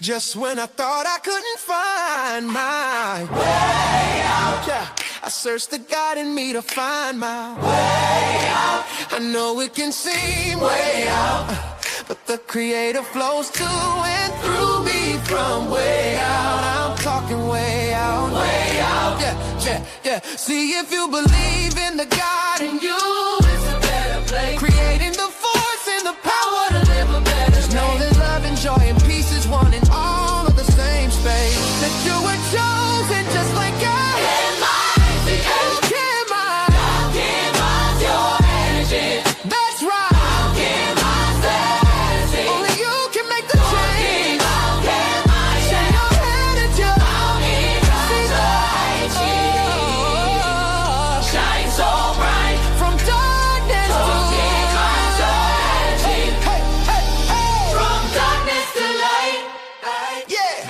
Just when I thought I couldn't find my way out, yeah, I searched the God in me to find my way out. I know it can seem way out, but the Creator flows to and through me from way out. I'm talking way out, yeah, yeah, yeah. See, if you believe in the God in you, it's a better place. Creating the force and the power to live a better. Just know that love and joy and peace is one in all of the same space. That you were chosen just like God. Your energy. That's right. Only you can make the change. Shine your head at you. Shine so bright from darkness to light. Hey, hey, hey. From darkness to light. Yeah.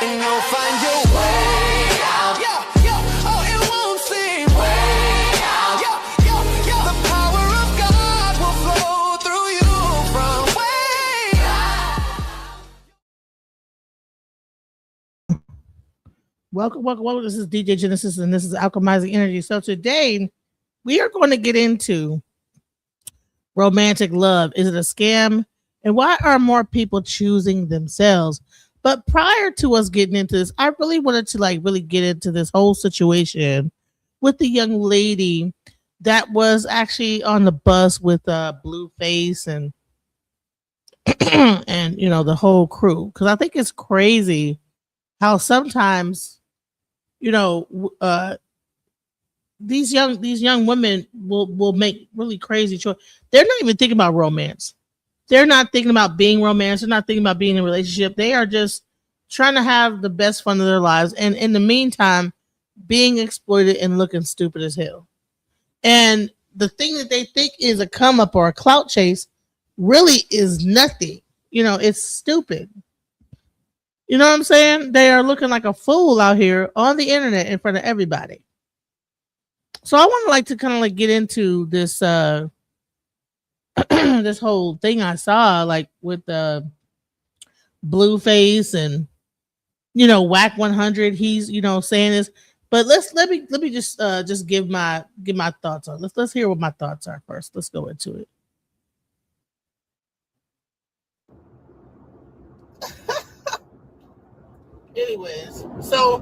And you'll find your way out. Yeah, yeah. Oh, it won't seem way out. Yeah, yeah, yeah. The power of God will flow through you from way out. Welcome. This is DJ Genesis, and this is Alchemizing Energy. So today, we are going to get into romantic love. Is it a scam? And why are more people choosing themselves? But prior to us getting into this, I really wanted to really get into this whole situation with the young lady that was actually on the bus with Blueface and and the whole crew. Because I think it's crazy how sometimes these young women will make really crazy choices. They're not even thinking about romance. They're not thinking about being romanced. They're not thinking about being in a relationship. They are just trying to have the best fun of their lives, and in the meantime, being exploited and looking stupid as hell. And the thing that they think is a come up or a clout chase really is nothing. It's stupid. You know what I'm saying? They are looking like a fool out here on the internet in front of everybody. So I want to kind of get into this this whole thing I saw with Blueface and Whack 100. He's saying this, but let me just give my thoughts on. Let's hear what my thoughts are first. Let's go into it. Anyways, so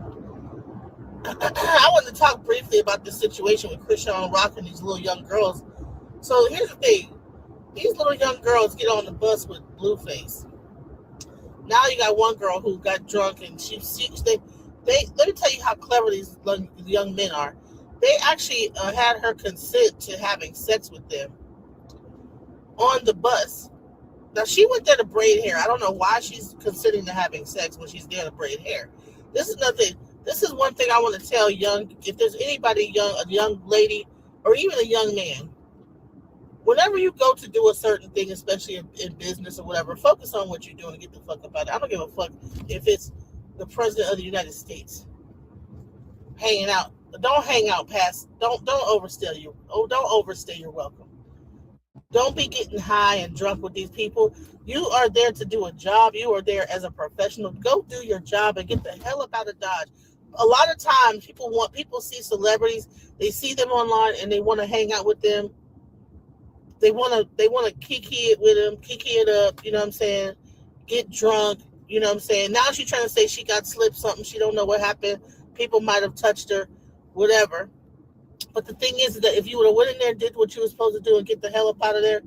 I want to talk briefly about this situation with Krishan Rock and these little young girls. So here's the thing. These little young girls get on the bus with Blueface. Now you got one girl who got drunk and they let me tell you how clever these young men are. They actually had her consent to having sex with them on the bus. Now she went there to braid hair. I don't know why she's consenting to having sex when she's there to braid hair. This is nothing. This is one thing I want to tell if there's anybody a young lady or even a young man, whenever you go to do a certain thing, especially in business or whatever, focus on what you're doing and get the fuck about it. I don't give a fuck if it's the president of the United States hanging out. Don't hang out don't overstay your welcome. Don't be getting high and drunk with these people. You are there to do a job. You are there as a professional. Go do your job and get the hell up out of Dodge. A lot of times people see celebrities, they see them online and they want to hang out with them. They want to kiki it with them, kiki it up, you know what I'm saying? Get drunk, you know what I'm saying? Now she's trying to say she got slipped something. She don't know what happened. People might have touched her, whatever. But the thing is that if you would have went in there and did what you were supposed to do and get the hell up out of there,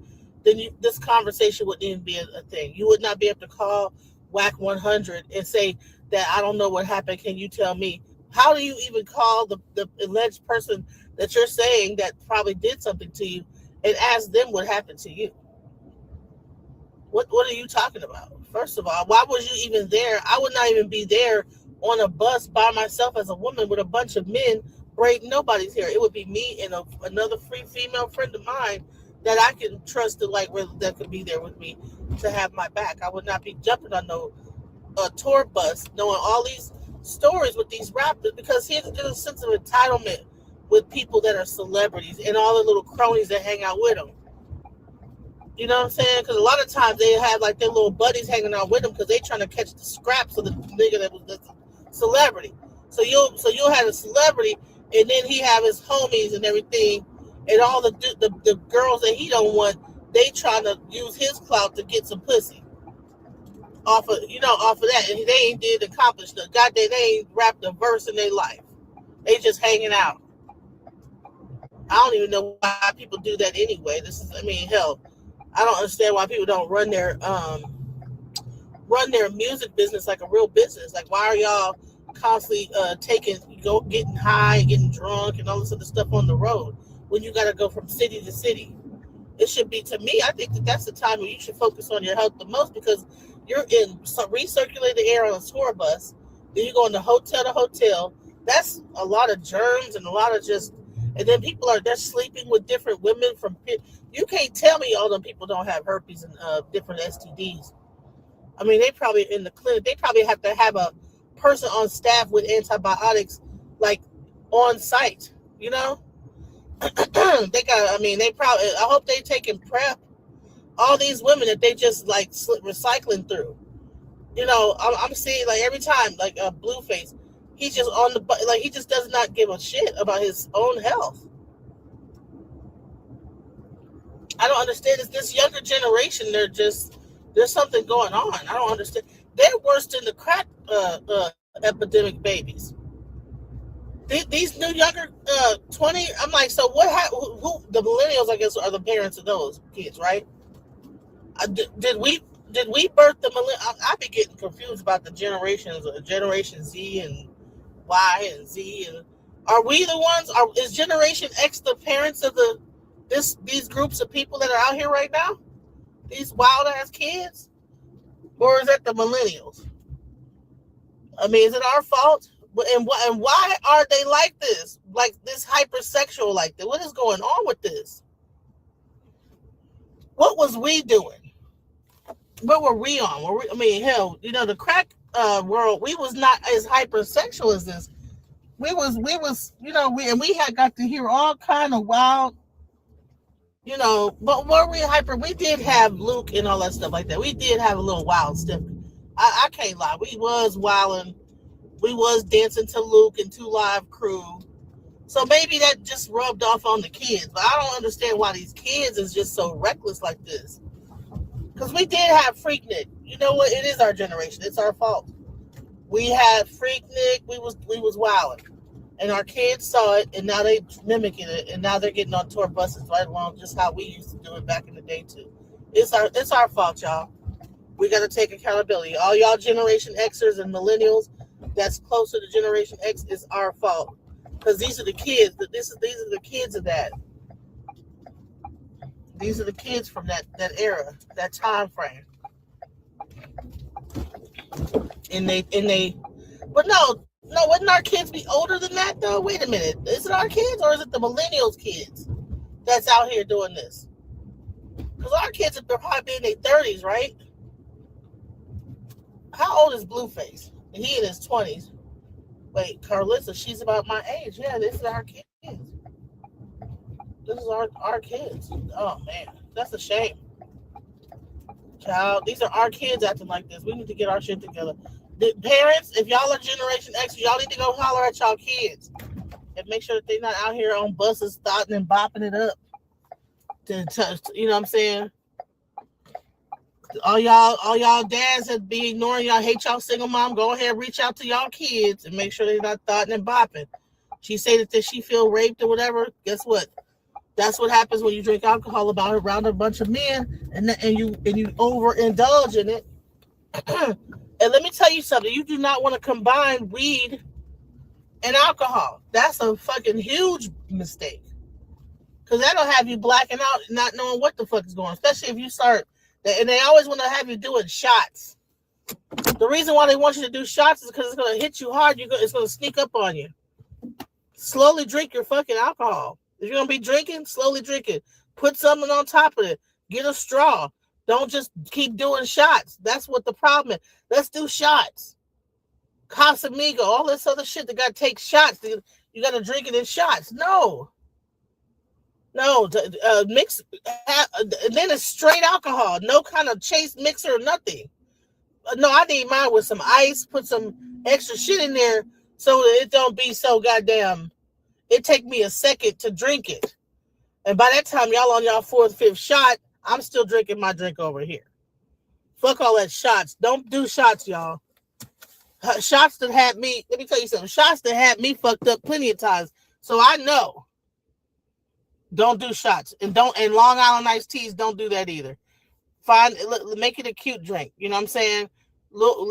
then this conversation wouldn't even be a thing. You would not be able to call Whack 100 and say that I don't know what happened. Can you tell me? How do you even call the alleged person that you're saying that probably did something to you and ask them what happened to you? What are you talking about? First of all, why was you even there? I would not even be there on a bus by myself as a woman with a bunch of men braiding nobody's hair. It would be me and another free female friend of mine that I can trust that could be there with me to have my back. I would not be jumping on no tour bus knowing all these stories with these rappers, because here's a sense of entitlement with people that are celebrities and all the little cronies that hang out with them. You know what I'm saying? Because a lot of times they have like their little buddies hanging out with them because they trying to catch the scraps of the nigga that was the celebrity. So you'll have a celebrity, and then he have his homies and everything, and all the girls that he don't want, they trying to use his clout to get some pussy off of that, and they ain't did accomplish the goddamn. They ain't rapped a verse in their life. They just hanging out. I don't even know why people do that anyway. Hell, I don't understand why people don't run their music business like a real business. Like, why are y'all constantly getting high, getting drunk, and all this other stuff on the road when you got to go from city to city? It should be, to me, I think that's the time where you should focus on your health the most, because you're in recirculated air on a tour bus. Then you go into hotel to hotel. That's a lot of germs and a lot of and then people they're sleeping with different women from. You can't tell me all them people don't have herpes and different STDs. I mean, they probably in the clinic. They probably have to have a person on staff with antibiotics, like on site. You know, they got. I mean, they probably. I hope they taking PrEP. All these women that they just like recycling through. You know, I'm seeing like every time, like a Blueface. He's just he just does not give a shit about his own health. I don't understand. It's this younger generation. There's something going on. I don't understand. They're worse than the crack epidemic babies. These new younger 20. I'm like, so what? Who the millennials? I guess are the parents of those kids, right? Did we birth the millennials? I be getting confused about the generations, Generation Z and Y and Z, and are we the ones? Is Generation X the parents of these groups of people that are out here right now? These wild ass kids, or is that the millennials? I mean, is it our fault? And why are they like this hypersexual like that? What is going on with this? What was we doing? What were we on? Hell, the crack world, we was not as hypersexual as this. We was, we had got to hear all kind of wild, but were we hyper? We did have Luke and all that stuff like that. We did have a little wild stuff. I can't lie. We was wilding. We was dancing to Luke and 2 Live Crew. So maybe that just rubbed off on the kids. But I don't understand why these kids is just so reckless like this. Because we did have Freaknik. You know what? It is our generation. It's our fault. We had Freaknik. We was wilding. And our kids saw it, and now they mimicking it, and now they're getting on tour buses right along just how we used to do it back in the day too. It's our fault, y'all. We got to take accountability. All y'all Generation Xers and millennials that's closer to Generation X, is our fault. Because these are the kids. These are the kids of that. These are the kids from that era, that time frame. But no, wouldn't our kids be older than that though? Wait a minute. Is it our kids or is it the millennials kids that's out here doing this? Because our kids have probably been in their 30s, right? How old is Blueface? He in his 20s. Wait, Carlissa, she's about my age. Yeah, this is our kids. This is our kids. Oh, man. That's a shame. Child, these are our kids acting like this. We need to get our shit together. The parents, if y'all are Generation X, y'all need to go holler at y'all kids. And make sure that they're not out here on buses starting and bopping it up. You know what I'm saying? All y'all dads that be ignoring y'all, hate y'all single mom, go ahead and reach out to y'all kids and make sure they're not thotting and bopping. She say that she feel raped or whatever. Guess what? That's what happens when you drink alcohol around a bunch of men and you overindulge in it. And let me tell you something. You do not want to combine weed and alcohol. That's a fucking huge mistake. Because that'll have you blacking out and not knowing what the fuck is going on. Especially if you start. And they always want to have you doing shots. The reason why they want you to do shots is because it's going to hit you hard. It's going to sneak up on you. Slowly drink your fucking alcohol. If you're going to be drinking, slowly drink it. Put something on top of it. Get a straw. Don't just keep doing shots. That's what the problem is. Let's do shots. Casamigo, all this other shit that got to take shots. You got to drink it in shots. No. No, mix. Then it's straight alcohol. No kind of chase mixer or nothing. No, I need mine with some ice. Put some extra shit in there so that it don't be so goddamn. It take me a second to drink it, and by that time y'all on y'all fourth, fifth shot, I'm still drinking my drink over here. Fuck all that shots. Don't do shots, y'all. Shots that had me. Let me tell you something. Shots that had me fucked up plenty of times. So I know. Don't do shots, and Long Island iced teas. Don't do that either. Make it a cute drink. You know what I'm saying? Little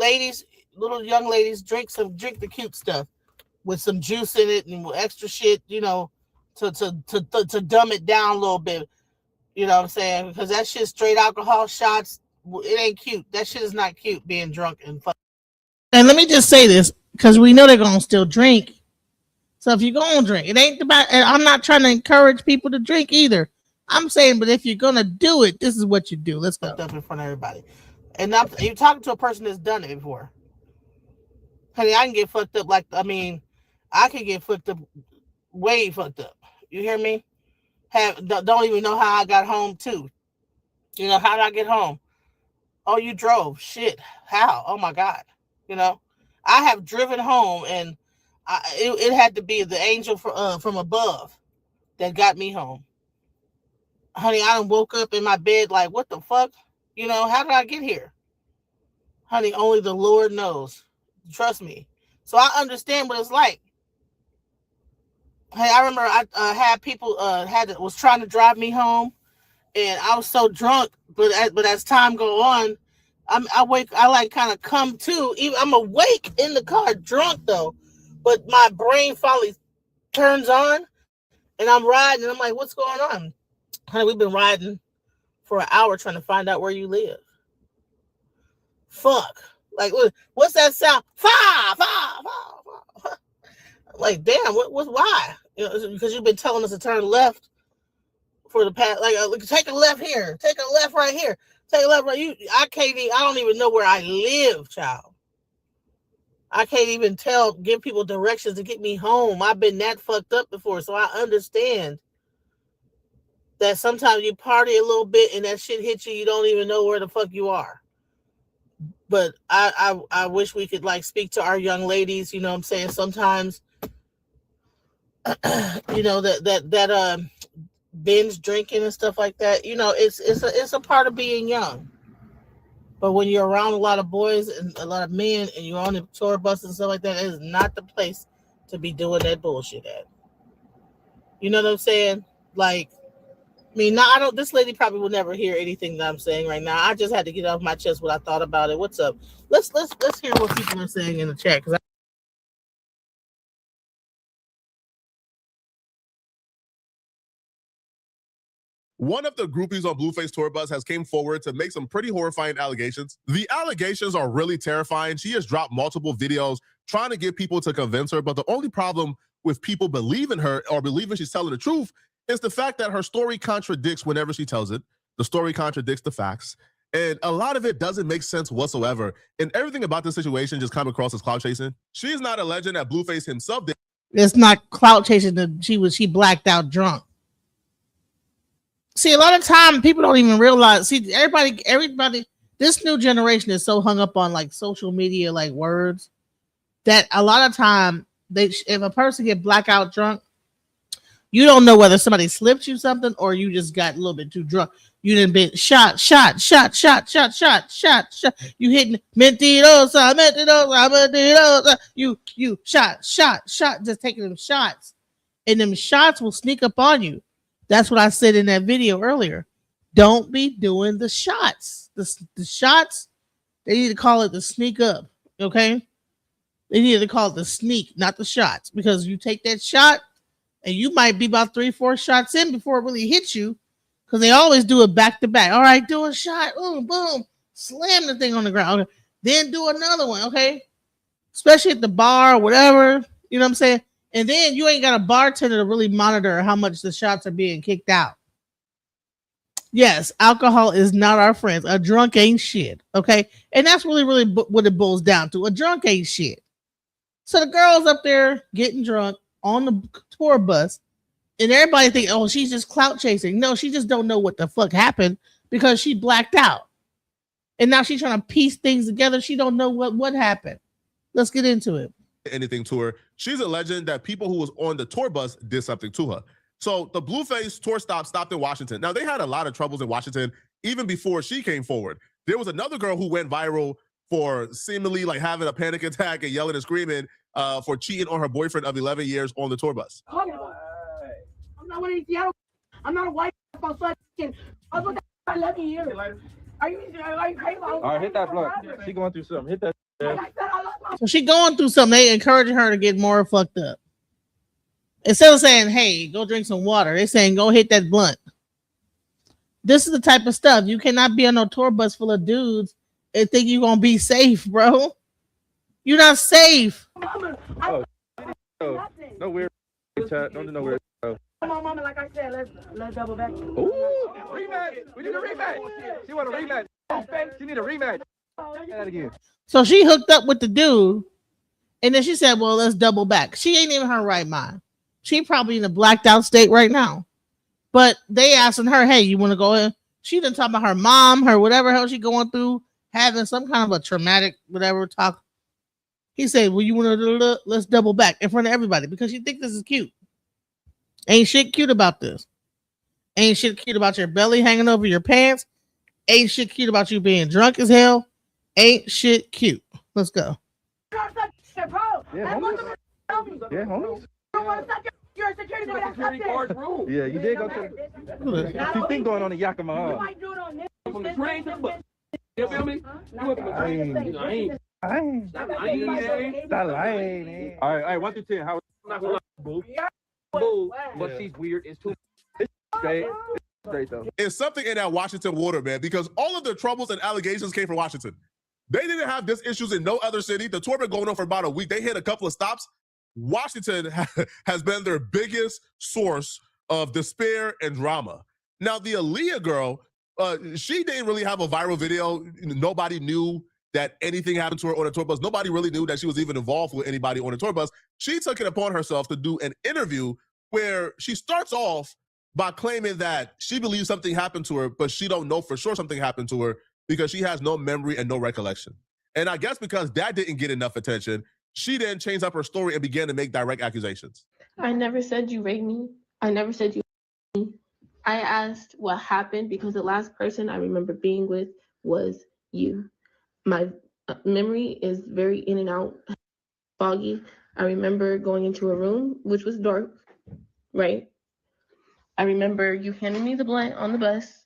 young ladies, drink the cute stuff with some juice in it and extra shit. You know, to dumb it down a little bit. You know what I'm saying? Because that shit straight alcohol shots. It ain't cute. That shit is not cute. Being drunk and fuck. And let me just say this, because we know they're gonna still drink. So if you're gonna drink, it ain't about. And I'm not trying to encourage people to drink either. I'm saying, but if you're gonna do it, this is what you do. Let's go up in front of everybody. And you're talking to a person that's done it before. Honey, I can get fucked up. I can get fucked up, way fucked up. You hear me? Don't even know how I got home too. You know, how did I get home? Oh, you drove. Shit. How? Oh my God. You know, I have driven home, and it had to be the angel from above that got me home. Honey, I done woke up in my bed like, what the fuck? You know, how did I get here? Honey, only the Lord knows. Trust me. So I understand what it's like. Hey, I remember I had people was trying to drive me home, and I was so drunk. But as time go on, I like kind of come to. Even I'm awake in the car, drunk though, but my brain finally turns on, and I'm riding. And I'm like, what's going on? Honey, we've been riding for an hour trying to find out where you live. Fuck. Like, what's that sound? Like, damn, why? You know, because you've been telling us to turn left for the past, take a left here, take a left right here, take a left right. I don't even know where I live, child. I can't even give people directions to get me home. I've been that fucked up before, so I understand that sometimes you party a little bit and that shit hits you, you don't even know where the fuck you are. But I wish we could speak to our young ladies, you know what I'm saying? Sometimes you know that binge drinking and stuff like that, you know, it's a part of being young. But when you're around a lot of boys and a lot of men and you're on the tour bus and stuff like that, it is not the place to be doing that bullshit at. You know what I'm saying? This lady probably will never hear anything that I'm saying right now. I just had to get off my chest what I thought about it. What's up? Let's hear what people are saying in the chat. One of the groupies on Blueface tour bus has came forward to make some pretty horrifying allegations. The allegations are really terrifying. She has dropped multiple videos trying to get people to convince her, but the only problem with people believing her or believing she's telling the truth is the fact that her story contradicts whenever she tells it. The story contradicts the facts. And a lot of it doesn't make sense whatsoever. And everything about this situation just comes across as clout chasing. She's not alleging that Blueface himself did. It's not clout chasing that she blacked out drunk. See, a lot of time people don't even realize. See, everybody, this new generation is so hung up on social media, words, that a lot of time if a person get blackout drunk, you don't know whether somebody slipped you something or you just got a little bit too drunk. You didn't been shot. You hitting mentirosa. You shot. Just taking them shots, and them shots will sneak up on you. That's what I said in that video earlier. Don't be doing the shots. The shots, they need to call it the sneak up. Okay, they need to call it the sneak, not the shots, because you take that shot. And you might be about 3-4 shots in before it really hits you, because they always do it back to back. All right, do a shot, boom, boom, slam the thing on the ground. Okay. Then do another one, okay? Especially at the bar or whatever, you know what I'm saying? And then you ain't got a bartender to really monitor how much the shots are being kicked out. Yes, alcohol is not our friend. A drunk ain't shit, okay? And that's really what it boils down to. A drunk ain't shit. So the girl's up there getting drunk on the tour bus And everybody think, oh, she's just clout chasing. No, she just don't know what the fuck happened because she blacked out. And now she's trying to piece things together. She don't know what happened. Let's get into it. Anything to her. She's alleging that people who was on the tour bus did something to her. So the Blueface tour stopped in Washington. Now, they had a lot of troubles in Washington even before she came forward. There was another girl who went viral for seemingly like having a panic attack and yelling and screaming for cheating on her boyfriend of 11 years on the tour bus. I'm not one of these Seattle. I'm not a white on skin. I was with that 11 years. Are you crazy? All right, hit that blunt. She going through something. Hit that. So she going through something. They encouraging her to get more fucked up. Instead of saying, hey, go drink some water, they're saying, go hit that blunt. This is the type of stuff. You cannot be on a tour bus full of dudes and think you're going to be safe, bro. You're not safe. Oh, no weird chat. Don't do no weird. Come on, mama, like I said, let's double back. Ooh, rematch. We need a rematch. She want a rematch. She need a rematch. That again. So she hooked up with the dude, and then she said, well, let's double back. She ain't even her right mind. She probably in a blacked out state right now. But they asking her, hey, you want to go in? She done talk about her mom, her whatever hell she going through, having some kind of a traumatic whatever talk. He said, well, you want to let's double back in front of everybody because you think this is cute. Ain't shit cute about this. Ain't shit cute about your belly hanging over your pants. Ain't shit cute about you being drunk as hell. Ain't shit cute. Let's go. Yeah, homies. Yeah, homies. You're a security guard. Yeah, you did go to the... You think going on the Yakima. You might do it on this. You feel me? I ain't. Stop lying, man. All right, 1 through 10. How? I'm not gonna lie, boo. Boo, but she's weird. It's too Straight. Straight though. It's something in that Washington water, man, because all of the troubles and allegations came from Washington. They didn't have this issues in no other city. The tour been going on for about a week. They hit a couple of stops. Washington has been their biggest source of despair and drama. Now, the Aaliyah girl, she didn't really have a viral video. Nobody knew that anything happened to her on a tour bus. Nobody really knew that she was even involved with anybody on a tour bus. She took it upon herself to do an interview where she starts off by claiming that she believes something happened to her, but she don't know for sure something happened to her because she has no memory and no recollection. And I guess because that didn't get enough attention, she then changed up her story and began to make direct accusations. I never said you raped me. I never said you raped me. I asked what happened because the last person I remember being with was you. My memory is very in and out, foggy. I remember going into a room, which was dark, right? I remember you handing me the blunt on the bus.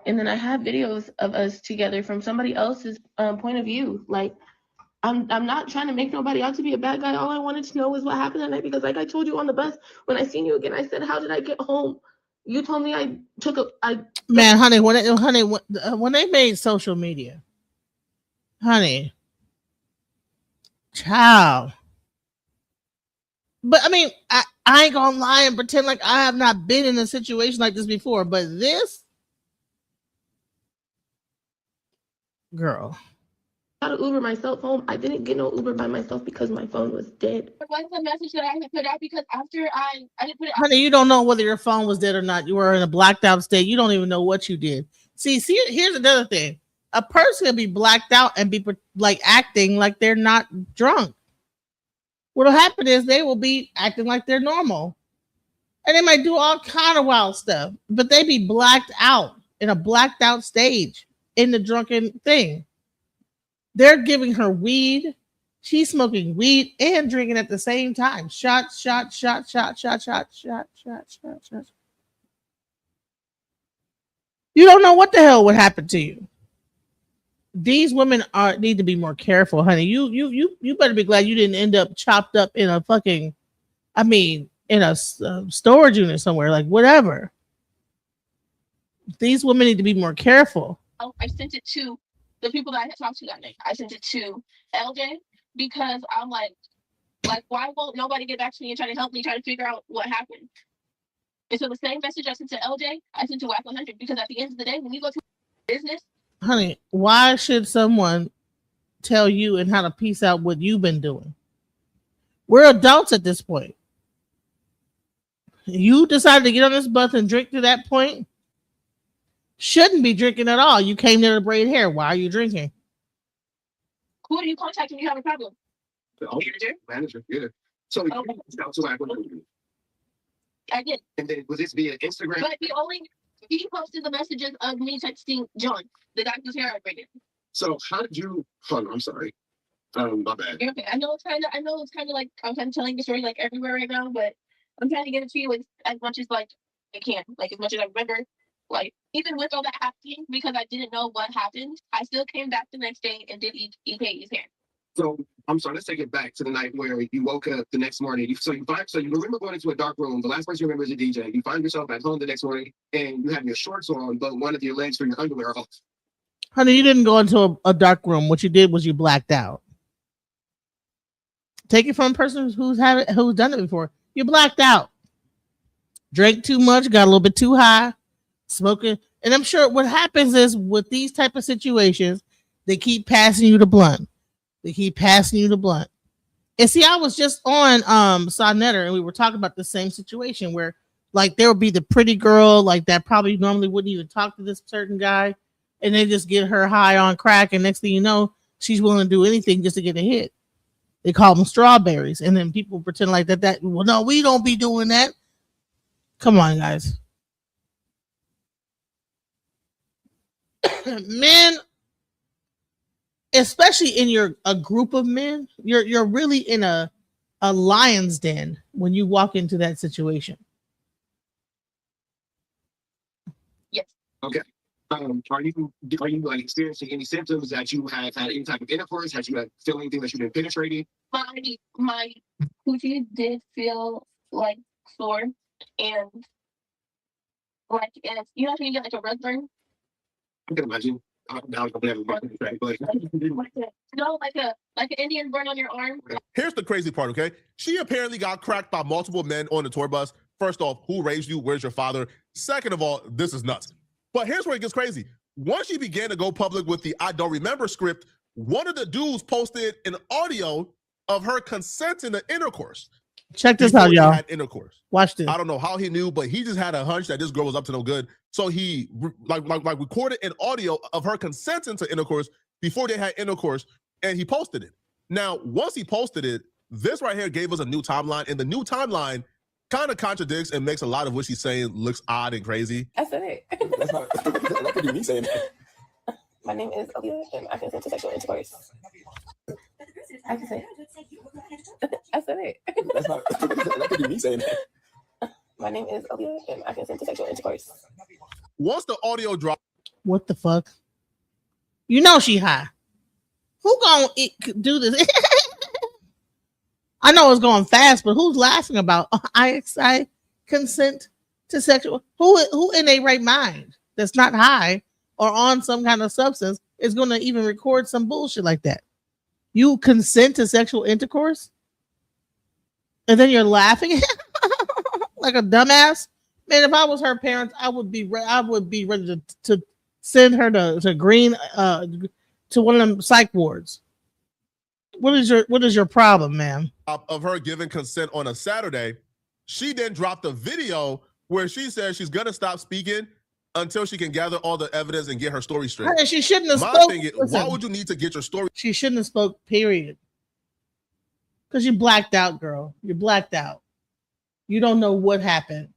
And then I have videos of us together from somebody else's point of view. Like, I'm not trying to make nobody out to be a bad guy. All I wanted to know was what happened that night because like I told you on the bus, when I seen you again, I said, how did I get home? You told me Man, honey, when they made social media, honey, child. But I mean, I ain't gonna lie and pretend like I have not been in a situation like this before, but this girl. I got to Uber myself home. I didn't get no Uber by myself because my phone was dead. It was a message that I had put out because after I didn't put it out. Honey, you don't know whether your phone was dead or not. You were in a blacked out state. You don't even know what you did. See, here's another thing. A person can be blacked out and be like acting like they're not drunk. What'll happen is they will be acting like they're normal. And they might do all kind of wild stuff, but they be blacked out in a blacked out stage in the drunken thing. They're giving her weed. She's smoking weed and drinking at the same time. Shot. You don't know what the hell would happen to you. These women need to be more careful, honey. You better be glad you didn't end up chopped up in a fucking, in a storage unit somewhere, like whatever. These women need to be more careful. I sent it to the people that I had talked to that night. I sent it to LJ because I'm like, why won't nobody get back to me and try to help me try to figure out what happened? And so the same message I sent to LJ, I sent to WAC 100 because at the end of the day, when you go to business, honey, why should someone tell you and how to piece out what you've been doing? We're adults at this point. You decided to get on this bus and drink to that point. Shouldn't be drinking at all. You came there to braid hair. Why are you drinking? Who do you contact when you have a problem? Manager, yeah. So I did. And then was this via Instagram? But he posted the messages of me texting John, the guy whose hair I braided. So how did you? Hold on, I'm sorry. My bad. You're okay. I know it's kind of like I'm kind of telling the story like everywhere right now, but I'm trying to get it to you as much as like I can, like as much as I remember. Like even with all that happening, because I didn't know what happened, I still came back the next day and did his hair. So I'm sorry. Let's take it back to the night where you woke up the next morning. So you remember going into a dark room. The last person you remember is a DJ. You find yourself at home the next morning and you have your shorts on, but one of your legs for your underwear off. Honey, you didn't go into a dark room. What you did was you blacked out. Take it from a person who's done it before. You blacked out. Drank too much, got a little bit too high, smoking. And I'm sure what happens is with these type of situations, they keep passing you the blunt. And see, I was just on Sonnetter and we were talking about the same situation where like there would be the pretty girl like that probably normally wouldn't even talk to this certain guy, and they just get her high on crack, and next thing you know, she's willing to do anything just to get a hit. They call them strawberries, and then people pretend like that. Well, no, we don't be doing that. Come on, guys. Men, especially in a group of men, you're really in a lion's den when you walk into that situation. Yes. Okay. Are you like experiencing any symptoms that you have had any type of intercourse? Had you had feel anything that you've been penetrating? My coochie did feel like sore and like if you know if you get like a rug burn. I can imagine. Now I've never been penetrated, but no, like an Indian burn on your arm. Here's the crazy part, okay? She apparently got cracked by multiple men on the tour bus. First off, who raised you? Where's your father? Second of all, this is nuts. But here's where it gets crazy. Once she began to go public with the I don't remember script, one of the dudes posted an audio of her consenting to intercourse. Check this out, y'all. Had intercourse. Watch this. I don't know how he knew, but he just had a hunch that this girl was up to no good. So he like recorded an audio of her consenting to intercourse before they had intercourse, and he posted it. Now, once he posted it, this right here gave us a new timeline, and the new timeline kind of contradicts and makes a lot of what she's saying looks odd and crazy. I said it. that could be me saying that. My name is Olivia, and I consent to sexual intercourse. I can say it. I said it. That could be me saying that. My name is Olivia, and I consent to sexual intercourse. Once the audio dropped, what the fuck? You know she high. Who gonna do this? I know it's going fast, but who's laughing about I consent to sexual? Who in a right mind that's not high or on some kind of substance is going to even record some bullshit like that? You consent to sexual intercourse, and then you're laughing like a dumbass. Man, if I was her parents, I would be ready to send her to green to one of them psych wards. What is your problem, man? Of her giving consent on a Saturday, she then dropped a video where she says she's gonna stop speaking until she can gather all the evidence and get her story straight. Hey, she shouldn't have My spoke. thing is, Listen, why would you need to get your story? She shouldn't have spoke, period. Because you blacked out, girl. You're blacked out. You don't know what happened.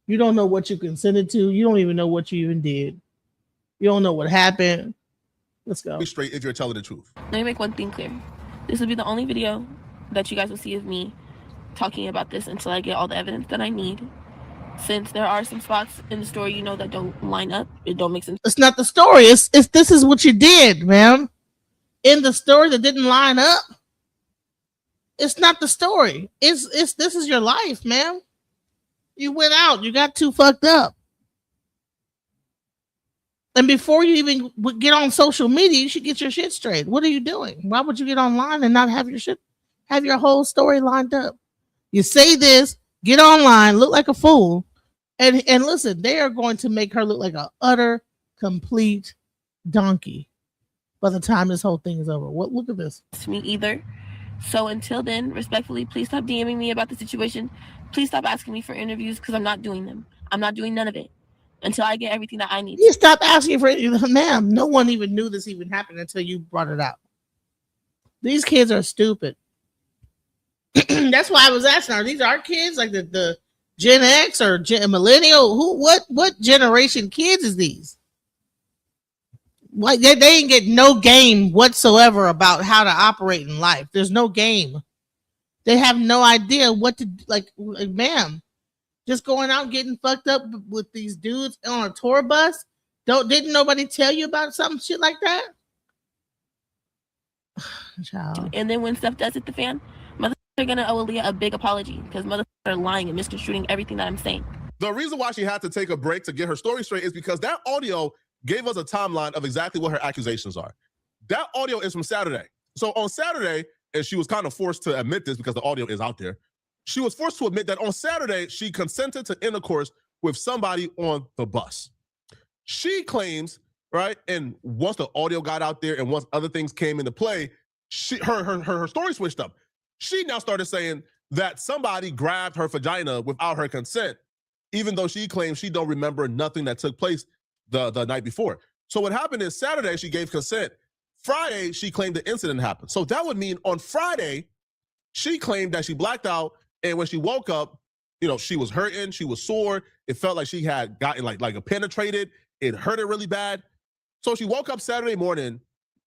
You don't know what you consented to. You don't even know what you even did. You don't know what happened. Let's go. Straight if you're telling the truth. Let me make one thing clear. This will be the only video that you guys will see of me talking about this until I get all the evidence that I need. Since there are some spots in the story, that don't line up. It don't make sense. It's not the story. It's this is what you did, ma'am. In the story that didn't line up. It's not the story. It's this is your life, ma'am. You went out. You got too fucked up. And before you even get on social media, you should get your shit straight. What are you doing? Why would you get online and not have your whole story lined up? You say this, get online, look like a fool, and listen, they are going to make her look like an utter, complete donkey by the time this whole thing is over. Look at this. To me either. So until then, respectfully, please stop DMing me about the situation. Please stop asking me for interviews because I'm not doing them. I'm not doing none of it until I get everything that I need. You stop asking for it, ma'am. No one even knew this even happened until you brought it up. These kids are stupid. That's why I was asking, are these our kids, like the Gen X or Millennial? What generation kids is these? Like they ain't get no game whatsoever about how to operate in life. There's no game. They have no idea what to like ma'am. Just going out getting fucked up with these dudes on a tour bus. Didn't nobody tell you about some shit like that? Child. And then when stuff does hit the fan, mother are gonna owe Aaliyah a big apology because mother are lying and misconstruing everything that I'm saying. The reason why she had to take a break to get her story straight is because that audio gave us a timeline of exactly what her accusations are. That audio is from Saturday. So on Saturday, and she was kind of forced to admit this because the audio is out there. She was forced to admit that on Saturday, she consented to intercourse with somebody on the bus. She claims, right, and once the audio got out there and once other things came into play, her story switched up. She now started saying that somebody grabbed her vagina without her consent, even though she claims she don't remember nothing that took place the night before. So what happened is Saturday, she gave consent. Friday, she claimed the incident happened. So that would mean on Friday, she claimed that she blacked out, and when she woke up, you know, she was hurting, she was sore. It felt like she had gotten like a penetrated. It hurt her really bad. So she woke up Saturday morning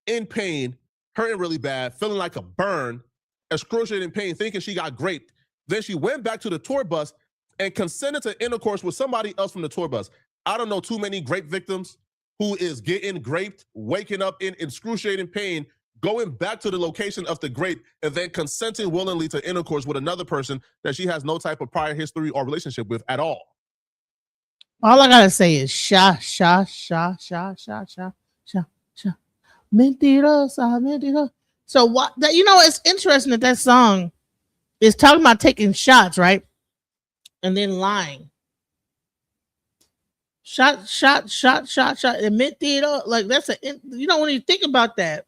in pain, hurting really bad, feeling like a burn, excruciating pain, thinking she got raped. Then she went back to the tour bus and consented to intercourse with somebody else from the tour bus. I don't know too many grape victims who is getting raped, waking up in excruciating pain, going back to the location of the grape, and then consenting willingly to intercourse with another person that she has no type of prior history or relationship with at all. All I gotta say is sha. Mentirosa. So what? You know, it's interesting that song is talking about taking shots, right? And then lying. Shot. And mentira, like that's you know, when you think about that,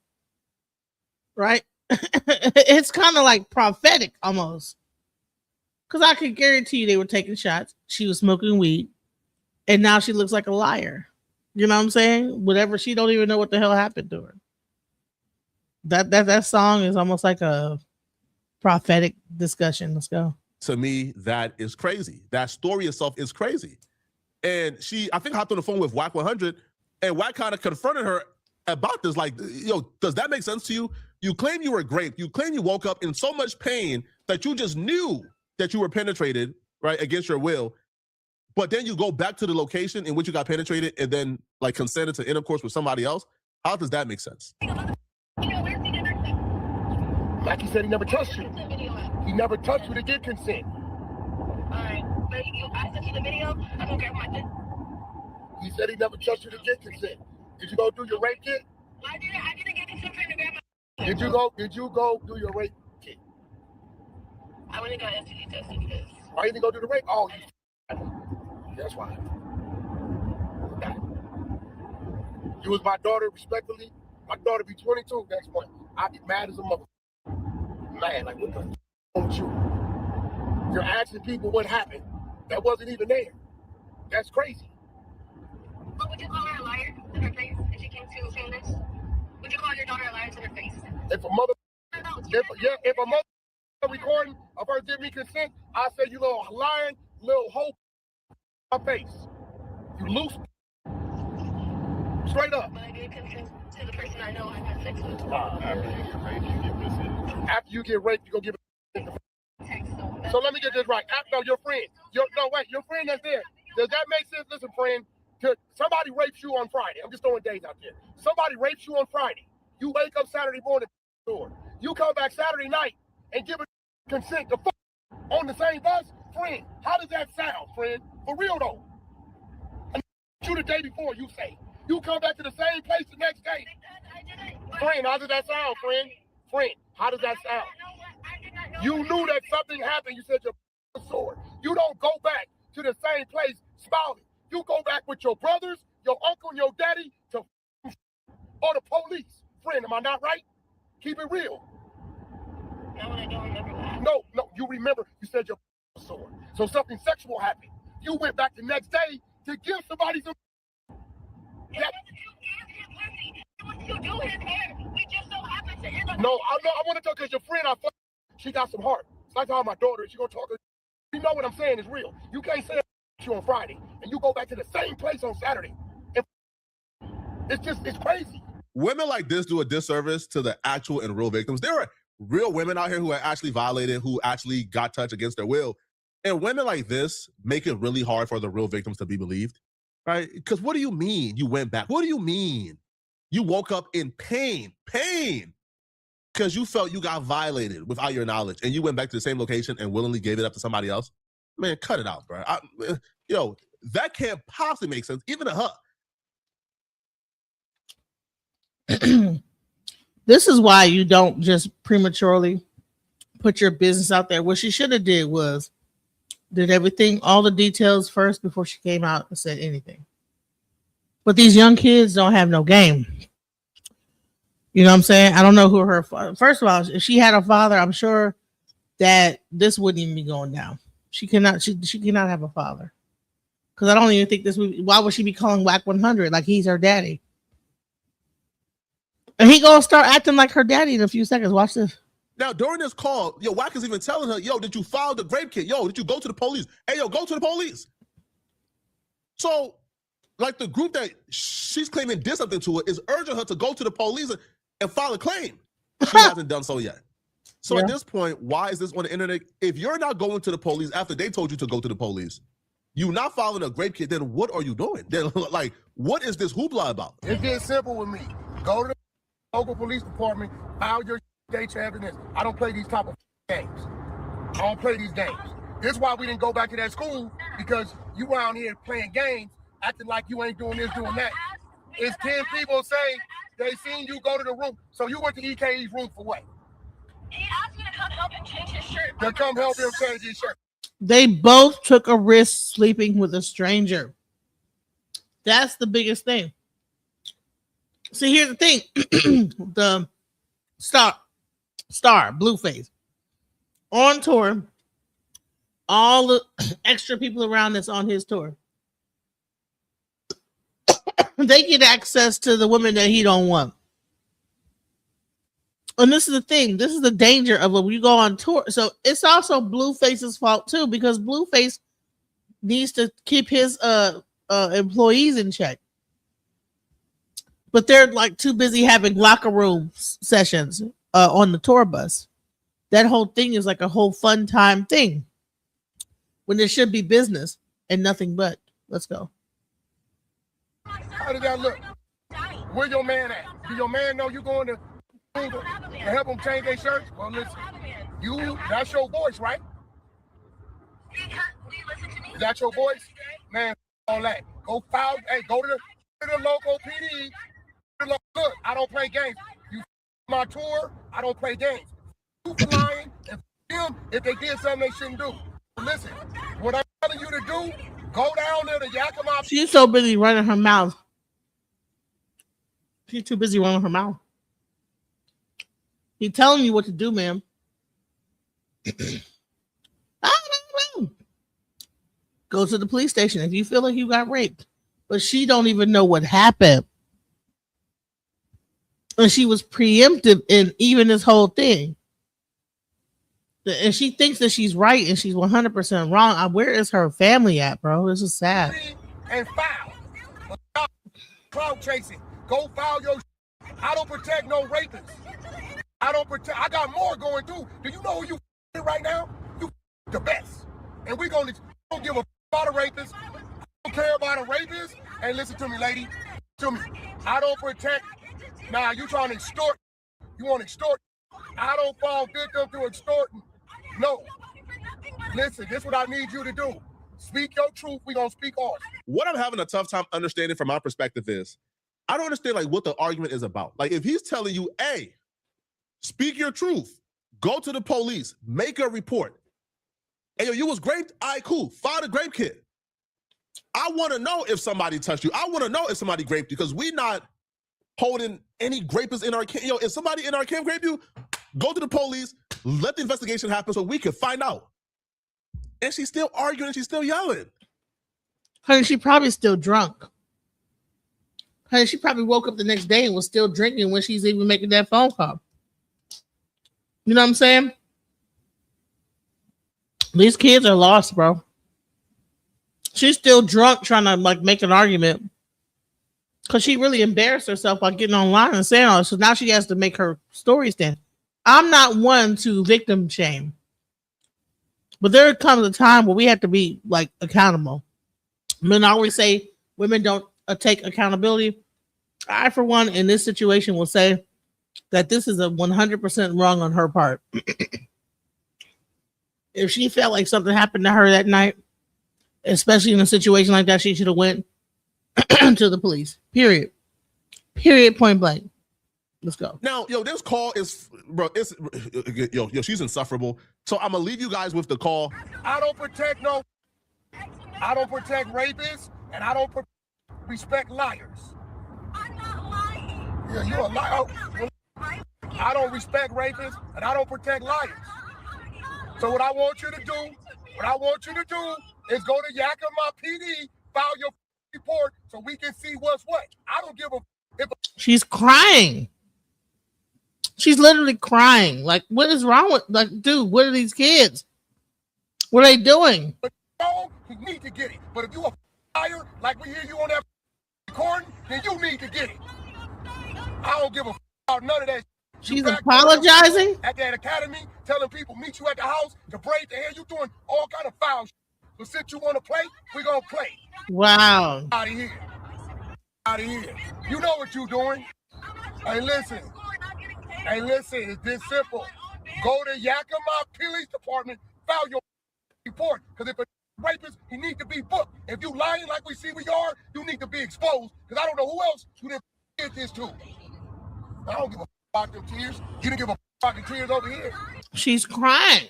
right? It's kind of like prophetic almost. Because I can guarantee you they were taking shots. She was smoking weed. And now she looks like a liar. You know what I'm saying? Whatever, she don't even know what the hell happened to her. That song is almost like a prophetic discussion. Let's go. To me, that is crazy. That story itself is crazy. And she, I think, hopped on the phone with Wack 100, and Wack kind of confronted her about this. Like, yo, does that make sense to you? You claim you were raped. You claim you woke up in so much pain that you just knew that you were penetrated, right, against your will. But then you go back to the location in which you got penetrated and then like consented to intercourse with somebody else. How does that make sense? Like he said, he never touched you. He never touched you to get consent. Alright, but I sent you the video. I'm gonna grab my thing. He said he never touched you to get consent. Did you go do your rape kit? I didn't get consent for him to grab my. Did you go do your rape kit? I went and got STD tested because. Why you didn't go do the rape? Oh, that's why. You was my daughter, respectfully. My daughter be 22 next month. I get mad as a mother. Man, like what the f*** with you? You're asking people what happened. That wasn't even there. That's crazy. But would you call her a liar in her face if she came to say this? Would you call your daughter a liar to her face? If a mother, if a mother recording of her giving me consent, I say you little lying, little hoe. My face. You loose. Straight up. But I gave consent to the person I know I had sex with. After you get raped, you go give it. So let me get this right. No, your friend. Your friend that's there. Does that make sense? Listen, friend. Somebody rapes you on Friday. I'm just throwing days out there. Somebody rapes you on Friday. You wake up Saturday morning. You come back Saturday night and give it consent to on the same bus. Friend, how does that sound, friend? For real though. You the day before, you say. You come back to the same place the next day. Friend, how does that sound, friend? Friend, how does that sound? You knew that something happened. You said your sword. You don't go back to the same place smiling. You go back with your brothers, your uncle, and your daddy to or the police. Friend, am I not right? Keep it real. No, I don't remember that. No, you remember. You said your sword. So something sexual happened. You went back the next day to give somebody some. That... No, I want to talk because your friend, she got some heart. It's like how my daughter, she gonna talk. You know what I'm saying is real. You can't say you on Friday and you go back to the same place on Saturday. And it's crazy. Women like this do a disservice to the actual and real victims. There are real women out here who are actually violated, who actually got touched against their will. And women like this make it really hard for the real victims to be believed, right? Because what do you mean you went back? What do you mean you woke up in pain, because you felt you got violated without your knowledge and you went back to the same location and willingly gave it up to somebody else? Man, cut it out, bro. That can't possibly make sense, even to her. This is why you don't just prematurely put your business out there. What she should have did was did everything, all the details first before she came out and said anything. But these young kids don't have no game. You know what I'm saying? I don't know who her father. First of all, if she had a father, I'm sure that this wouldn't even be going down. She cannot have a father. Because I don't even think this would. Why would she be calling Whack 100 like he's her daddy? And he gonna start acting like her daddy in a few seconds. Watch this. Now, during this call, Whack is even telling her, did you file the grape kit? Did you go to the police? Hey, go to the police. So, like, the group that she's claiming did something to her is urging her to go to the police and file a claim. She hasn't done so yet. So at this point, why is this on the internet? If you're not going to the police after they told you to go to the police, you're not filing a grape kit, then what are you doing? Then, like, what is this hoopla about? It's getting simple with me. Go to the local police department, file your date to evidence. I don't play these type of games. I don't play these games. This is why we didn't go back to that school, because you around here playing games, acting like you ain't doing this, doing that. It's 10 people say they seen you go to the room. So you went to EKE's room for what? He asked me to come help him change his shirt. To come help him change his shirt. They both took a risk sleeping with a stranger. That's the biggest thing. See, here's the thing. The star, Blueface, on tour, all the extra people around that's on his tour, they get access to the women that he don't want. And this is the thing. This is the danger of when you go on tour. So it's also Blueface's fault too, because Blueface needs to keep his employees in check. But they're like too busy having locker room sessions on the tour bus. That whole thing is like a whole fun time thing when there should be business and nothing but. Let's go. How did that look? Where your man at? Do your man know you going to help them change their shirts? Well, listen, that's your voice, right? Is that your voice? Man, all that. Go file, go to the local PD. Look, I don't play games. You my tour, I don't play games. You flying and them if they did something they shouldn't do. Listen, what I'm telling you to do, go down there to Yakima. She's so busy running her mouth. She's too busy running her mouth. He's telling you what to do, ma'am. I don't know. Go to the police station if you feel like you got raped. But she don't even know what happened. And she was preemptive in even this whole thing. And she thinks that she's right and she's 100% wrong. Where is her family at, bro? This is sad. And file. Cloud chasing. Go file your. I don't protect no rapists. I got more going through. Do you know who you right now? You the best. And we don't give a about a rapist. I don't care about a rapist. And listen to me, lady. To me. I don't protect. Now you trying to extort. You want to extort. I don't fall victim to extorting. No. Listen, this is what I need you to do. Speak your truth. We're going to speak ours. What I'm having a tough time understanding from my perspective is, I don't understand like what the argument is about. Like if he's telling you, hey, speak your truth, go to the police, make a report. Hey, yo, you was raped? All right, cool. File the grape kit. I want to know if somebody touched you. I want to know if somebody raped you, because we're not holding any grapists in our camp. Yo, if somebody in our camp raped you, go to the police, let the investigation happen so we can find out. And she's still arguing and she's still yelling. Honey, she probably still drunk. Honey, she probably woke up the next day and was still drinking when she's even making that phone call. You know what I'm saying? These kids are lost, bro. She's still drunk trying to like make an argument because she really embarrassed herself by getting online and saying all this. So now she has to make her story stand. I'm not one to victim shame, but there comes a time where we have to be like accountable. Men always say women don't take accountability. I, for one, in this situation, will say that this is a 100% wrong on her part. If she felt like something happened to her that night, especially in a situation like that, she should have went to the police. Period. Point blank. Let's go. Now, this call is, bro, it's, she's insufferable. So I'm going to leave you guys with the call. I don't protect rapists, and I don't respect liars. I'm not lying. Yeah, you're a liar. I don't respect rapists, and I don't protect liars. So what I want you to do is go to Yakima PD, file your report so we can see what's what. I don't give a if. She's crying. She's literally crying. Like, what is wrong with, like, dude, what are these kids? What are they doing? But you need to get it. But if you a liar, like we hear you on that recording, then you need to get it. I don't give a about none of that. She's apologizing at that academy, telling people meet you at the house to braid the hair. You doing all kind of foul shit. But since you want to play, we're gonna play. Wow. Out of here. You know what you're doing. Hey, listen, it's this simple. Go to Yakima Police Department, file your report. Because if a rapist, he need to be booked. If you lying like we see we are, you need to be exposed. Because I don't know who else you did this to. I don't give a about them tears. You didn't give a about the tears over here. She's crying.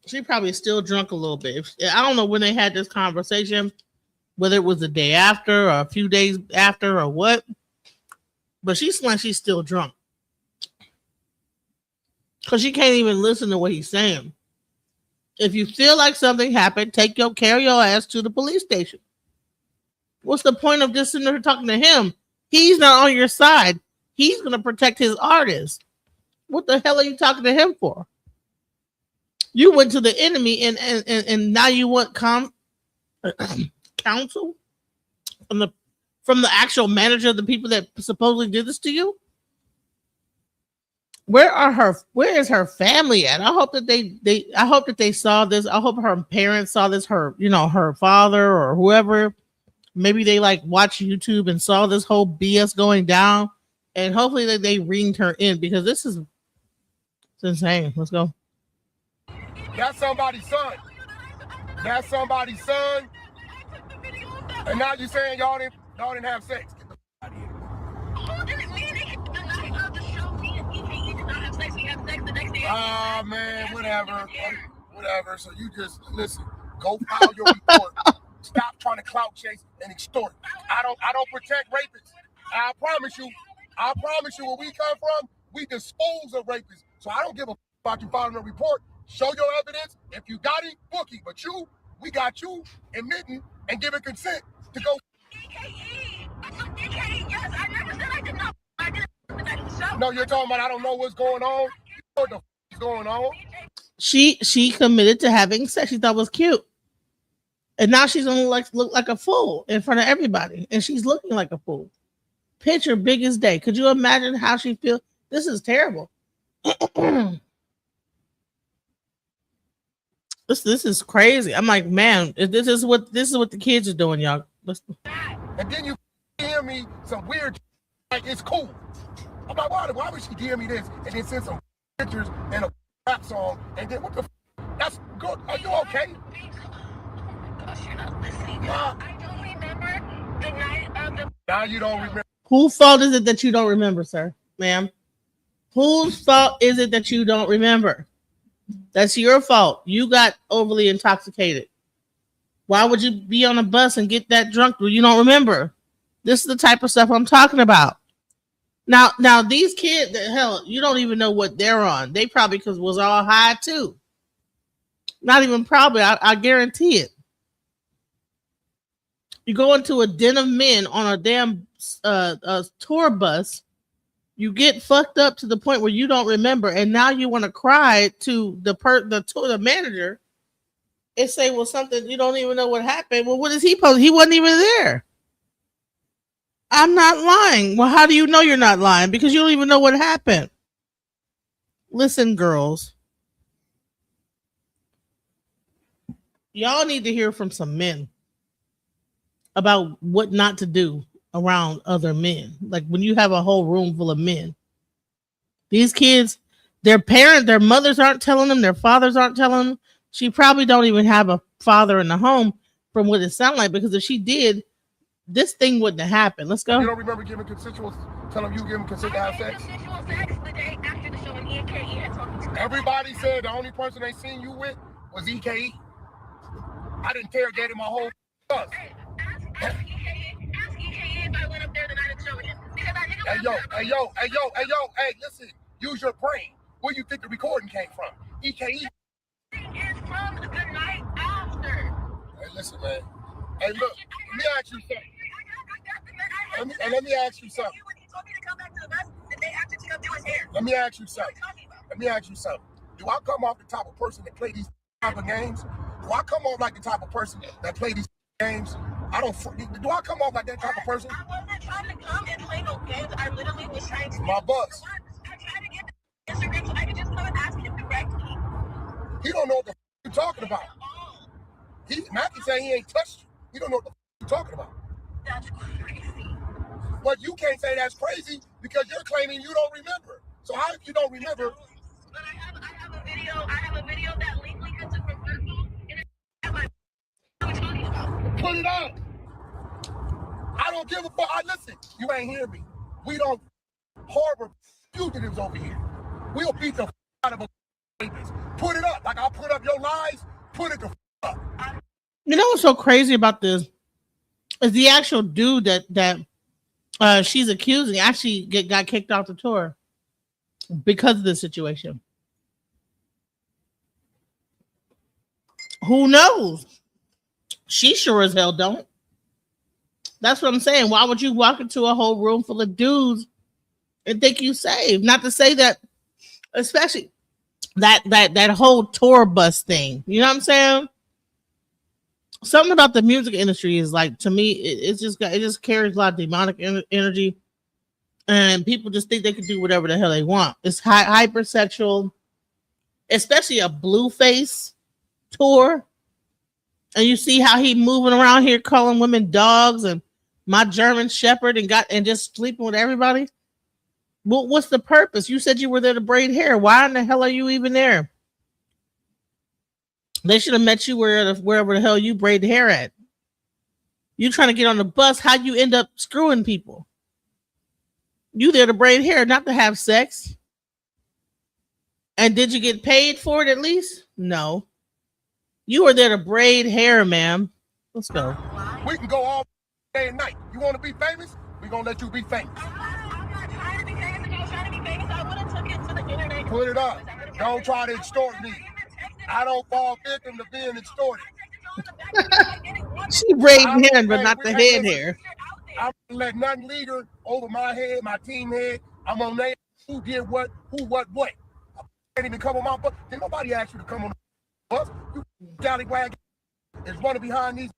She probably still drunk a little bit. I don't know when they had this conversation, whether it was the day after or a few days after or what, but she's like she's still drunk because she can't even listen to what he's saying. If you feel like something happened, carry your ass to the police station. What's the point of just sitting there talking to him? He's not on your side. He's going to protect his artist. What the hell are you talking to him for? You went to the enemy and now you want counsel from the actual manager of the people that supposedly did this to you? Where is her family at? I hope that they saw this. I hope her parents saw this, her father or whoever. Maybe they like watch YouTube and saw this whole BS going down, and hopefully they ringed her in because it's insane. Let's go. That's somebody's son. And now you're saying y'all didn't have sex. Get the out of here. Ah, man, whatever. So you just listen. Go file your report. Stop trying to clout chase and extort. I don't protect rapists. I promise you, where we come from, we dispose of rapists. So I don't give a about you filing a report. Show your evidence. If you got it, book it. But we got you admitting and giving consent to go. No, you're talking about I don't know what's going on. What the f is going on? She committed to having sex. She thought it was cute. And now she's gonna look like a fool in front of everybody. And she's looking like a fool. Picture biggest day. Could you imagine how she feels? This is terrible. This is crazy. I'm like, man, this is what the kids are doing, y'all. And then you DM me some weird like it's cool. I'm like, why would she DM me this and then send some pictures and a rap song and then what the that's good. Are you okay? Gosh, you're not listening. I don't remember the night of the now you don't remember. Whose fault is it that you don't remember, sir? Ma'am? Whose fault is it that you don't remember? That's your fault. You got overly intoxicated. Why would you be on a bus and get that drunk when you don't remember? This is the type of stuff I'm talking about. Now these kids, hell, you don't even know what they're on. They probably was all high too. Not even probably. I guarantee it. You go into a den of men on a damn tour bus. You get fucked up to the point where you don't remember, and now you want to cry to the manager and say, "Well, something you don't even know what happened." Well, what is he supposed? He wasn't even there. I'm not lying. Well, how do you know you're not lying? Because you don't even know what happened. Listen, girls. Y'all need to hear from some men about what not to do around other men. Like when you have a whole room full of men. These kids, their mothers aren't telling them, their fathers aren't telling them. She probably don't even have a father in the home from what it sounds like, because if she did, this thing wouldn't have happened. Let's go. You don't remember giving consensual, telling you giving consent to have sex? Everybody said the only person they seen you with was EKE. I didn't interrogate him my whole bus. Hey yo, listen, use your brain. Where you think the recording came from? EKE. It's from the night after. Hey, listen, man. Hey, look, let me ask you something. Let me ask you something. Let me ask you something. Do I come off the type of person that play these type of games? Do I come off like the type of person that play these games? Do I come off like that type of person? I wasn't trying to come and play no games. I literally was trying to. My bus. I tried to get the Instagram so I could just come and ask him directly. He don't know what the you're talking about. Matthew saying he ain't touched you. He don't know what the you're talking about. That's crazy. But you can't say that's crazy because you're claiming you don't remember. So how if you don't remember? But I have a video. I have a video that legally cuts it from purple. And it's what are we talking about? Put it up. I don't give a fuck. Listen, you ain't hear me. We don't harbor fugitives over here. We'll beat the out of a rapist. Put it up. Like I'll put up your lies. Put it the up. You know what's so crazy about this is the actual dude that she's accusing actually got kicked off the tour because of this situation. Who knows? She sure as hell don't. That's what I'm saying. Why would you walk into a whole room full of dudes and think you saved? Not to say that, especially that whole tour bus thing. You know what I'm saying? Something about the music industry is like, to me, it just carries a lot of demonic energy, and people just think they can do whatever the hell they want. It's hypersexual, especially a Blueface tour. And you see how he moving around here calling women dogs and my German Shepherd and just sleeping with everybody. Well, what's the purpose? You said you were there to braid hair. Why in the hell are you even there? They should have met you wherever the hell you braid hair at. You trying to get on the bus, how you end up screwing people? You there to braid hair, not to have sex. And did you get paid for it at least? No. You were there to braid hair, ma'am. Let's go. We can go all day and night. You want to be famous? We're going to let you be famous. I'm not trying to be famous. If I was trying to be famous, I would have took it to the internet. Put it up. Don't try to extort me. I don't fall victim to being extorted. She braiding hair, but not the head hair. I'm going to let nothing linger over my head, my team head. I'm on there. Who did what, who, what. I can't even come on my bus. Did nobody ask you to come on the bus? You scallywag is running behind these.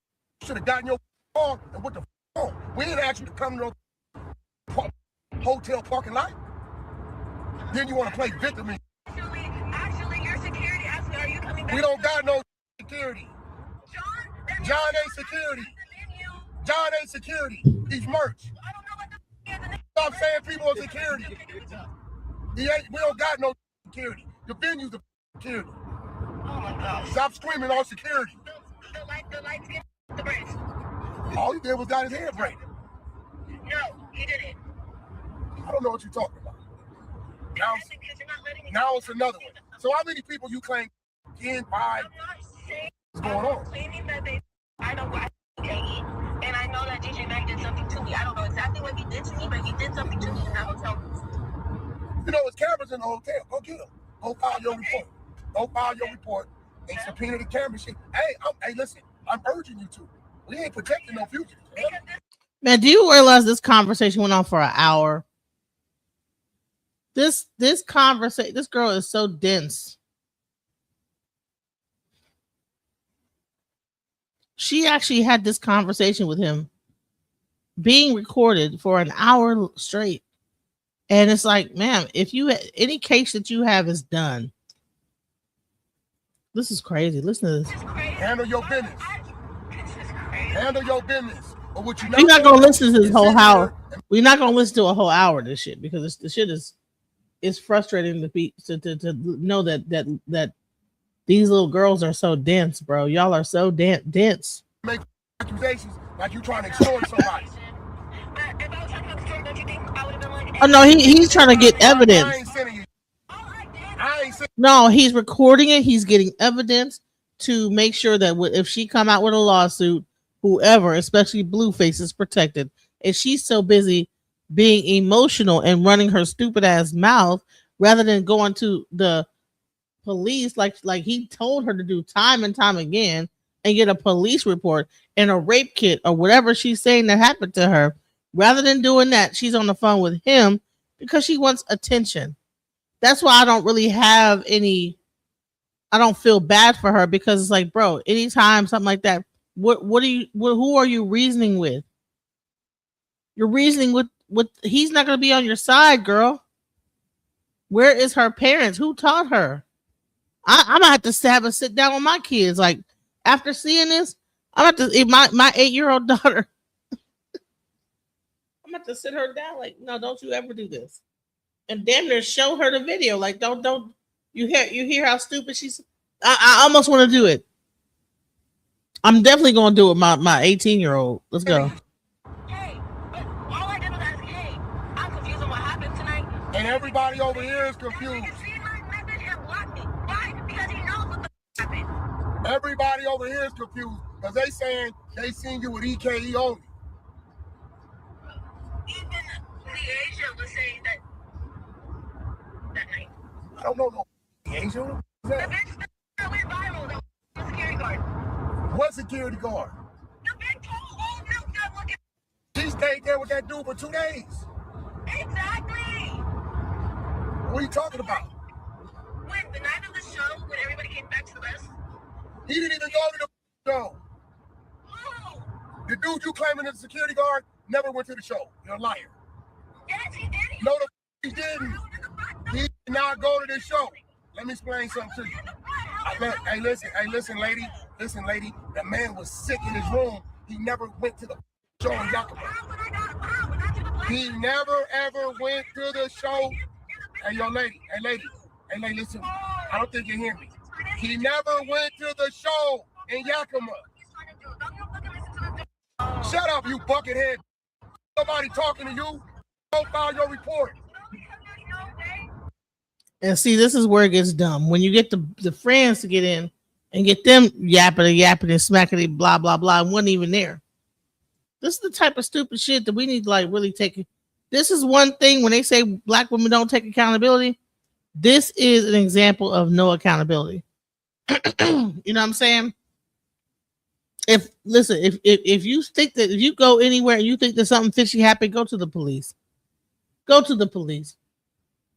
Should have gotten your car and what the on. We didn't ask you to come to the hotel parking lot. Then you want to play victim. Actually, your security asked me, are you coming back? We don't got no security. John ain't security. John ain't security. He's merch. I don't know what the is. Stop saying people are security. We don't got no security. The venue's the security. Oh my God. Stop screaming on security. The lights get the brakes. All he did was got his hair braided. No, he didn't. I don't know what you're talking about. Now it's another one. So how many people you claim 10, 5? What's going on? I'm claiming that I know what I can't eat. And I know that DJ Mac did something to me. I don't know exactly what he did. did to me, but he did something to me in that hotel room. You know, it's cameras in the hotel. Go get them. Go file your report. Go file your report and subpoena the camera shit. Hey, listen, I'm urging you to. We ain't protecting no fugitives. Man, do you realize this conversation went on for an hour? This conversation, this girl is so dense. She actually had this conversation with him being recorded for an hour straight. And it's like, ma'am, if you any case that you have is done. This is crazy. Listen to this. Handle your business. Handle your business. Or what you We're not gonna listen to this whole hour. We're not gonna listen to a whole hour of this shit because the shit is frustrating to know that these little girls are so dense, bro. Y'all are so dense. Make accusations like you trying to extort somebody. Oh no, he's trying to get evidence. No, he's recording it. He's getting evidence to make sure that if she come out with a lawsuit, whoever, especially Blueface, is protected. And she's so busy being emotional and running her stupid ass mouth rather than going to the police like he told her to do time and time again and get a police report and a rape kit or whatever she's saying that happened to her. Rather than doing that, she's on the phone with him because she wants attention. That's why I don't really have I don't feel bad for her because it's like, bro, anytime something like that, who are you reasoning with? You're reasoning with he's not going to be on your side, girl. Where is her parents? Who taught her? I'm gonna have to have a sit down with my kids. Like after seeing this, I'm gonna have to my 8-year-old daughter. I'm gonna have to sit her down. Like, no, don't you ever do this. And damn near show her the video. Like, don't you hear how stupid she's? I almost want to do it. I'm definitely gonna do it. My 18-year-old. Let's go. Hey, but all I did was ask, hey, I'm confused on what happened tonight. And everybody over here is confused. Everybody over here is confused because they saying they seen you with EKE only. Even Asia was saying that night. I don't know no Asia. The bitch that went viral, the security guard. What security guard? The bitch told old milk that look at. She stayed there with that dude for 2 days. Exactly. What are you talking about? When the night of the show, when everybody came back to the bus. He didn't even go to the show. Oh. The dude you claiming is a security guard never went to the show. You're a liar. Yes, he did. No, he didn't. He did not go to the show. Let me explain something to you. Hey, listen, lady. Listen, lady. The man was sick in his room. He never went to the show in Yakima. He never, ever went to the show. Hey, yo, lady. Hey, lady. Hey, lady, listen. I don't think you hear me. He never went to the show in Yakima. Shut up, you buckethead. Nobody talking to you. Don't file your report. And see, this is where it gets dumb. When you get the friends to get in and get them yapping and smacking and blah, blah, blah, and wasn't even there. This is the type of stupid shit that we need to like really take. This is one thing when they say black women don't take accountability. This is an example of no accountability. You know what I'm saying? If you think that if you go anywhere and you think that something fishy happened, go to the police. Go to the police.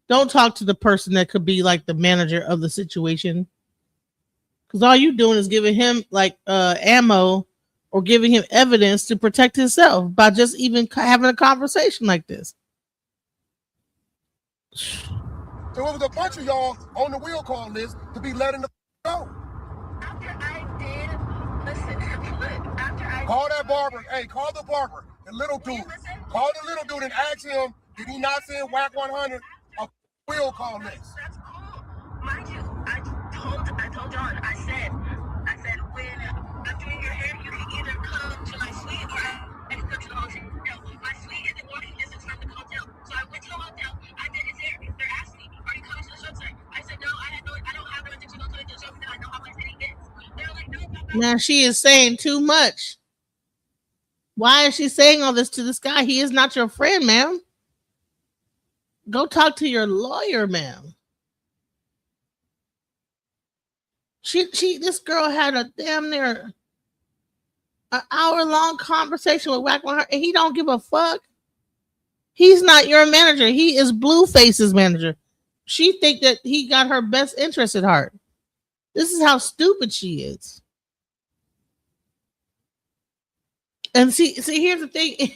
Don't talk to the person that could be like the manager of the situation. Because all you're doing is giving him like ammo or giving him evidence to protect himself by just even having a conversation like this. So it was a bunch of y'all on the wheel call list to be letting the go. After I did, listen, call that barber. Hey, call the barber, the little dude. Call the little dude and ask him, did he not send WAC 100 a wheel call list? That's cool. Mind you, I told John, I said, when I'm doing your hair, you can either come to my suite or I can come to the hotel. No, my suite isn't walking distance from the hotel. So I went to the hotel, I did his hair. They're asking me, are you coming to the show tonight? I said, no, I don't have no intention of going to the show because I know how much it gets. They're like, no. Now she is saying too much. Why is she saying all this to this guy? He is not your friend, ma'am. Go talk to your lawyer, ma'am. This girl had a damn near an hour-long conversation with Wack 100, and he don't give a fuck. He's not your manager. He is Blueface's manager. She think that he got her best interest at heart. This is how stupid she is. And see, here's the thing.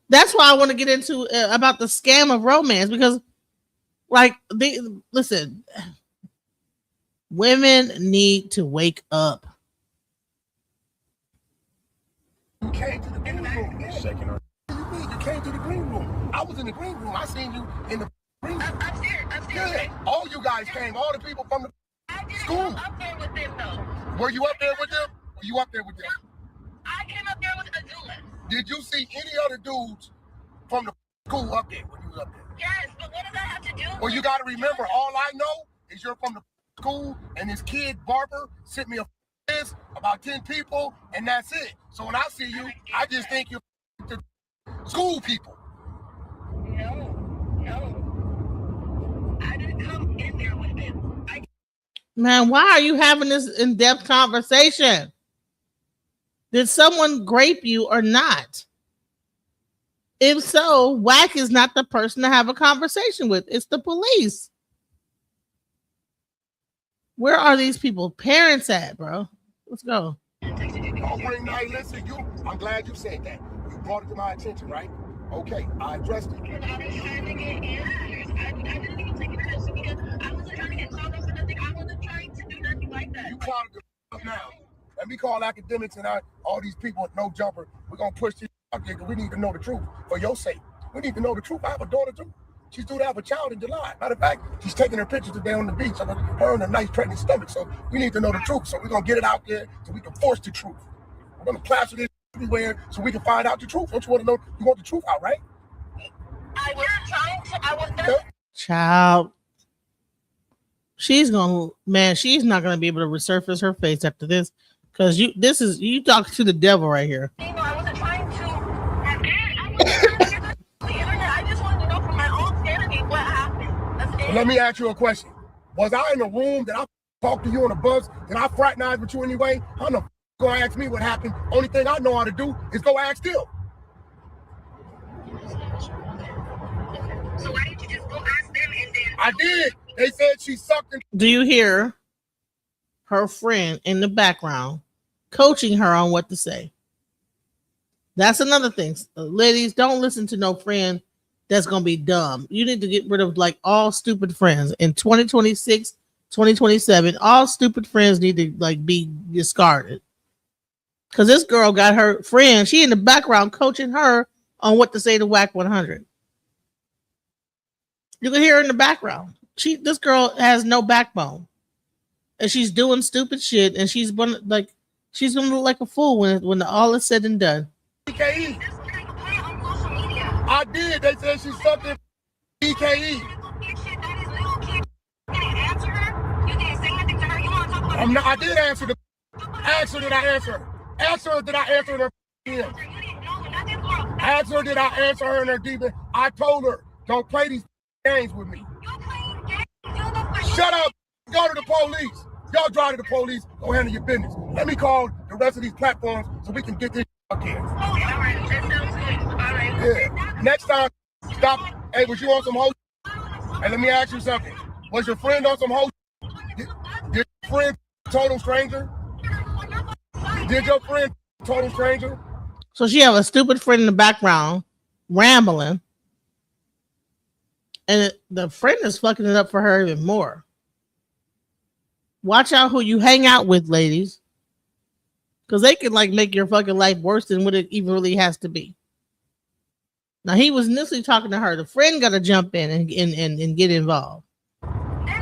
That's why I want to get into about the scam of romance, because, like, listen, women need to wake up. You came to the green room. You're shaking her. What do you mean? You came to the green room. I was in the green room. I seen you in the green room. Upstairs. Yeah. All you guys came. All the people from the school. Up there with them, though. Were you up there with them? Were you up there with them? I came up there with Azula. Did you see any other dudes from the school up there when you was up there? Yes, but what does that have to do? Well, you got to remember, all I know is you're from the school, and this kid, Barber, sent me a list about 10 people, and that's it. So when I see you, I just think you're the school people. No. I didn't come in there with them. Man, why are you having this in-depth conversation? Did someone grape you or not? If so, Wack is not the person to have a conversation with. It's the police. Where are these people parents at, bro? Let's go. Listen, I'm glad you said that. You brought it to my attention, right? Okay, I addressed it. Because I was trying to get answers. I didn't even take it personally because I wasn't trying to get called up for nothing. I wasn't trying to do nothing like that. You called it up now. Let me call academics and all these people with no jumper. We're going to push this out there because we need to know the truth for your sake. We need to know the truth. I have a daughter too. She's due to have a child in July. Matter of fact, she's taking her pictures today on the beach of her and a nice pregnant stomach. So we need to know the truth. So we're going to get it out there so we can force the truth. We're going to plaster this everywhere so we can find out the truth. Don't you want to know? You want the truth out, right? I was trying to. I was done. Child. She's not going to be able to resurface her face after this. Because you talk to the devil right here. I wasn't trying to. The internet. I just wanted to know from my own sanity what happened. Well, let me ask you a question. Was I in a room that I talked to you on a bus? Did I fraternize with you anyway? How the gonna ask me what happened? Only thing I know how to do is go ask them. So why didn't you just go ask them and then? I did. They said she sucked. Do you hear her friend in the background coaching her on what to say? That's another thing. Ladies, don't listen to no friend that's going to be dumb. You need to get rid of like all stupid friends. In 2026, 2027, all stupid friends need to like be discarded. Because this girl got her friend, she in the background coaching her on what to say to Wack 100. You can hear her in the background. This girl has no backbone. And she's doing stupid shit, and she's gonna look like a fool when all is said and done. DKE. I did. They said she sucked in DKE. I did answer the answer. Did I answer her? Answer, did I answer her? Answer, did I answer her in her deep? I told her, don't play these games with me. Shut up. Go to the police. Y'all drive to the police. Go handle your business. Let me call the rest of these platforms so we can get this out here. All right. That sounds good. All right. Yeah. Next time, stop. Hey, was you on some hoe? And let me ask you something. Was your friend on some hoe? Did your friend total stranger? Did your friend total stranger? So she have a stupid friend in the background rambling. And the friend is fucking it up for her even more. Watch out who you hang out with, ladies. Because they can like make your fucking life worse than what it even really has to be. Now he was initially talking to her. The friend got to jump in and get involved. I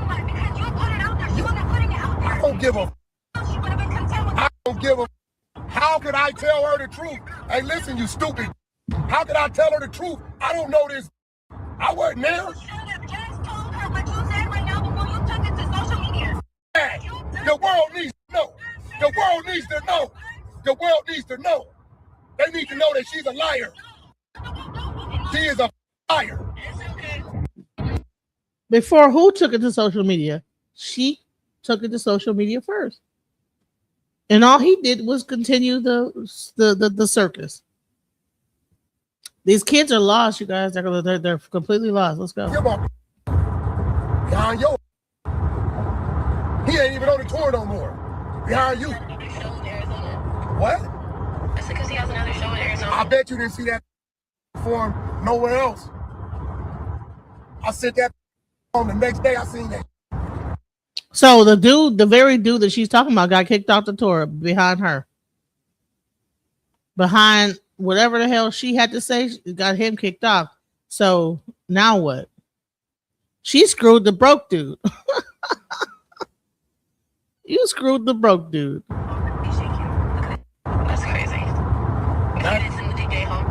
don't give a. I don't give a. How could I tell her the truth? Hey, listen, you stupid. How could I tell her the truth? I don't know this. I wasn't there. The world needs to know. The world needs to know. The world needs to know. They need to know that she's a liar. She is a liar. Before who took it to social media? She took it to social media first. And all he did was continue the circus. These kids are lost, you guys. They're completely lost. Let's go. Behind you. He ain't even on the tour no more. Behind you. What? That's because he has another show in Arizona. I bet you didn't see that perform nowhere else. I sent that on the next day. I seen that. So the very dude that she's talking about got kicked off the tour behind her. Behind whatever the hell she had to say, got him kicked off. So now what? She screwed the broke dude. You screwed the broke dude. That's crazy. He didn't send the DJ home.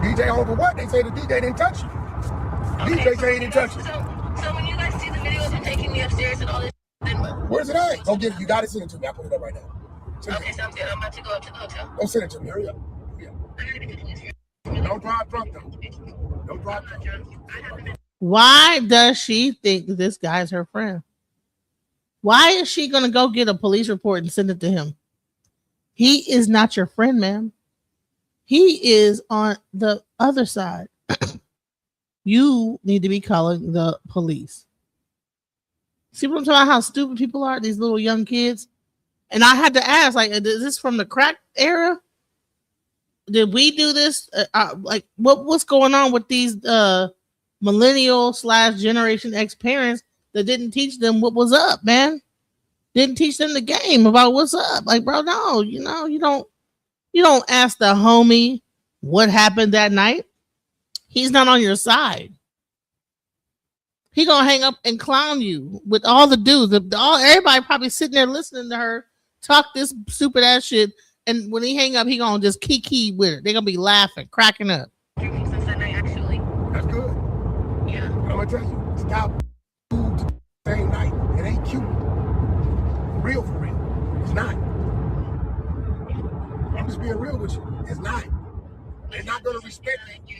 DJ home for what? They say the DJ didn't touch you. Okay, DJ say he didn't touch you. So when you guys see the video of him taking me upstairs and all this, then where's it at? Go get it. You got to send it to me. I'll put it up right now. Okay, sounds good. I'm about to go up to the hotel. Don't send it to me. Hurry up. Don't drive drunk though. Don't drive drunk. Why does she think this guy's her friend? Why is she going to go get a police report and send it to him? He is not your friend, ma'am. He is on the other side. You need to be calling the police. See what I'm talking about? How stupid people are, these little young kids. And I had to ask, like, is this from the crack era? Did we do this? Like, what's going on with these millennial / Generation X parents that didn't teach them what was up, man? Didn't teach them the game about what's up. Like, bro, no, you don't ask the homie what happened that night. He's not on your side. He gonna hang up and clown you with all the dudes. Everybody probably sitting there listening to her talk this stupid ass shit. And when he hang up, he gonna just kiki with it. They're gonna be laughing, cracking up. Drinking since that night, actually. That's good. Yeah. I'm gonna tell you, stop food the same night. It ain't cute. For real. It's not. I'm just being real with you. It's not. They're not gonna respect you.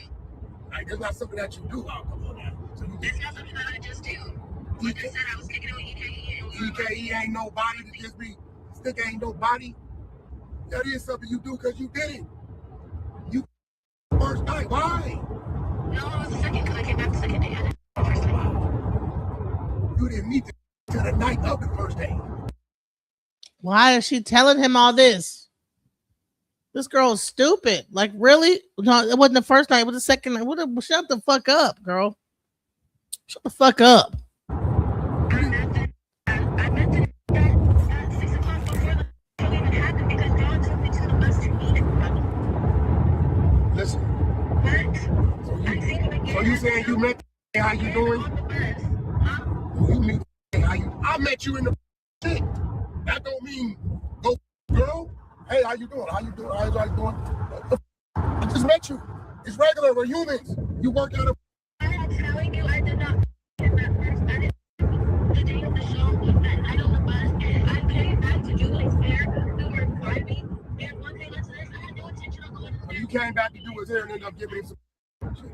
Like, it's not something that you do. Oh, come on now. So It's not something that I just do. Like I said, I was kicking it with EKE. EKE ain't nobody to just be. Stick ain't nobody. That is something you do because you did it. You first night. Why? No, it was the second because I came back the second day. I didn't the first day. You didn't meet till the night of the first day. Why is she telling him all this? This girl's stupid. Like, really? No, it wasn't the first night. It was the second night. Shut the fuck up, girl. Shut the fuck up. I meant to at 6 o'clock before the show even happened because Dawn took me to the bus to meet everybody. Listen. What? So you saying you met how you doing? You meet how you? I met you in the shit. That don't mean go, girl. Hey, how you doing? How you doing? How's you doing? I just met you. It's regular. We're humans. You work out of. I'm telling you, I did not get that first. I didn't. The day of the show, that night on the bus, I came back to do his hair. We were driving, and one thing led to this. I had no intention of going to the You came back to do his hair and ended up giving him some.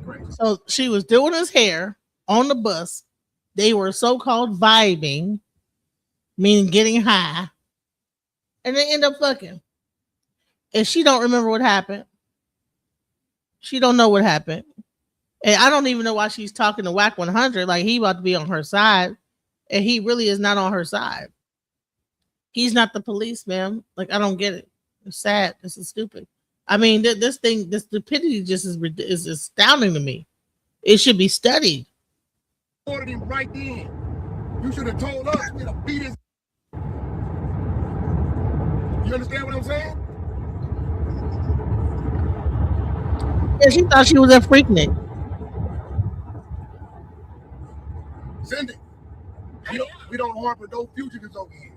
Crazy. So she was doing his hair on the bus. They were so-called vibing, meaning getting high, and they end up fucking. And she don't remember what happened. She don't know what happened. And I don't even know why she's talking to Whack 100 like he about to be on her side. And he really is not on her side. He's not the police, ma'am. Like, I don't get it. It's sad. This is stupid. I mean, this stupidity just is astounding to me. It should be studied. Ordered him right then. You should have told us. We'd have beat his. You understand what I'm saying? And she thought she was a freaknik. Send it. We don't harbor no fugitives over here.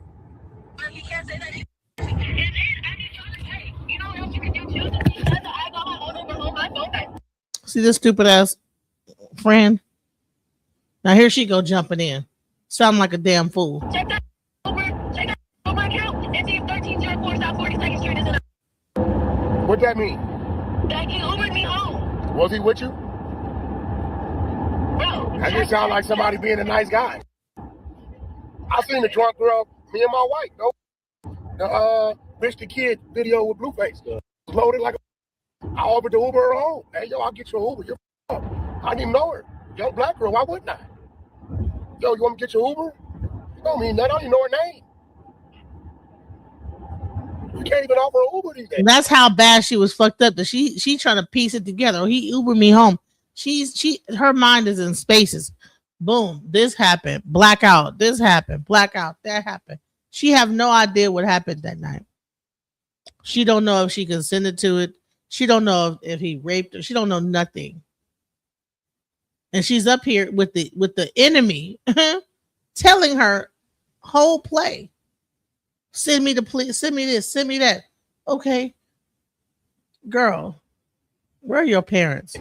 But you can't say that. And then I need you to say, you know what else you can do too? Because I got my phone number on my phone back. See this stupid ass friend? Now here she go jumping in. Sound like a damn fool. Check that Uber account and see if 1304 South 42nd Street is in What that mean? That he Ubered me home. Was he with you? Bro. That just sound like somebody being a nice guy. I seen the drunk girl, me and my wife, the Rich the Kid video with Blueface. Loaded like a... I offered to Uber her home. Hey, yo, I'll get you an Uber. You're up. I didn't even know her. Young black girl, why wouldn't I? Yo, you want me to get your Uber? You don't mean that. I don't even know her name. You can't even offer an Uber these days. That's how bad she was fucked up that she trying to piece it together. Oh, he Ubered me home. Her mind is in spaces. Boom, this happened. Blackout. This happened. Blackout. That happened. She have no idea what happened that night. She don't know if she consented to it. She don't know if he raped her. She don't know nothing. And she's up here with the enemy telling her whole play. Send me the police, send me this, send me that. Okay. Girl, where are your parents?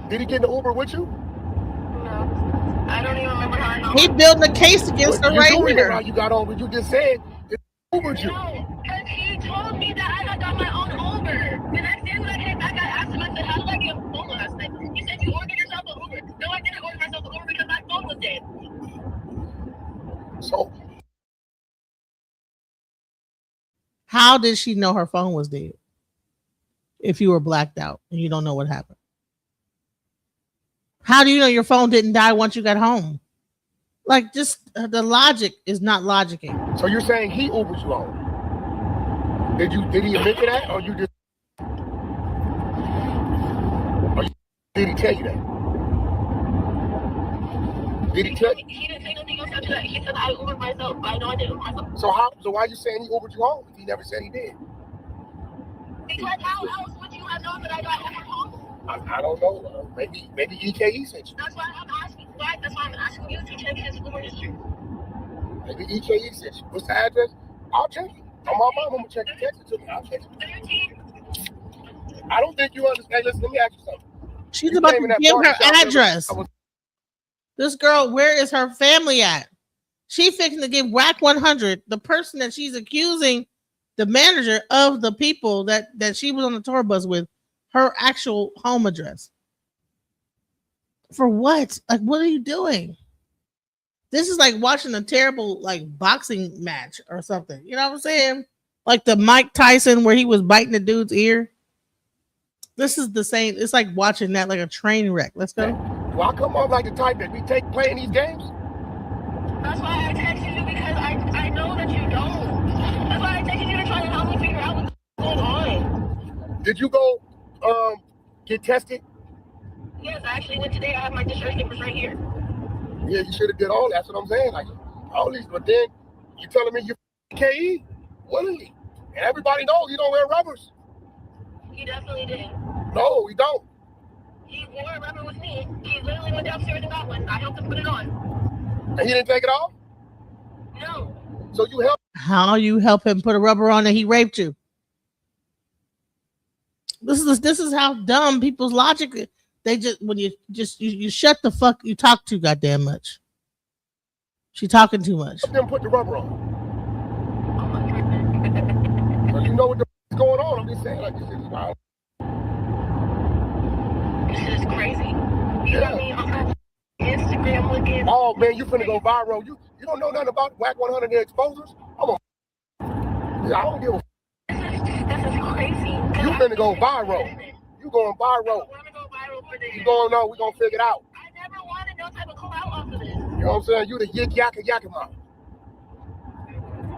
Did he get in the Uber with you? No. I don't even remember how I know. He building a case against her right here. How you got on, but you just said it Ubered you. No, because he told me that I had got my own Uber. The next day when I came back, I asked him, I said, how did I get a phone last night? He said, you ordered yourself an Uber. No, I didn't order myself an Uber because my phone was dead. So, how did she know her phone was dead? If you were blacked out and you don't know what happened. How do you know your phone didn't die once you got home? Like, just the logic is not logicking. So you're saying he Ubered you home? Did he admit to that, or you just? Did he tell you that? Did he tell you? He didn't say nothing else after that. He said I Ubered myself, but I know I didn't Uber myself. So why are you saying he Ubered you home? He never said he did. Because how else would you have known that I got Ubered home? I don't know. Maybe EKE sent you. That's why I'm asking. That's why I'm asking you to check his Uber history. Maybe EKE sent you. What's the address? I'll check it. On my mom, I'm gonna check it. Text it to me. I'll check it. I don't think you understand. Listen, let me ask you something. She's about to give her address. This girl, where is her family at? She fixing to give WAC 100, the person that she's accusing, the manager of the people that she was on the tour bus with, her actual home address. For what? Like, what are you doing? This is like watching a terrible like boxing match or something. You know what I'm saying? Like the Mike Tyson where he was biting the dude's ear. This is the same. It's like watching that like a train wreck. Let's go. Well, I come off like the type that we take playing these games. That's why I texted you because I know that you don't. That's why I texted you to try to help me figure out what's going on. Did you go get tested? Yes, I actually went today. I have my discharge papers right here. Yeah, you should have did all that. That's what I'm saying. Like all these, but then you telling me you're KE willingly, and everybody knows you don't wear rubbers. He definitely did. No, he don't. He wore a rubber with me. He literally went downstairs and got one. I helped him put it on. And he didn't take it off? No. So you helped? How you help him put a rubber on that he raped you? This is how dumb people's logic is. They just when you shut the fuck you talk too goddamn much. She talking too much. Then put the rubber on. So you know what the is going on. I'm just saying like this is wild. This is crazy. You got me on my Instagram looking. Oh man, you finna go viral. You don't know nothing about WAC 100 exposers? I don't give a. This is crazy. You finna go viral. You going viral. You going on? We gonna figure it out. I never wanted no type of clout off of this. You know what I'm saying? You the yik yakima.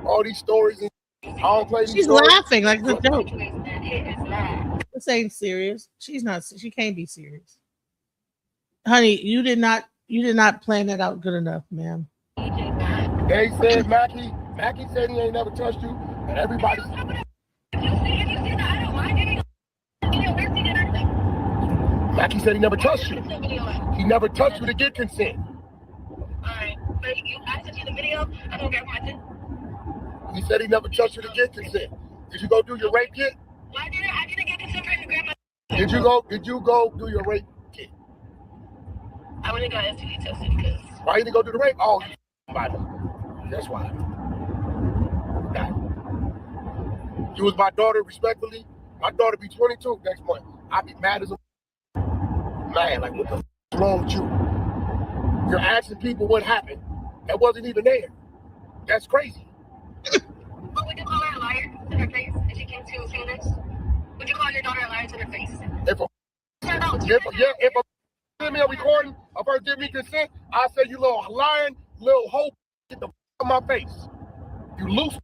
All these stories and I don't play these She's stories. laughing like it's a joke. This ain't serious. She's not. She can't be serious. Honey, you did not plan that out good enough, ma'am. They said Mackie said he ain't never touched you, and everybody. Mackie said he never touched you. He never touched you to get consent. Alright, but I sent you the video. I don't get watching. He said he never touched you to get consent. Did you go do your rape kit? I didn't get consent for him to grab my. Did you go do your rape kit? I wouldn't got STD tested because. Why you didn't go do the rape? Oh, somebody. That's why. You was my daughter, respectfully. My daughter be 22 next month. I'll be mad as a man. Like, what the is wrong with you? You're asking people what happened that wasn't even there. That's crazy. But would you call her a liar to her face if she came to say this? Would you call your daughter a liar to her face? If a give me a recording of her give me consent, I say, you little lying, little hoe, get the out of my face. You loose.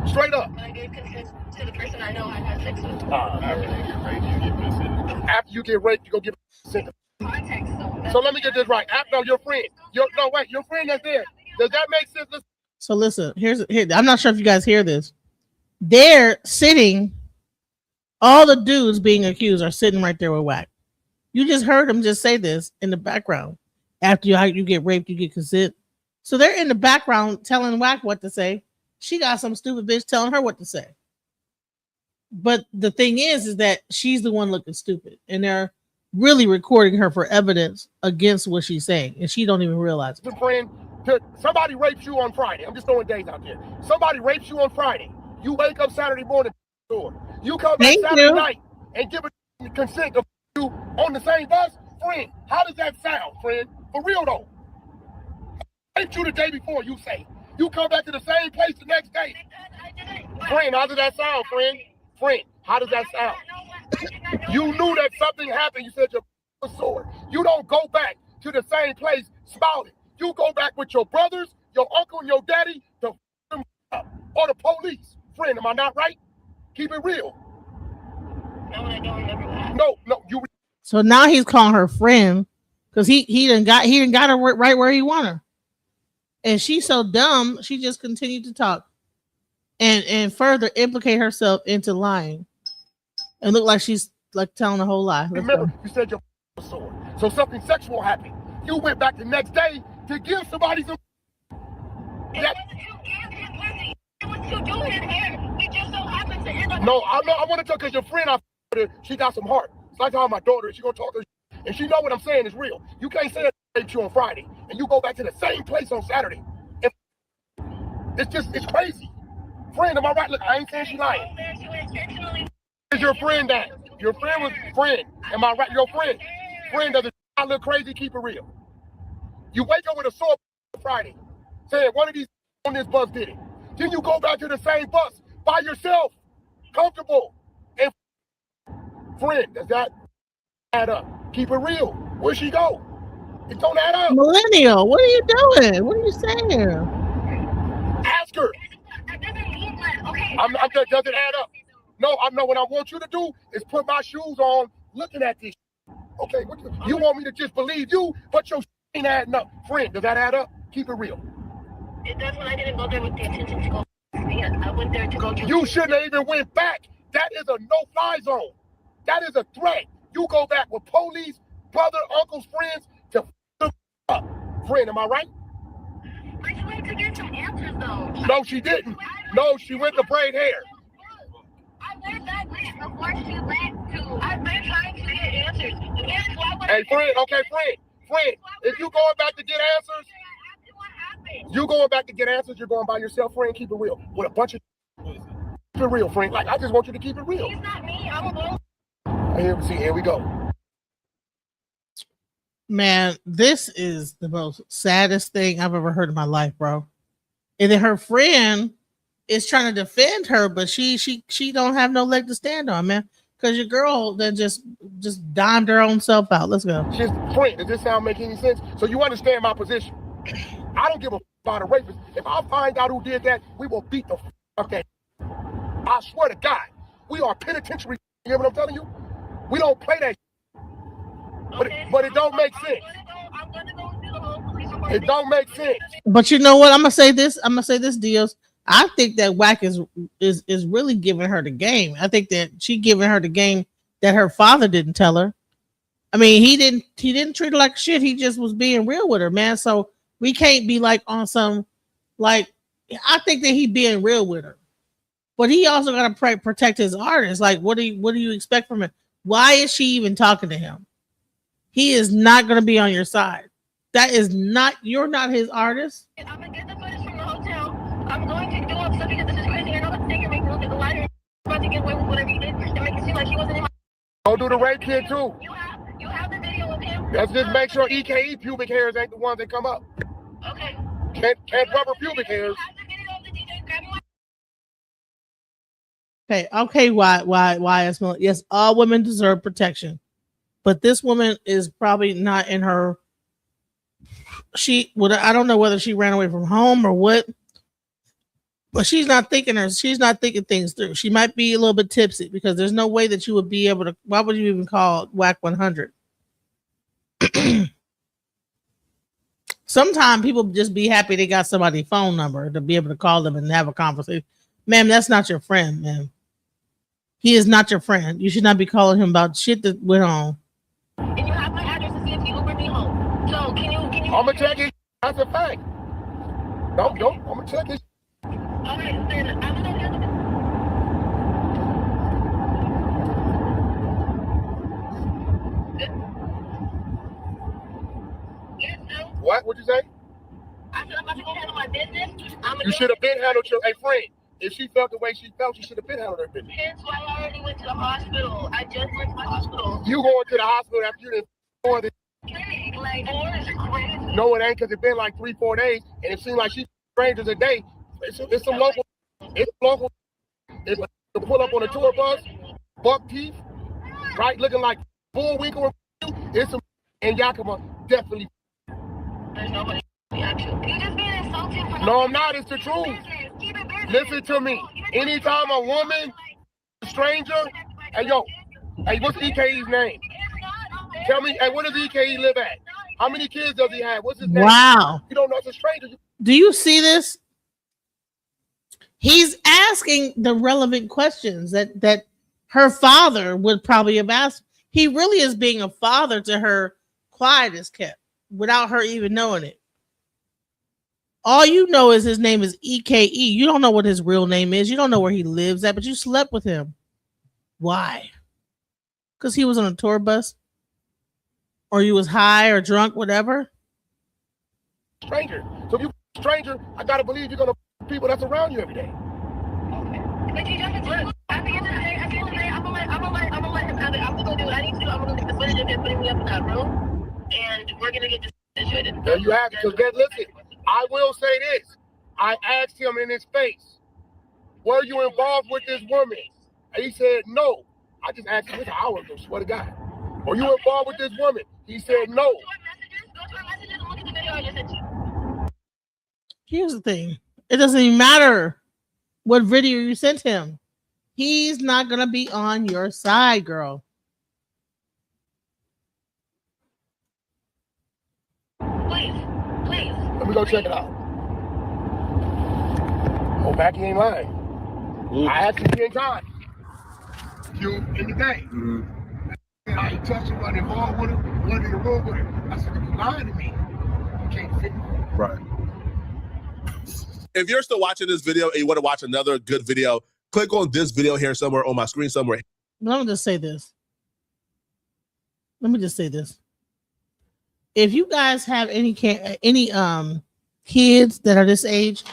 Straight up. I gave consent to the person I know I had sex with. After you get raped, you get consent. After you get raped, you go give consent. Context, so let me get this right. After your friend, your friend that's there. Does that make sense? So listen, here. I'm not sure if you guys hear this. They're sitting. All the dudes being accused are sitting right there with Wack. You just heard him just say this in the background. After you get raped, you get consent. So they're in the background telling Wack what to say. She got some stupid bitch telling her what to say. But the thing is that she's the one looking stupid, and they're really recording her for evidence against what she's saying, and she don't even realize it. Friend, somebody rapes you on Friday. I'm just throwing days out there. Somebody rapes you on Friday. You wake up Saturday morning. You come back Saturday night and give a consent to you on the same bus, friend. How does that sound, friend? For real though. Raped you the day before, you say. You come back to the same place the next day. Friend, how does that sound, friend? Friend, how does that sound? You knew that something happened. You said your sword. You don't go back to the same place smiling. You go back with your brothers, your uncle, and your daddy to them up, or the police. Friend, am I not right? Keep it real. No, I don't remember that. No, you. So now he's calling her friend because he didn't got her right where he wanted her, and she's so dumb. She just continued to talk, and further implicate herself into lying, and look like she's like telling a whole lie. Remember, you said your sword. So something sexual happened. You went back the next day to give somebody some. No, I want to talk because your friend, she got some heart. It's like how my daughter, she gonna talk to her, and she know what I'm saying is real. You can't say that raped you on Friday, and you go back to the same place on Saturday. It's crazy. Friend, am I right? Look, I ain't saying she lying. Is your friend that? Your friend was friend. Am I right? Your friend. Friend, does it look crazy? Keep it real. You wake up with a sore Friday, saying one of these on this bus did it. Then you go back to the same bus by yourself, comfortable. And friend, does that add up? Keep it real. Where'd she go? It don't add up. Millennial, what are you doing? What are you saying? Ask her. Does it add up? No, I know what I want you to do is put my shoes on looking at this. Okay, you want me to just believe you, but your ain't adding up. Friend, does that add up? Keep it real. It does when I didn't go there with the intention to go. I went there to go to. You shouldn't have even went back. That is a no-fly zone. That is a threat. You go back with police, brother, uncles, friends to up. Friend, am I right? But you went to get some answers though. No, she didn't. No, she went to braid hair. I went back before she went to. I've been trying to get answers. Hey, friend, okay, friend, if you going back to get answers, you going back to get answers, you're going by yourself, friend. Keep it real. With a bunch of keep it real, friend. Like, I just want you to keep it real. It's not me. I'm a Here we go. Man, this is the most saddest thing I've ever heard in my life, bro. And then her friend is trying to defend her, but she don't have no leg to stand on, man. Because your girl then just dimed her own self out. Let's go. She's friend. Does this sound make any sense? So you understand my position? I don't give a about a rapist. If I find out who did that, we will beat the fuck that. I swear to God, we are penitentiary. You hear what I'm telling you? We don't play that. But it don't make sense. It don't make sense. But you know what? I'm gonna say this, Dios. I think that Wack is really giving her the game. I think that she giving her the game that her father didn't tell her. I mean, he didn't treat her like shit. He just was being real with her, man. So we can't be like on some, like, I think that he being real with her, but he also got to protect his artist. Like, what do you expect from him? Why is she even talking to him? He is not going to be on your side. You're not his artist. I'm gonna get the footage from the hotel. I'm going to do up something because this is crazy. I know it's taking me to look at the lighter. about to get away with whatever he did and make it seem like he wasn't in my. Don't do the rape kid too. You have the video of him. Let's just make sure EKE pubic hairs ain't the ones that come up. Okay. Can't rubber pubic hairs. Okay, why yes, all women deserve protection. But this woman is probably not in her I don't know whether she ran away from home or what. But she's not thinking things through. She might be a little bit tipsy because there's no way that you would be able to. Why would you even call WAC 100? Sometimes people just be happy they got somebody's phone number to be able to call them and have a conversation. Ma'am, that's not your friend, ma'am. He is not your friend. You should not be calling him about shit that went on. And you have my address to see if he Ubered me home. So can you? I'm gonna check it. That's a fact. Don't. I'm gonna check it. Okay, then I'm gonna get Yes, no. What'd you say? I said I'm about to go handle my business. You should have been handled your friend. If she felt the way she felt, she should have been handled her business. Hence why I already went to the hospital. I just went to the hospital. You going to the hospital after you didn't for the Like, is crazy. No, it ain't, because it's been like 3-4 days, and it seems like she's strangers a day. It's some local. If to pull up on a tour bus, buck teeth, right, looking like Bullwinkle. It's some, and Yakima definitely. There's nobody. You just being insulting for No, I'm not. It's the truth. Listen to me. Anytime a woman, a stranger, hey, what's EKE's name? Tell me, hey, where does EKE live at? How many kids does he have? What's his name? Wow. You don't know, it's a stranger. Do you see this? He's asking the relevant questions that her father would probably have asked. He really is being a father to her, quiet as kept, without her even knowing it. All you know is his name is EKE. You don't know what his real name is. You don't know where he lives at, but you slept with him. Why? Because he was on a tour bus? Or you was high or drunk, whatever? Stranger. So if you stranger, I gotta believe you're gonna people that's around you every day. But you just look. At the end of the day, I'm gonna let him have it. I'm gonna do what I need to do. I'm gonna take the footage of him putting me up in that room, and we're gonna get this situated. There you have it. Because listen, I will say this. I asked him in his face, were you involved with this woman? And he said no. I just asked him this an hour ago, swear to God. Were you involved with this woman? He said no. Go to our messages and look at the video I just sent you. Here's the thing. It doesn't even matter what video you sent him. He's not going to be on your side, girl. Please. Let me go check it out. Oh, Mackie ain't lying. I asked you in time. You in the day. I ain't touching, wasn't involved with her, wasn't in the room with her. I said, you lying to me. You can't fit me. Right. If you're still watching this video and you want to watch another good video, click on this video here somewhere on my screen somewhere. Let me just say this. If you guys have any kids that are this age,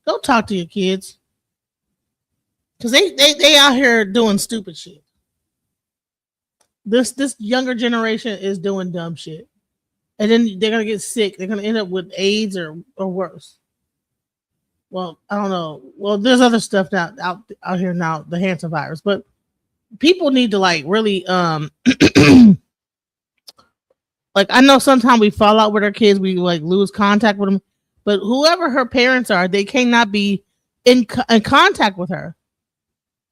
go talk to your kids. Because they out here doing stupid shit. This younger generation is doing dumb shit. And then they're going to get sick. They're going to end up with AIDS or worse. Well, I don't know. Well, there's other stuff now out here now, the Hansen virus. But people need to like really like I know sometimes we fall out with our kids, we like lose contact with them. But whoever her parents are, they cannot be in contact with her.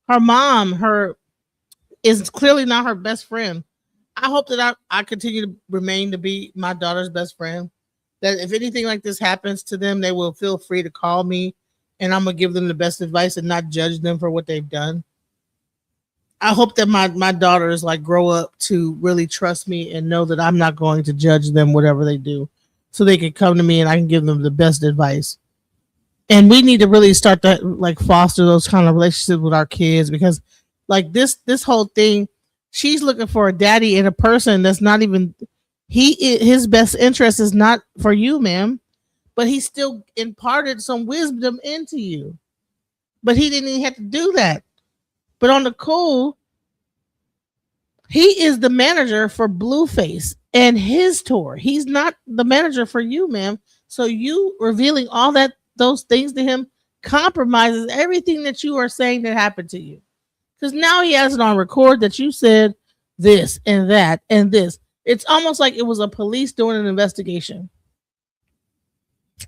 Her mom, is clearly not her best friend. I hope that I continue to remain to be my daughter's best friend. That if anything like this happens to them, they will feel free to call me and I'm going to give them the best advice and not judge them for what they've done. I hope that my daughters like grow up to really trust me and know that I'm not going to judge them, whatever they do, so they can come to me and I can give them the best advice. And we need to really start to like foster those kind of relationships with our kids, because like this whole thing, she's looking for a daddy in a person that's not even, his best interest is not for you, ma'am, but he still imparted some wisdom into you. But he didn't even have to do that. But on the cool, he is the manager for Blueface and his tour. He's not the manager for you, ma'am. So you revealing all those things to him compromises everything that you are saying that happened to you. Because now he has it on record that you said this and that and this. It's almost like it was a police doing an investigation.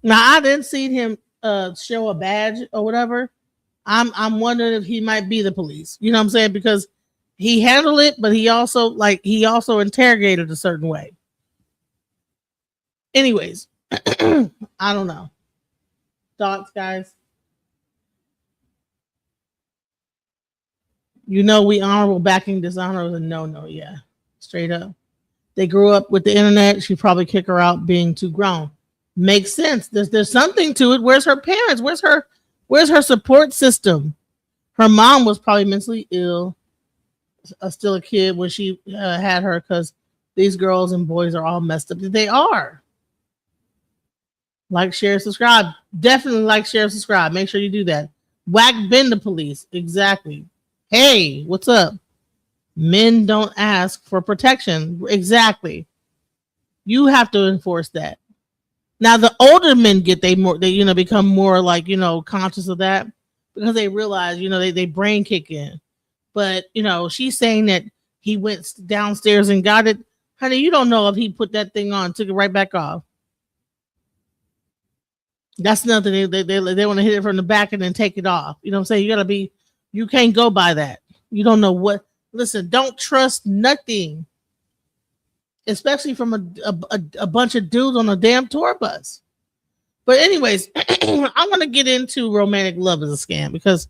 Now I didn't see him show a badge or whatever. I'm wondering if he might be the police. You know what I'm saying? Because he handled it, but he also interrogated a certain way. Anyways, I don't know. Thoughts, guys? You know we honorable backing dishonor is a no, yeah. Straight up. They grew up with the internet. She'd probably kick her out being too grown. Makes sense. There's something to it. Where's her parents? Where's her support system? Her mom was probably mentally ill, still a kid when she had her, because these girls and boys are all messed up. They are. Like, share, subscribe. Definitely like, share, subscribe. Make sure you do that. Whack Ben the police. Exactly. Hey, what's up? Men don't ask for protection. Exactly. You have to enforce that. Now the older men become more like, conscious of that, because they realize, they brain kick in. But, she's saying that he went downstairs and got it. Honey, you don't know if he put that thing on, took it right back off. That's nothing. They want to hit it from the back and then take it off. You know what I'm saying? You can't go by that. You don't know what. Listen, don't trust nothing, especially from a bunch of dudes on a damn tour bus. But anyways, I want to get into romantic love as a scam, because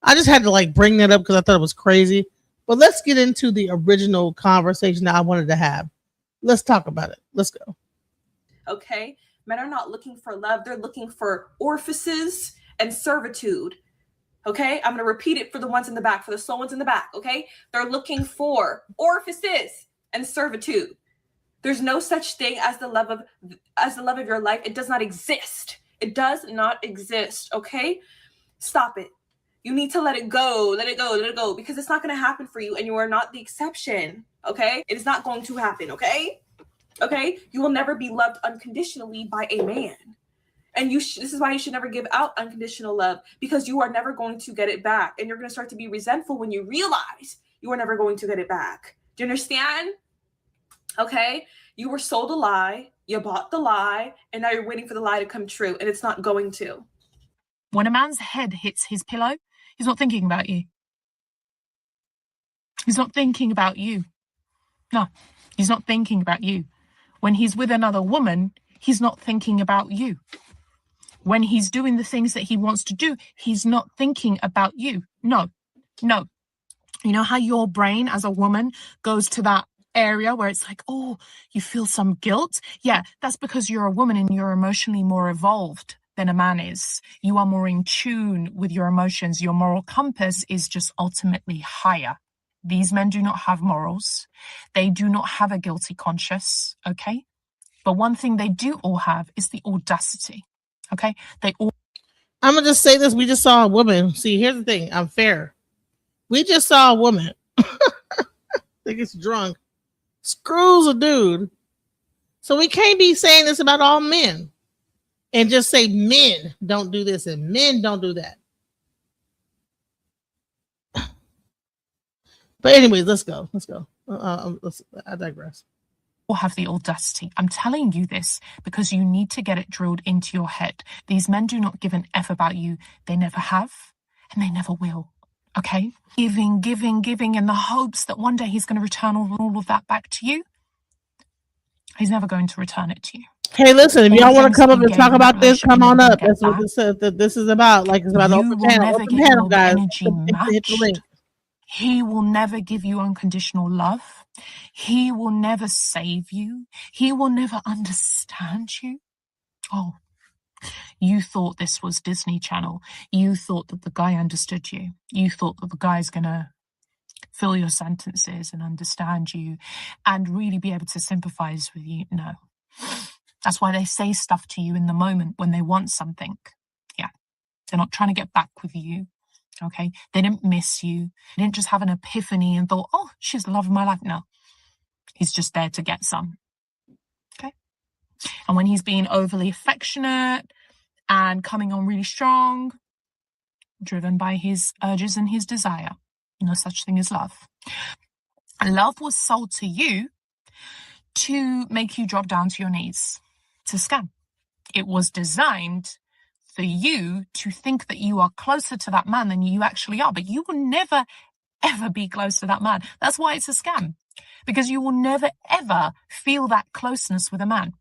I just had to bring that up because I thought it was crazy. But let's get into the original conversation that I wanted to have. Let's talk about it. Let's go. Okay. Men are not looking for love. They're looking for orifices and servitude. Okay. I'm going to repeat it for the ones in the back, for the slow ones in the back. Okay. They're looking for orifices and servitude. There's no such thing as the love of your life. It does not exist. It does not exist. Okay. Stop it. You need to let it go. Let it go. Let it go. Because it's not going to happen for you. And you are not the exception. Okay. It is not going to happen. Okay. Okay. You will never be loved unconditionally by a man. And this is why you should never give out unconditional love, because you are never going to get it back. And you're going to start to be resentful when you realize you are never going to get it back. Do you understand? Okay. You were sold a lie. You bought the lie. And now you're waiting for the lie to come true. And it's not going to. When a man's head hits his pillow, he's not thinking about you. He's not thinking about you. No, he's not thinking about you. When he's with another woman, he's not thinking about you. When he's doing the things that he wants to do, he's not thinking about you. No. You know how your brain as a woman goes to that area where it's like, oh, you feel some guilt? Yeah, that's because you're a woman and you're emotionally more evolved than a man is. You are more in tune with your emotions. Your moral compass is just ultimately higher. These men do not have morals. They do not have a guilty conscience, okay? But one thing they do all have is the audacity, okay? I'm going to just say this. We just saw a woman. See, here's the thing. I'm fair. We just saw a woman that gets drunk, screws a dude. So we can't be saying this about all men and just say men don't do this and men don't do that. But anyways, let's go. I digress. Or have the audacity. I'm telling you this because you need to get it drilled into your head. These men do not give an F about you. They never have, and they never will. Okay? Giving in the hopes that one day he's going to return all of that back to you. He's never going to return it to you. Hey, listen, if y'all want to come up and talk about this, come on up. That's what this is about. Like, it's about open panel, guys. Hit the link. He will never give you unconditional love. He will never save you. He will never understand you. Oh, you thought this was Disney Channel. You thought that the guy understood you. You thought that the guy's going to fill your sentences and understand you and really be able to sympathize with you. No. That's why they say stuff to you in the moment when they want something. Yeah. They're not trying to get back with you. Okay, they didn't miss you. They didn't just have an epiphany and thought, oh, she's the love of my life. No, he's just there to get some. Okay, and when he's being overly affectionate and coming on really strong, driven by his urges and his desire, no such thing as love. Love was sold to you to make you drop down to your knees. It's a scam. It was designed for you to think that you are closer to that man than you actually are, but you will never, ever be close to that man. That's why it's a scam, because you will never, ever feel that closeness with a man.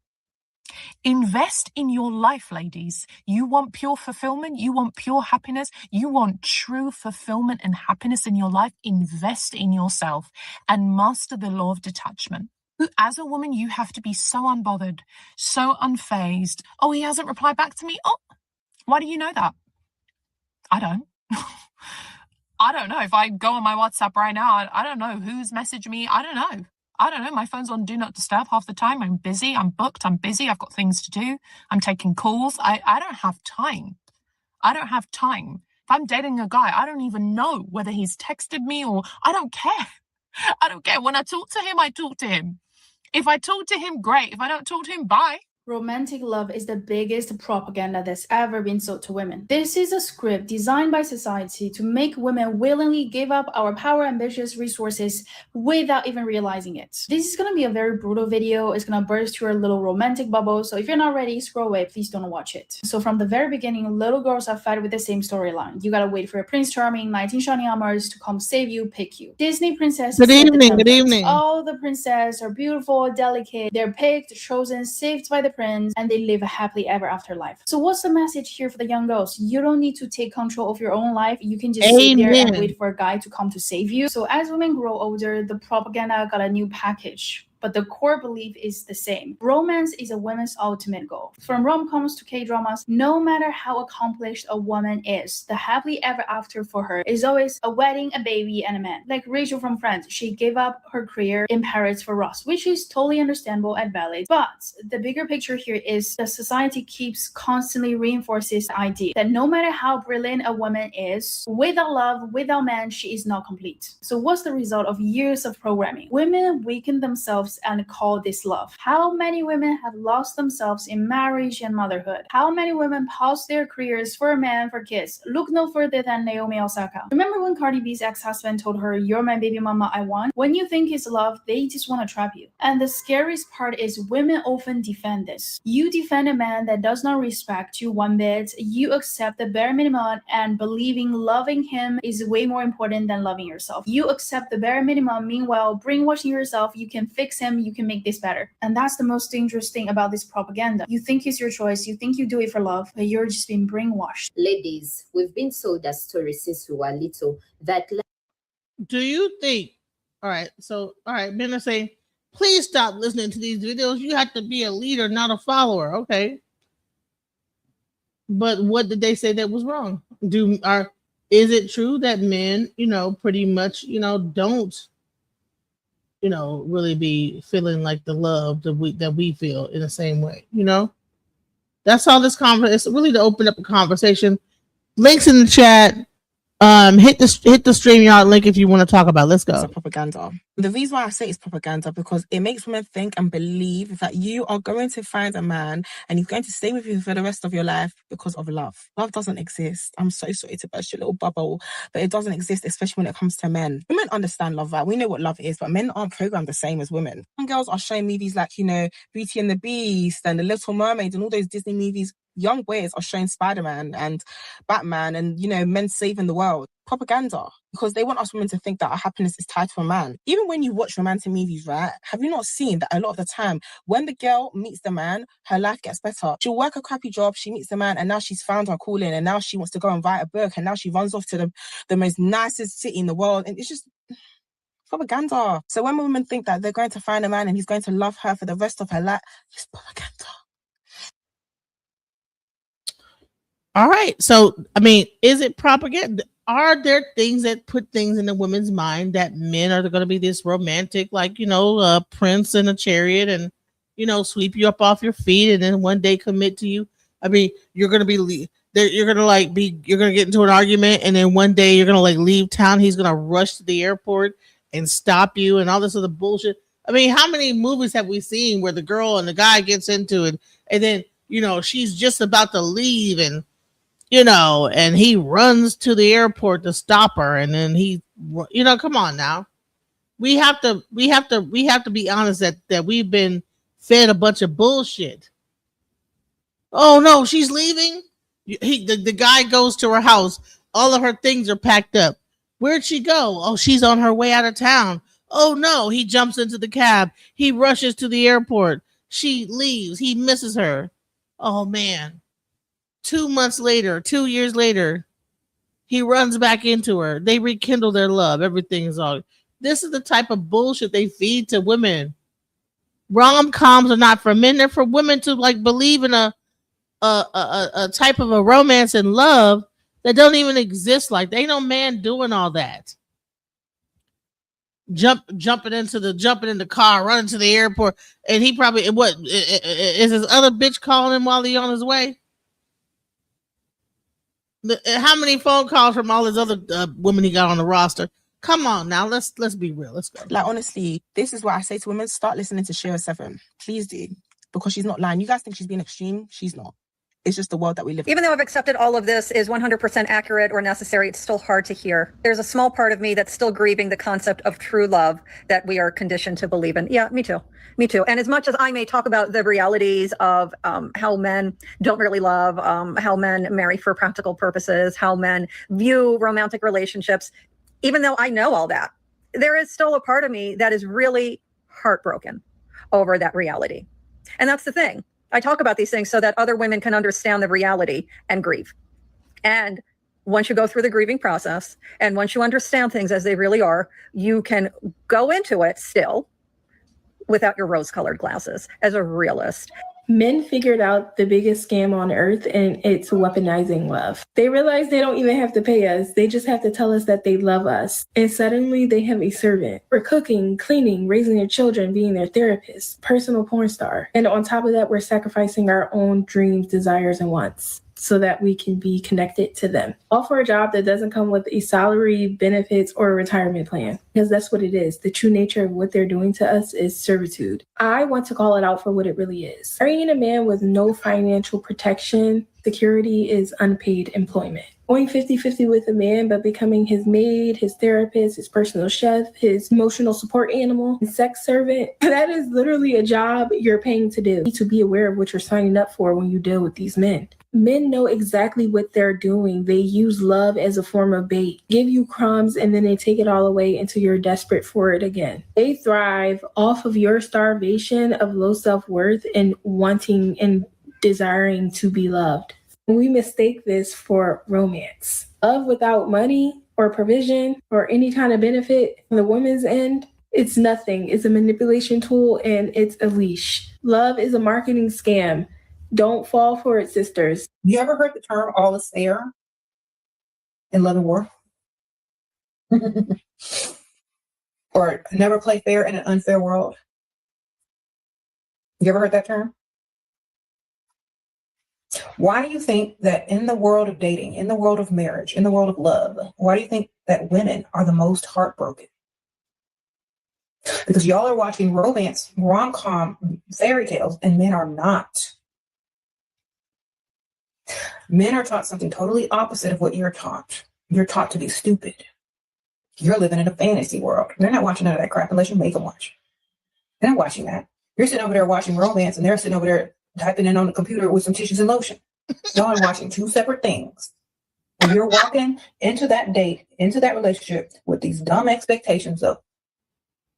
Invest in your life, ladies. You want pure fulfillment? You want pure happiness? You want true fulfillment and happiness in your life? Invest in yourself and master the law of detachment. As a woman, you have to be so unbothered, so unfazed. Oh, he hasn't replied back to me. Oh, why do you know that? I don't. I don't know. If I go on my WhatsApp right now, I don't know who's messaged me. I don't know. My phone's on do not disturb half the time. I'm busy. I'm booked. I'm busy. I've got things to do. I'm taking calls. I don't have time. I don't have time. If I'm dating a guy, I don't even know whether he's texted me or I don't care. I don't care. When I talk to him, I talk to him. If I talk to him, great. If I don't talk to him, bye. Romantic love is the biggest propaganda that's ever been sold to women. This is a script designed by society to make women willingly give up our power, ambitious resources without even realizing it. This is going to be a very brutal video. It's going to burst your little romantic bubble. So if you're not ready, scroll away. Please don't watch it. So from the very beginning, little girls are fed with the same storyline. You got to wait for a Prince Charming, 19 shining armors to come save you, pick you. Disney princesses. Good evening. All the princesses are beautiful, delicate. They're picked, chosen, saved by the prince, and they live a happily ever after life. So what's the message here for the young girls? You don't need to take control of your own life. You can just sit there and wait for a guy to come to save you. So as women grow older, the propaganda got a new package, but the core belief is the same. Romance is a woman's ultimate goal. From rom-coms to K-dramas, no matter how accomplished a woman is, the happily ever after for her is always a wedding, a baby, and a man. Like Rachel from Friends, she gave up her career in Paris for Ross, which is totally understandable and valid. But the bigger picture here is that society keeps constantly reinforces the idea that no matter how brilliant a woman is, without love, without man, she is not complete. So what's the result of years of programming? Women weaken themselves and call this love. How many women have lost themselves in marriage and motherhood? How many women pause their careers for a man, for kids? Look no further than Naomi Osaka. Remember when Cardi B's ex-husband told her, "You're my baby mama, I want"? When you think it's love, they just want to trap you. And the scariest part is women often defend this. You defend a man that does not respect you one bit. You accept the bare minimum and believing loving him is way more important than loving yourself. You accept the bare minimum, meanwhile brainwashing yourself, you can fix him, you can make this better. And that's the most dangerous thing about this propaganda. You think it's your choice, you think you do it for love, but you're just being brainwashed. Ladies, we've been sold that story since we were little. That do you think, all right, men are saying, please stop listening to these videos. You have to be a leader, not a follower. Okay. But what did they say that was wrong? Is it true that men, pretty much, don't really be feeling like the love that we feel in the same way, That's all this conversation. It's really to open up a conversation. Links in the chat. Hit the StreamYard link if you want to talk about it. Let's go. It's propaganda. The reason why I say it's propaganda because it makes women think and believe that you are going to find a man and he's going to stay with you for the rest of your life because of love. Love doesn't exist. I'm so sorry to burst your little bubble, but it doesn't exist, especially when it comes to men. Women understand love, right? We know what love is, but men aren't programmed the same as women. Some girls are showing movies like, Beauty and the Beast and The Little Mermaid and all those Disney movies. Young boys are showing Spider-Man and Batman and, men saving the world. Propaganda. Because they want us women to think that our happiness is tied to a man. Even when you watch romantic movies, right? Have you not seen that a lot of the time, when the girl meets the man, her life gets better. She'll work a crappy job, she meets the man, and now she's found her calling, and now she wants to go and write a book, and now she runs off to the most nicest city in the world. And it's just propaganda. So when women think that they're going to find a man and he's going to love her for the rest of her life, it's propaganda. All right. So, is it propaganda? Are there things that put things in a woman's mind that men are going to be this romantic, like, a prince in a chariot and, sweep you up off your feet and then one day commit to you? You're going to be you're gonna get into an argument, and then one day you're gonna like leave town. He's gonna rush to the airport and stop you, and all this other bullshit. I mean, how many movies have we seen where the girl and the guy gets into it, and then she's just about to leave, and and he runs to the airport to stop her, and then come on now. We have to be honest that we've been fed a bunch of bullshit. Oh no, she's leaving. The guy goes to her house. All of her things are packed up. Where'd she go? Oh, she's on her way out of town. Oh no, he jumps into the cab. He rushes to the airport. She leaves. He misses her. Oh man. 2 months later, 2 years later, he runs back into her. They rekindle their love. Everything is all. This is the type of bullshit they feed to women. Rom-coms are not for men. They're for women to like believe in a type of a romance and love that don't even exist. Like, there ain't no man doing all that. Jumping in the car, running to the airport, and he probably is his other bitch calling him while he's on his way? How many phone calls from all his other women he got on the roster? Come on now, let's be real. Let's go. Like, honestly, this is what I say to women: start listening to Shira 7. Please do, because she's not lying. You guys think she's being extreme? She's not. It's just the world that we live in. Even though I've accepted all of this is 100% accurate or necessary, it's still hard to hear. There's a small part of me that's still grieving the concept of true love that we are conditioned to believe in. Yeah, me too. Me too. And as much as I may talk about the realities of how men don't really love, how men marry for practical purposes, how men view romantic relationships, even though I know all that, there is still a part of me that is really heartbroken over that reality. And that's the thing. I talk about these things so that other women can understand the reality and grieve. And once you go through the grieving process, and once you understand things as they really are, you can go into it still without your rose-colored glasses as a realist. Men figured out the biggest scam on earth, and it's weaponizing love. They realize they don't even have to pay us. They just have to tell us that they love us. And suddenly they have a servant. We're cooking, cleaning, raising their children, being their therapist, personal porn star. And on top of that, we're sacrificing our own dreams, desires, and wants so that we can be connected to them. All for a job that doesn't come with a salary, benefits, or a retirement plan. Because that's what it is. The true nature of what they're doing to us is servitude. I want to call it out for what it really is. Marrying a man with no financial protection, security is unpaid employment. Going 50-50 with a man, but becoming his maid, his therapist, his personal chef, his emotional support animal, his sex servant, that is literally a job you're paying to do. You need to be aware of what you're signing up for when you deal with these men. Men know exactly what they're doing. They use love as a form of bait, give you crumbs, and then they take it all away until you're desperate for it again. They thrive off of your starvation of low self-worth and wanting and desiring to be loved. We mistake this for romance. Love without money or provision or any kind of benefit on the woman's end, it's nothing. It's a manipulation tool and it's a leash. Love is a marketing scam. Don't fall for it, sisters. You ever heard the term all is fair in love and war? Or never play fair in an unfair world? You ever heard that term? Why do you think that in the world of dating, in the world of marriage, in the world of love, why do you think that women are the most heartbroken? Because y'all are watching romance, rom-com, fairy tales, and men are not. Men are taught something totally opposite of what you're taught. You're taught to be stupid. You're living in a fantasy world. They're not watching none of that crap unless you make them watch. They're not watching that. You're sitting over there watching romance, and they're sitting over there typing in on the computer with some tissues and lotion. Y'all are watching two separate things. And you're walking into that date, into that relationship with these dumb expectations of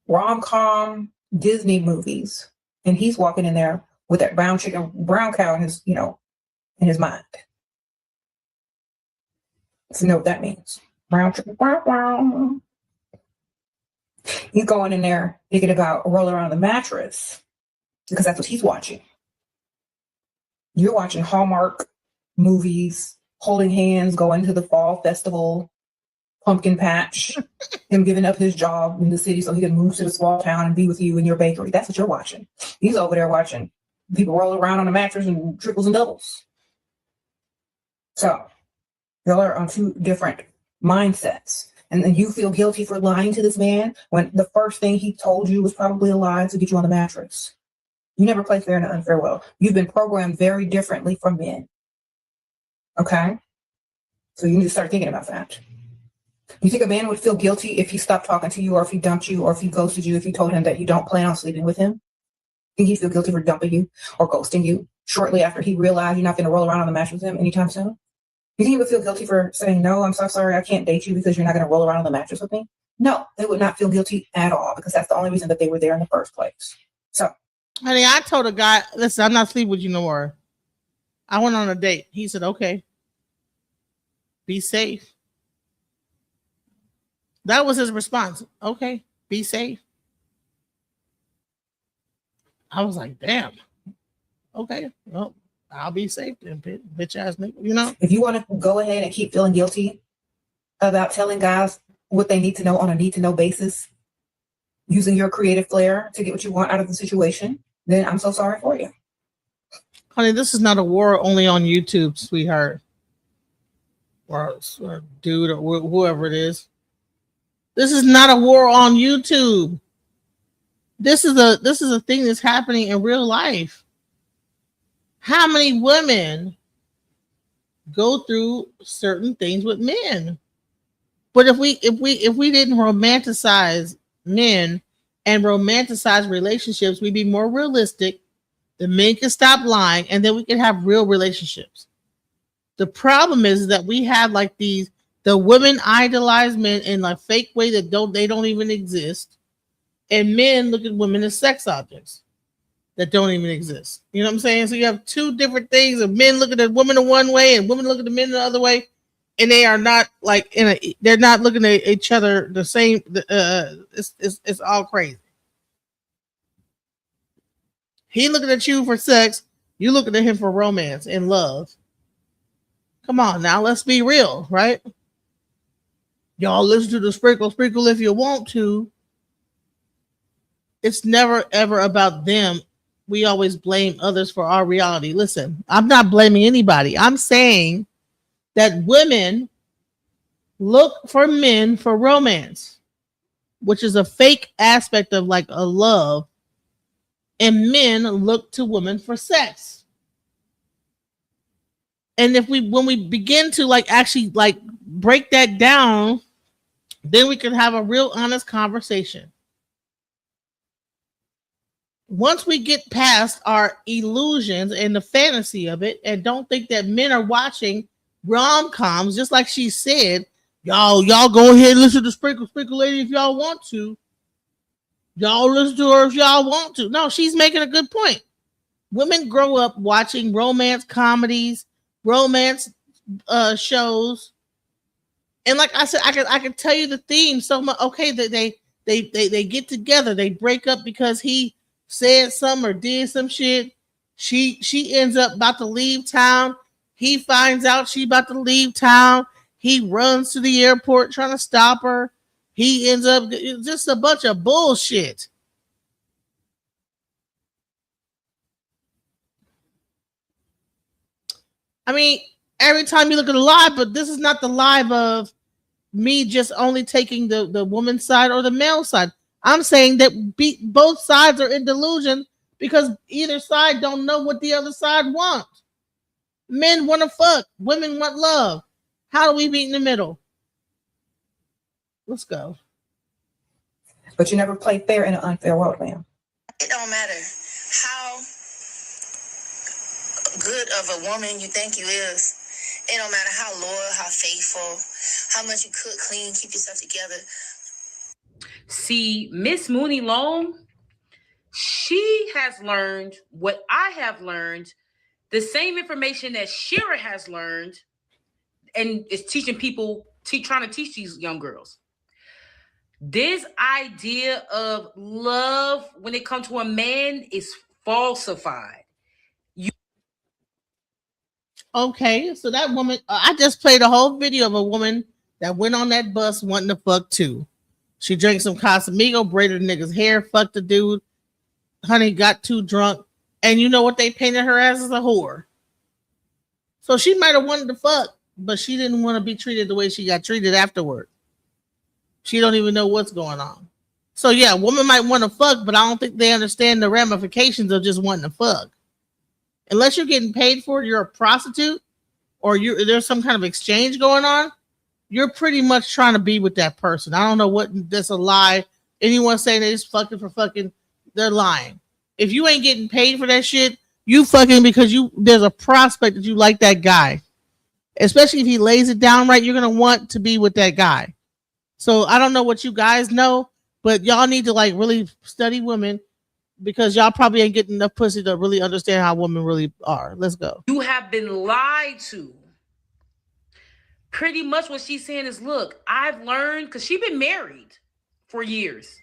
rom-com Disney movies. And he's walking in there with that brown cow in his, in his mind. So you know what that means. Brown chicken, wow. He's going in there thinking about rolling around the mattress because that's what he's watching. You're watching Hallmark movies, holding hands, going to the fall festival, pumpkin patch, him giving up his job in the city so he can move to the small town and be with you in your bakery. That's what you're watching. He's over there watching people roll around on a mattress and triples and doubles. So y'all are on two different mindsets. And then you feel guilty for lying to this man when the first thing he told you was probably a lie to get you on the mattress. You never play fair and unfair well. You've been programmed very differently from men. Okay? So you need to start thinking about that. You think a man would feel guilty if he stopped talking to you, or if he dumped you, or if he ghosted you, if you told him that you don't plan on sleeping with him? Think he'd feel guilty for dumping you or ghosting you shortly after he realized you're not going to roll around on the mattress with him anytime soon? You think he would feel guilty for saying, no, I'm so sorry, I can't date you because you're not going to roll around on the mattress with me? No, they would not feel guilty at all, because that's the only reason that they were there in the first place. So, honey, I told a guy, listen, I'm not sleeping with you no more. I went on a date. He said, okay, be safe. That was his response. Okay, be safe. I was like, damn. Okay, well, I'll be safe then, bitch ass nigga, you know? If you want to go ahead and keep feeling guilty about telling guys what they need to know on a need-to-know basis, using your creative flair to get what you want out of the situation, then I'm so sorry for you. Honey, this is not a war only on YouTube, sweetheart. Or dude, or whoever it is. This is not a war on YouTube. This is a thing that's happening in real life. How many women go through certain things with men? But if we didn't romanticize men and romanticize relationships, we'd be more realistic. The men can stop lying, and then we can have real relationships. The problem is that we have like the women idolize men in a fake way that they don't even exist, and men look at women as sex objects that don't even exist. You know what I'm saying? So you have two different things of men looking at women in one way and women looking at men the other way, and they are not like they're not looking at each other the same. It's all crazy. He looking at you for sex, you looking at him for romance and love. Come on now, let's be real, right? Y'all listen to the sprinkle if you want to. It's never ever about them. We always blame others for our reality. Listen, I'm not blaming anybody. I'm saying that women look for men for romance, which is a fake aspect of like a love, and men look to women for sex. And when we begin to like actually like break that down, then we can have a real honest conversation. Once we get past our illusions and the fantasy of it, and don't think that men are watching rom-coms, just like she said, y'all go ahead and listen to Sprinkle Lady if y'all want to. Y'all listen to her if y'all want to. No, she's making a good point. Women grow up watching romance comedies, romance shows, and like I said, I can tell you the theme so much. Okay, that they get together, they break up because he said something or did some shit. She ends up about to leave town. He finds out she about to leave town. He runs to the airport trying to stop her. He ends up just a bunch of bullshit. I mean, every time you look at a live, but this is not the live of me just only taking the woman's side or the male side. I'm saying that both sides are in delusion because either side don't know what the other side wants. Men want to fuck. Women want love. How do we meet in the middle? Let's go. But you never play fair in an unfair world, ma'am. It don't matter how good of a woman you think you is. It don't matter how loyal, how faithful, how much you cook, clean, keep yourself together. See, Miss Mooney Long, she has learned what I have learned, the same information that Shira has learned, and is teaching people, trying to teach these young girls. This idea of love when it comes to a man is falsified. Okay, so that woman, I just played a whole video of a woman that went on that bus wanting to fuck too. She drank some Casamigo, braided a nigga's hair, fucked the dude. Honey got too drunk. And you know what they painted her as a whore. So she might have wanted to fuck, but she didn't want to be treated the way she got treated afterward. She don't even know what's going on. So yeah, a woman might want to fuck, but I don't think they understand the ramifications of just wanting to fuck. Unless you're getting paid for it, you're a prostitute, or there's some kind of exchange going on. You're pretty much trying to be with that person. I don't know what that's a lie. Anyone saying they just fucking for fucking, they're lying. If you ain't getting paid for that shit, you fucking because there's a prospect that you like that guy. Especially if he lays it down right, you're gonna want to be with that guy. So I don't know what you guys know, but y'all need to like really study women because y'all probably ain't getting enough pussy to really understand how women really are. Let's go. You have been lied to. Pretty much what she's saying is, look, I've learned, because she's been married for years.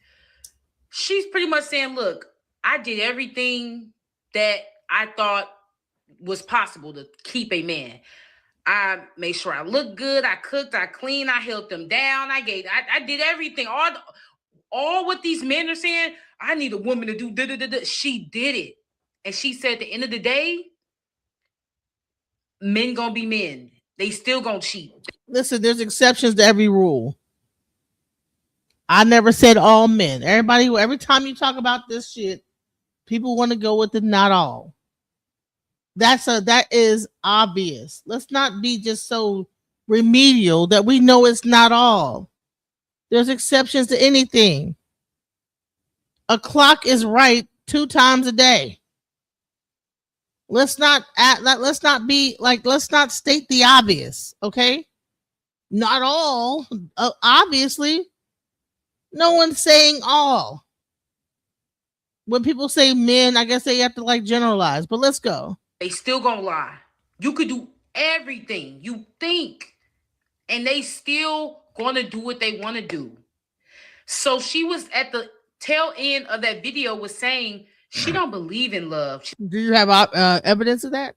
She's pretty much saying, look, I did everything that I thought was possible to keep a man. I made sure I looked good. I cooked, I cleaned, I held them down. I did everything. All what these men are saying, I need a woman to do da-da-da-da. She did it. And she said at the end of the day, men gonna be men. They still gonna cheat. Listen, there's exceptions to every rule. I never said all men. Every time you talk about this shit, people want to go with the not all. That is obvious. Let's not be just so remedial that we know it's not all. There's exceptions to anything. A clock is right 2 times a day. Let's not state the obvious, okay? Not all, obviously. No one's saying all. When people say men, I guess they have to like generalize, but let's go. They still gonna lie. You could do everything you think, and they still gonna do what they want to do. So she was at the tail end of that video was saying she don't believe in love. Do you have evidence of that?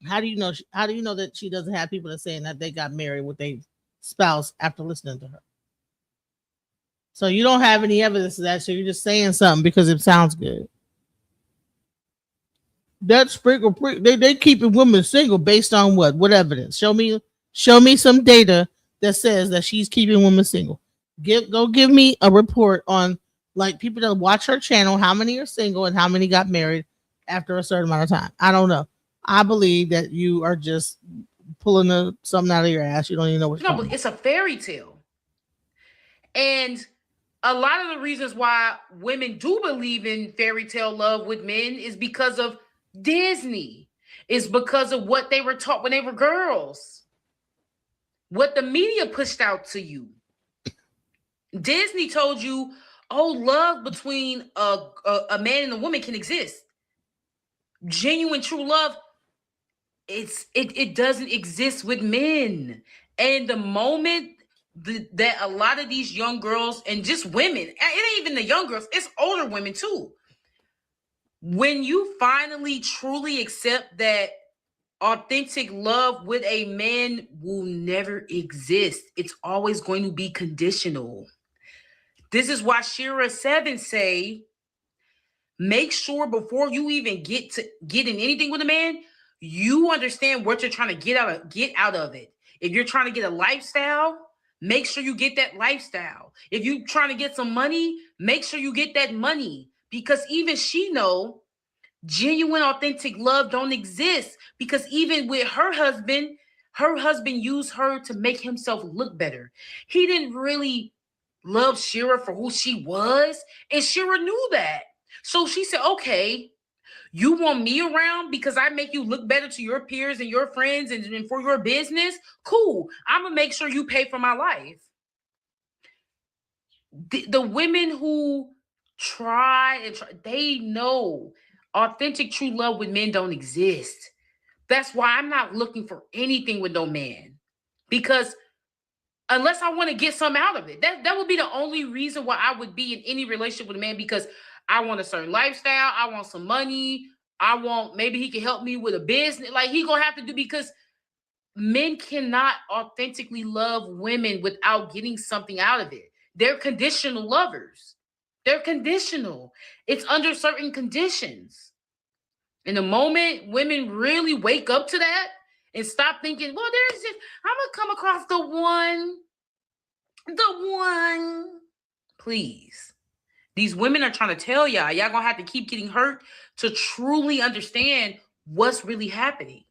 How do you know? How do you know that she doesn't have people that saying that they got married with their spouse after listening to her? So you don't have any evidence of that. So you're just saying something because it sounds good. That's they keeping women single based on what? What evidence? Show me some data that says that she's keeping women single. Go give me a report on like people that watch her channel, how many are single and how many got married after a certain amount of time. I don't know. I believe that you are just pulling something out of your ass. You don't even know what's but it's a fairy tale. And a lot of the reasons why women do believe in fairy tale love with men is because of Disney. It's because of what they were taught when they were girls. What the media pushed out to you. Disney told you, oh, love between a man and a woman can exist. Genuine, true love, it doesn't exist with men. And the moment that a lot of these young girls and just women, it ain't even the young girls, it's older women too. When you finally truly accept that authentic love with a man will never exist, it's always going to be conditional. This is why Shira 7 say, make sure before you even get in anything with a man, you understand what you're trying to get out of it. If you're trying to get a lifestyle, make sure you get that lifestyle. If you're trying to get some money, make sure you get that money. Because even she know genuine, authentic love don't exist. Because even with her husband used her to make himself look better. He didn't really love Shira for who she was, and Shira knew that. So she said, okay, you want me around because I make you look better to your peers and your friends and for your business? Cool. I'm going to make sure you pay for my life. The women who try, they know authentic, true love with men don't exist. That's why I'm not looking for anything with no man. Because unless I want to get something out of it. That would be the only reason why I would be in any relationship with a man, because I want a certain lifestyle. I want some money. Maybe he can help me with a business. Like he gonna have to do, because men cannot authentically love women without getting something out of it. They're conditional lovers. They're conditional. It's under certain conditions. And the moment women really wake up to that and stop thinking, well, there's just, I'm gonna come across the one. Please. These women are trying to tell y'all gonna have to keep getting hurt to truly understand what's really happening.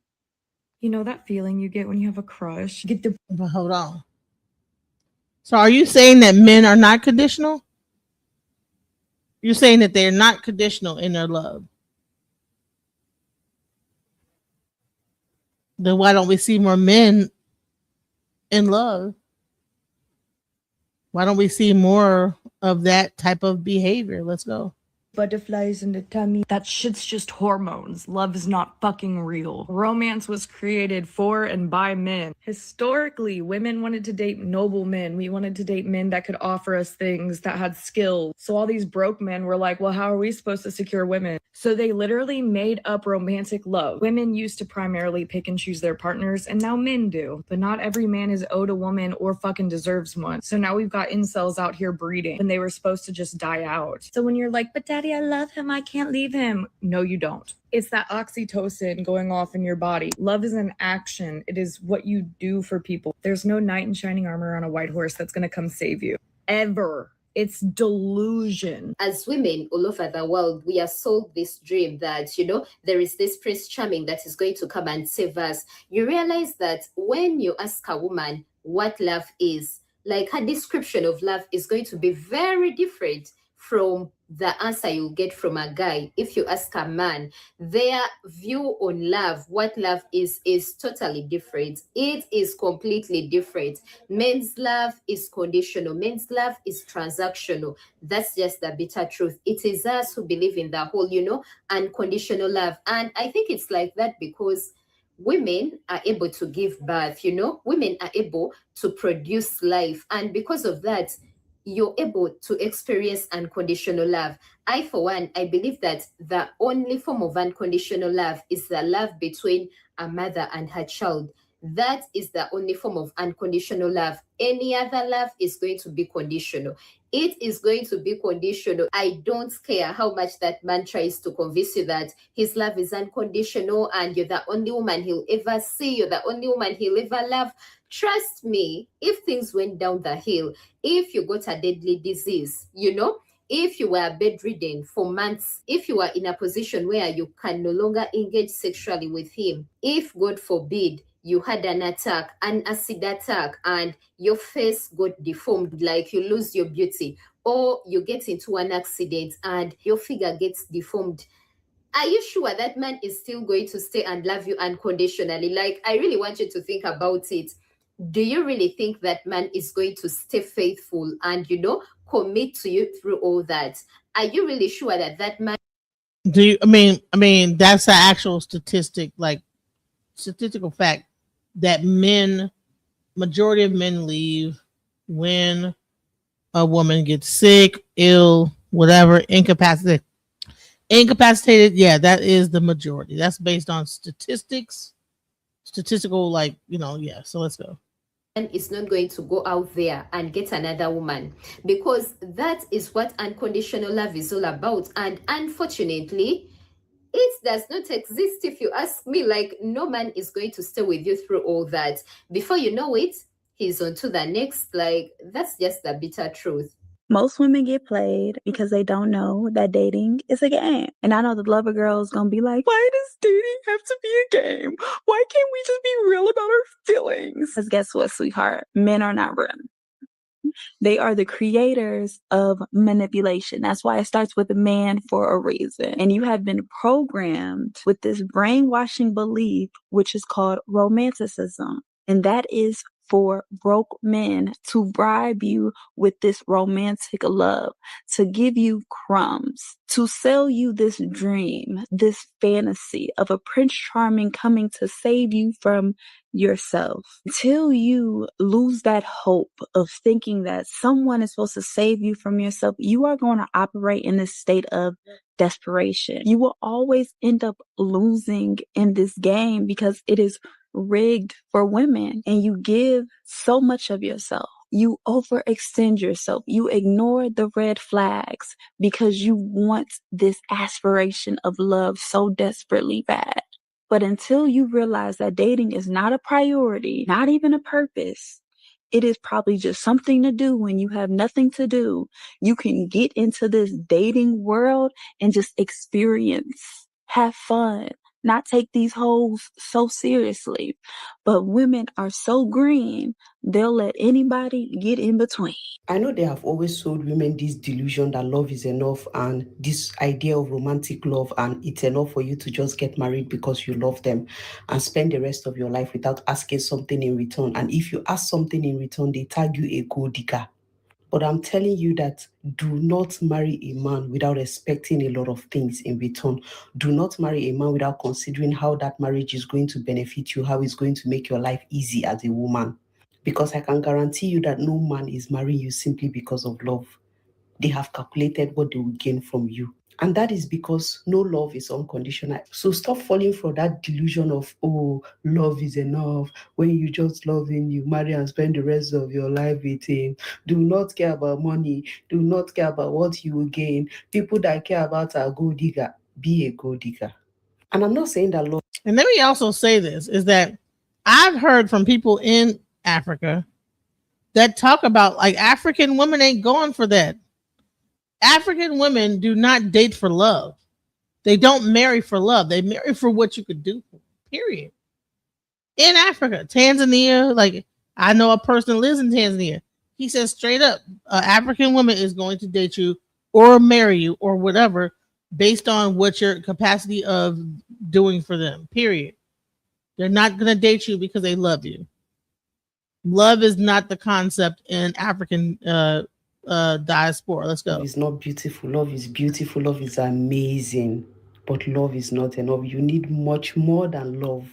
You know that feeling you get when you have a crush? But hold on. So are you saying that men are not conditional? You're saying that they're not conditional in their love. Then why don't we see more men in love? Why don't we see more of that type of behavior? Let's go. Butterflies in the tummy. That shit's just hormones. Love is not fucking real. Romance was created for and by men. Historically, women wanted to date noble men. We wanted to date men that could offer us things, that had skills. So all these broke men were like, well, how are we supposed to secure women? So they literally made up romantic love. Women used to primarily pick and choose their partners, and now men do. But not every man is owed a woman or fucking deserves one. So now we've got incels out here breeding when they were supposed to just die out. So when you're like, but daddy, I love him, I can't leave him. No, you don't. It's that oxytocin going off in your body. Love is an action. It is what you do for people. There's no knight in shining armor on a white horse that's going to come save you. Ever. It's delusion. As women all over the world, we are sold this dream that, you know, there is this Prince Charming that is going to come and save us. You realize that when you ask a woman what love is, like her description of love is going to be very different from the answer you'll get from a guy. If you ask a man, their view on love, what love is totally different. It is completely different. Men's love is conditional. Men's love is transactional. That's just the bitter truth. It is us who believe in the whole, you know, unconditional love. And I think it's like that because women are able to give birth, you know, women are able to produce life. And because of that, you're able to experience unconditional love. I, for one, I believe that the only form of unconditional love is the love between a mother and her child. That is the only form of unconditional love. Any other love is going to be conditional. It is going to be conditional. I don't care how much that man tries to convince you that his love is unconditional and you're the only woman he'll ever see, you're the only woman he'll ever love. Trust me, if things went down the hill, if you got a deadly disease, you know, if you were bedridden for months, if you were in a position where you can no longer engage sexually with him, if, God forbid, you had an attack, an acid attack, and your face got deformed, like you lose your beauty, or you get into an accident and your figure gets deformed, are you sure that man is still going to stay and love you unconditionally? Like, I really want you to think about it. Do you really think that man is going to stay faithful and, you know, commit to you through all that? Are you really sure that that man? Do you? I mean, that's an actual statistic, like statistical fact that majority of men leave when a woman gets sick, ill, whatever, incapacitated. Yeah, that is the majority. That's based on statistical, like, you know, yeah. So let's go. Is not going to go out there and get another woman, because that is what unconditional love is all about. And unfortunately, it does not exist. If you ask me, like, no man is going to stay with you through all that. Before you know it, he's on to the next. Like, that's just the bitter truth. Most women get played because they don't know that dating is a game. And I know the lover girl is going to be like, why does dating have to be a game? Why can't we just be real about our feelings? Because guess what, sweetheart? Men are not real. They are the creators of manipulation. That's why it starts with a man for a reason. And you have been programmed with this brainwashing belief, which is called romanticism. And that is for broke men to bribe you with this romantic love, to give you crumbs, to sell you this dream, this fantasy of a Prince Charming coming to save you from yourself. Until you lose that hope of thinking that someone is supposed to save you from yourself, you are going to operate in this state of desperation. You will always end up losing in this game because it is rigged for women, and you give so much of yourself. You overextend yourself. You ignore the red flags because you want this aspiration of love so desperately bad. But until you realize that dating is not a priority, not even a purpose, it is probably just something to do when you have nothing to do. You can get into this dating world and just experience, have fun, not take these hoes so seriously. But women are so green, they'll let anybody get in between. I know they have always sold women this delusion that love is enough and this idea of romantic love, and it's enough for you to just get married because you love them and spend the rest of your life without asking something in return. And if you ask something in return, they tag you a gold digger. But I'm telling you that do not marry a man without expecting a lot of things in return. Do not marry a man without considering how that marriage is going to benefit you, how it's going to make your life easy as a woman. Because I can guarantee you that no man is marrying you simply because of love. They have calculated what they will gain from you. And that is because no love is unconditional. So stop falling for that delusion of, oh, love is enough. When you just love him, you marry and spend the rest of your life with him. Do not care about money. Do not care about what you will gain. People that care about are gold digger. Be a gold digger. And I'm not saying that love. And let me also say this, is that I've heard from people in Africa that talk about, like, African women ain't going for that. African women do not date for love. They don't marry for love. They marry for what you could do, period. In Africa, Tanzania, like, I know a person that lives in Tanzania. He says straight up, an African woman is going to date you or marry you or whatever based on what your capacity of doing for them, period. They're not going to date you because they love you. Love is not the concept in African diaspora. Let's go. Love is not beautiful. Love is beautiful. Love is amazing. But love is not enough. You need much more than love.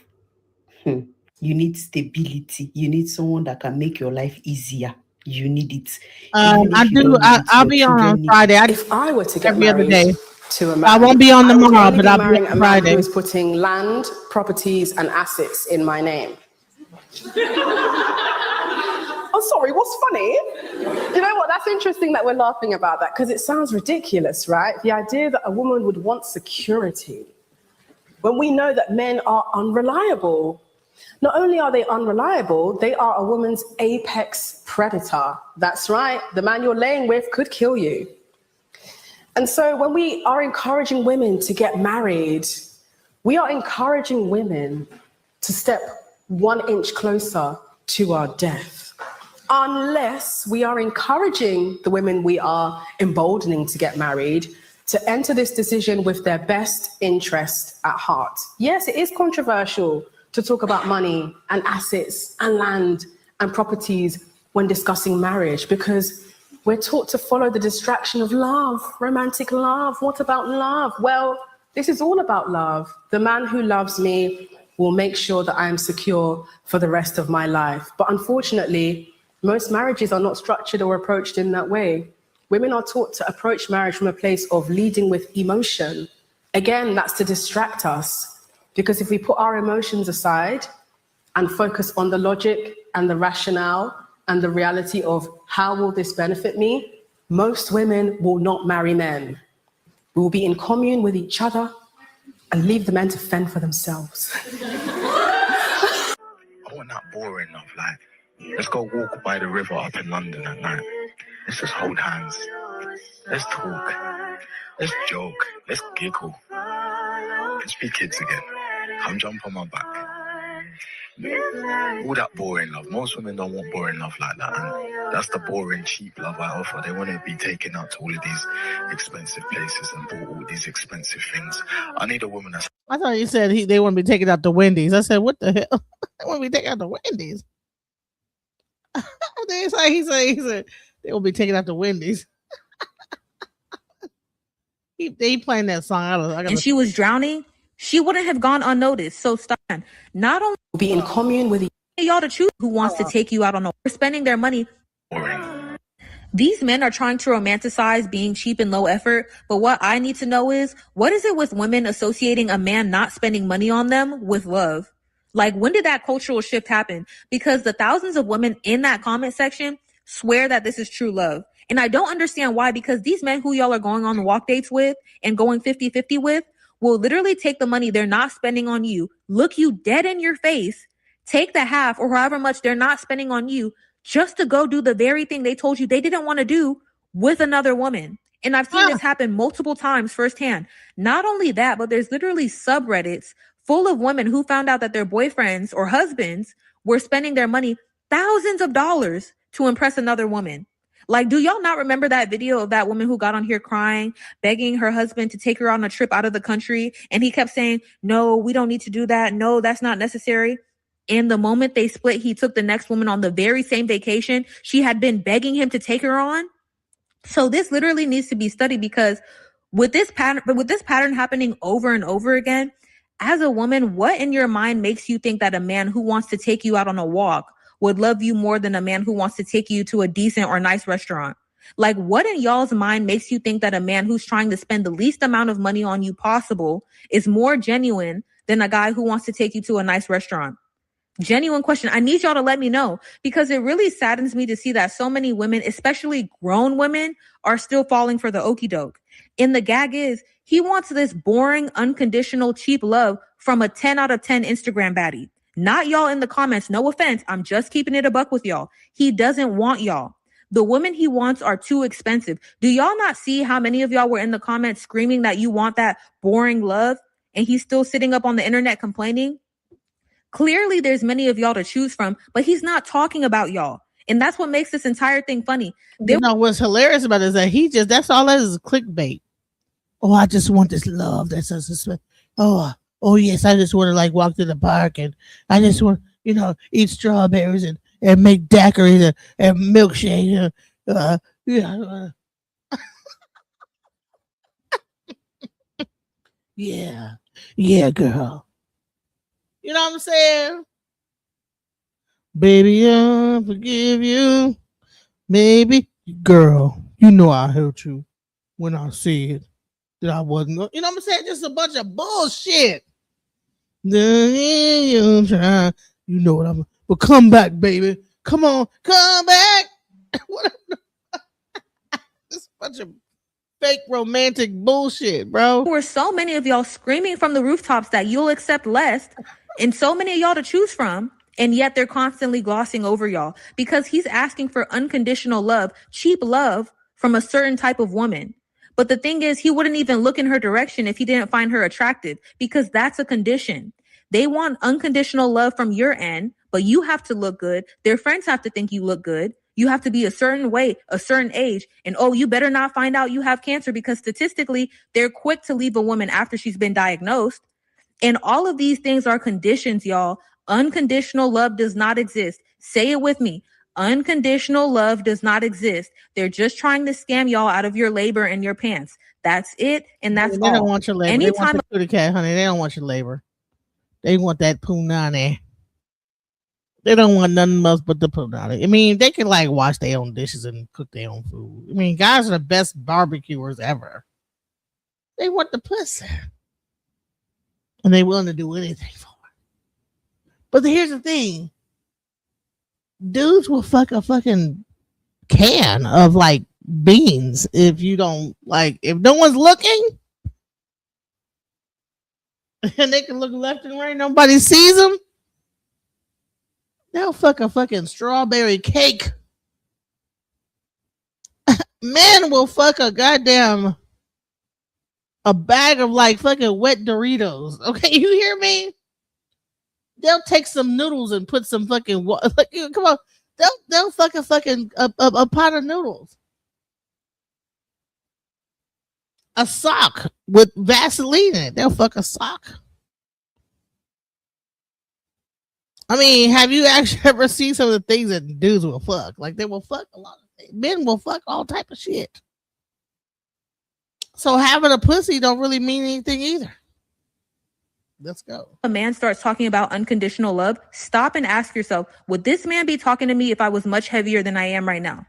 You need stability. You need someone that can make your life easier. You need it. I'll be on Friday. If I were to get every other married day. to a man, I won't be on I would tomorrow, only but be I'll be marrying on a man Friday. who is putting land, properties, and assets in my name. Oh, sorry, what's funny? You know what, that's interesting that we're laughing about that, because it sounds ridiculous, right? The idea that a woman would want security when we know that men are unreliable. Not only are they unreliable, they are a woman's apex predator. That's right, the man you're laying with could kill you. And so when we are encouraging women to get married, we are encouraging women to step 1 inch closer to our death. Unless we are encouraging the women we are emboldening to get married to enter this decision with their best interest at heart. Yes, it is controversial to talk about money and assets and land and properties when discussing marriage, because we're taught to follow the distraction of love, romantic love. What about love? Well, this is all about love. The man who loves me will make sure that I am secure for the rest of my life. But unfortunately, most marriages are not structured or approached in that way. Women are taught to approach marriage from a place of leading with emotion. Again, that's to distract us, because if we put our emotions aside and focus on the logic and the rationale and the reality of how will this benefit me, most women will not marry men. We will be in commune with each other and leave the men to fend for themselves. I want that boring love, like, let's go walk by the river up in London at night. Let's just hold hands. Let's talk. Let's joke. Let's giggle. Let's be kids again. Come jump on my back. All that boring love. Most women don't want boring love like that. And that's the boring, cheap love I offer. They want to be taken out to all of these expensive places and bought all these expensive things. I need a woman that's... I thought you said they want to be taken out to Wendy's. I said, what the hell? They want to be taken out to Wendy's. He said they will be taken out to Wendy's. They playing that song. And she was drowning, she wouldn't have gone unnoticed. So stop. Not only be in commune with y'all to choose who wants to take you out on a spending their money. These men are trying to romanticize being cheap and low effort, but what I need to know is, what is it with women associating a man not spending money on them with love? Like, when did that cultural shift happen? Because the thousands of women in that comment section swear that this is true love. And I don't understand why, because these men who y'all are going on the walk dates with and going 50-50 with, will literally take the money they're not spending on you, look you dead in your face, take the half or however much they're not spending on you just to go do the very thing they told you they didn't want to do with another woman. And I've seen this happen multiple times firsthand. Not only that, but there's literally subreddits full of women who found out that their boyfriends or husbands were spending their money thousands of dollars to impress another woman. Like, do y'all not remember that video of that woman who got on here crying, begging her husband to take her on a trip out of the country? And he kept saying, no, we don't need to do that. No, that's not necessary. And the moment they split, he took the next woman on the very same vacation she had been begging him to take her on. So this literally needs to be studied, because with this pattern happening over and over again, as a woman, what in your mind makes you think that a man who wants to take you out on a walk would love you more than a man who wants to take you to a decent or nice restaurant? Like, what in y'all's mind makes you think that a man who's trying to spend the least amount of money on you possible is more genuine than a guy who wants to take you to a nice restaurant? Genuine question. I need y'all to let me know, because it really saddens me to see that so many women, especially grown women, are still falling for the okie doke. And the gag is, he wants this boring, unconditional, cheap love from a 10 out of 10 Instagram baddie. Not y'all in the comments. No offense. I'm just keeping it a buck with y'all. He doesn't want y'all. The women he wants are too expensive. Do y'all not see how many of y'all were in the comments screaming that you want that boring love, and he's still sitting up on the internet complaining? Clearly, there's many of y'all to choose from, but he's not talking about y'all. And that's what makes this entire thing funny. You know what's hilarious about it is that that's all that is clickbait. Oh, I just want this love. Oh yes, I just want to like walk to the park and I just want, eat strawberries and make daiquiris and milkshake. Yeah, girl. You know what I'm saying? Baby, I forgive you. Maybe. Girl, you know I hurt you when I said that I wasn't going. You know what I'm saying? Just a bunch of bullshit. You know what I'm. But come back, baby. Come on. Come back. This bunch of fake romantic bullshit, bro. There were so many of y'all screaming from the rooftops that you'll accept less, and so many of y'all to choose from, and yet they're constantly glossing over y'all because he's asking for unconditional love, cheap love from a certain type of woman. But the thing is, he wouldn't even look in her direction if he didn't find her attractive, because that's a condition. They want unconditional love from your end, but you have to look good. Their friends have to think you look good. You have to be a certain way, a certain age. And you better not find out you have cancer, because statistically, they're quick to leave a woman after she's been diagnosed. And all of these things are conditions, y'all. Unconditional love does not exist. Say it with me. Unconditional love does not exist. They're just trying to scam y'all out of your labor and your pants. That's it, and that's all. They don't want your labor. Anytime they want the kitty cat, honey. They don't want your labor. They want that punani. They don't want nothing else but the punani. I mean, they can like wash their own dishes and cook their own food. I mean, guys are the best barbecuers ever. They want the pussy. And they're willing to do anything for it. But here's the thing. Dudes will fuck a fucking can of like beans if you don't like, if no one's looking. And they can look left and right, nobody sees them. They'll fuck a fucking strawberry cake. Men will fuck a goddamn a bag of like fucking wet Doritos. Okay, you hear me? They'll take some noodles and put some fucking like, come on. They'll fuck a fucking a pot of noodles. A sock with Vaseline in it. They'll fuck a sock. I mean, have you actually ever seen some of the things that dudes will fuck? Like, they will fuck a lot of things. Men will fuck all type of shit. So having a pussy don't really mean anything either. Let's go. A man starts talking about unconditional love, stop and ask yourself, would this man be talking to me if I was much heavier than I am right now?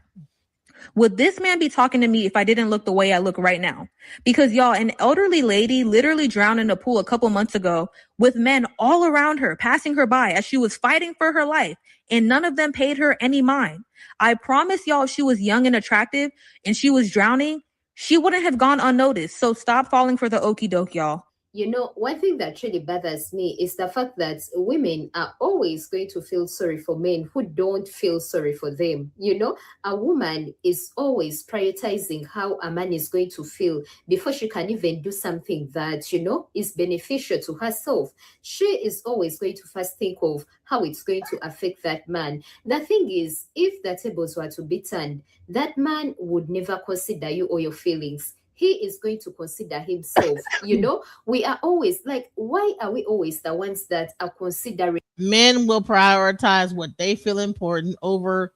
Would this man be talking to me if I didn't look the way I look right now? Because y'all, an elderly lady literally drowned in a pool a couple months ago with men all around her, passing her by as she was fighting for her life, and none of them paid her any mind. I promise y'all, if she was young and attractive and she was drowning, she wouldn't have gone unnoticed. So stop falling for the okie doke, y'all. You know, one thing that really bothers me is the fact that women are always going to feel sorry for men who don't feel sorry for them. You know, a woman is always prioritizing how a man is going to feel before she can even do something that, you know, is beneficial to herself. She is always going to first think of how it's going to affect that man. The thing is, if the tables were to be turned, that man would never consider you or your feelings. He is going to consider himself. You know, we are always like, why are we always the ones that are considering? Men will prioritize what they feel important over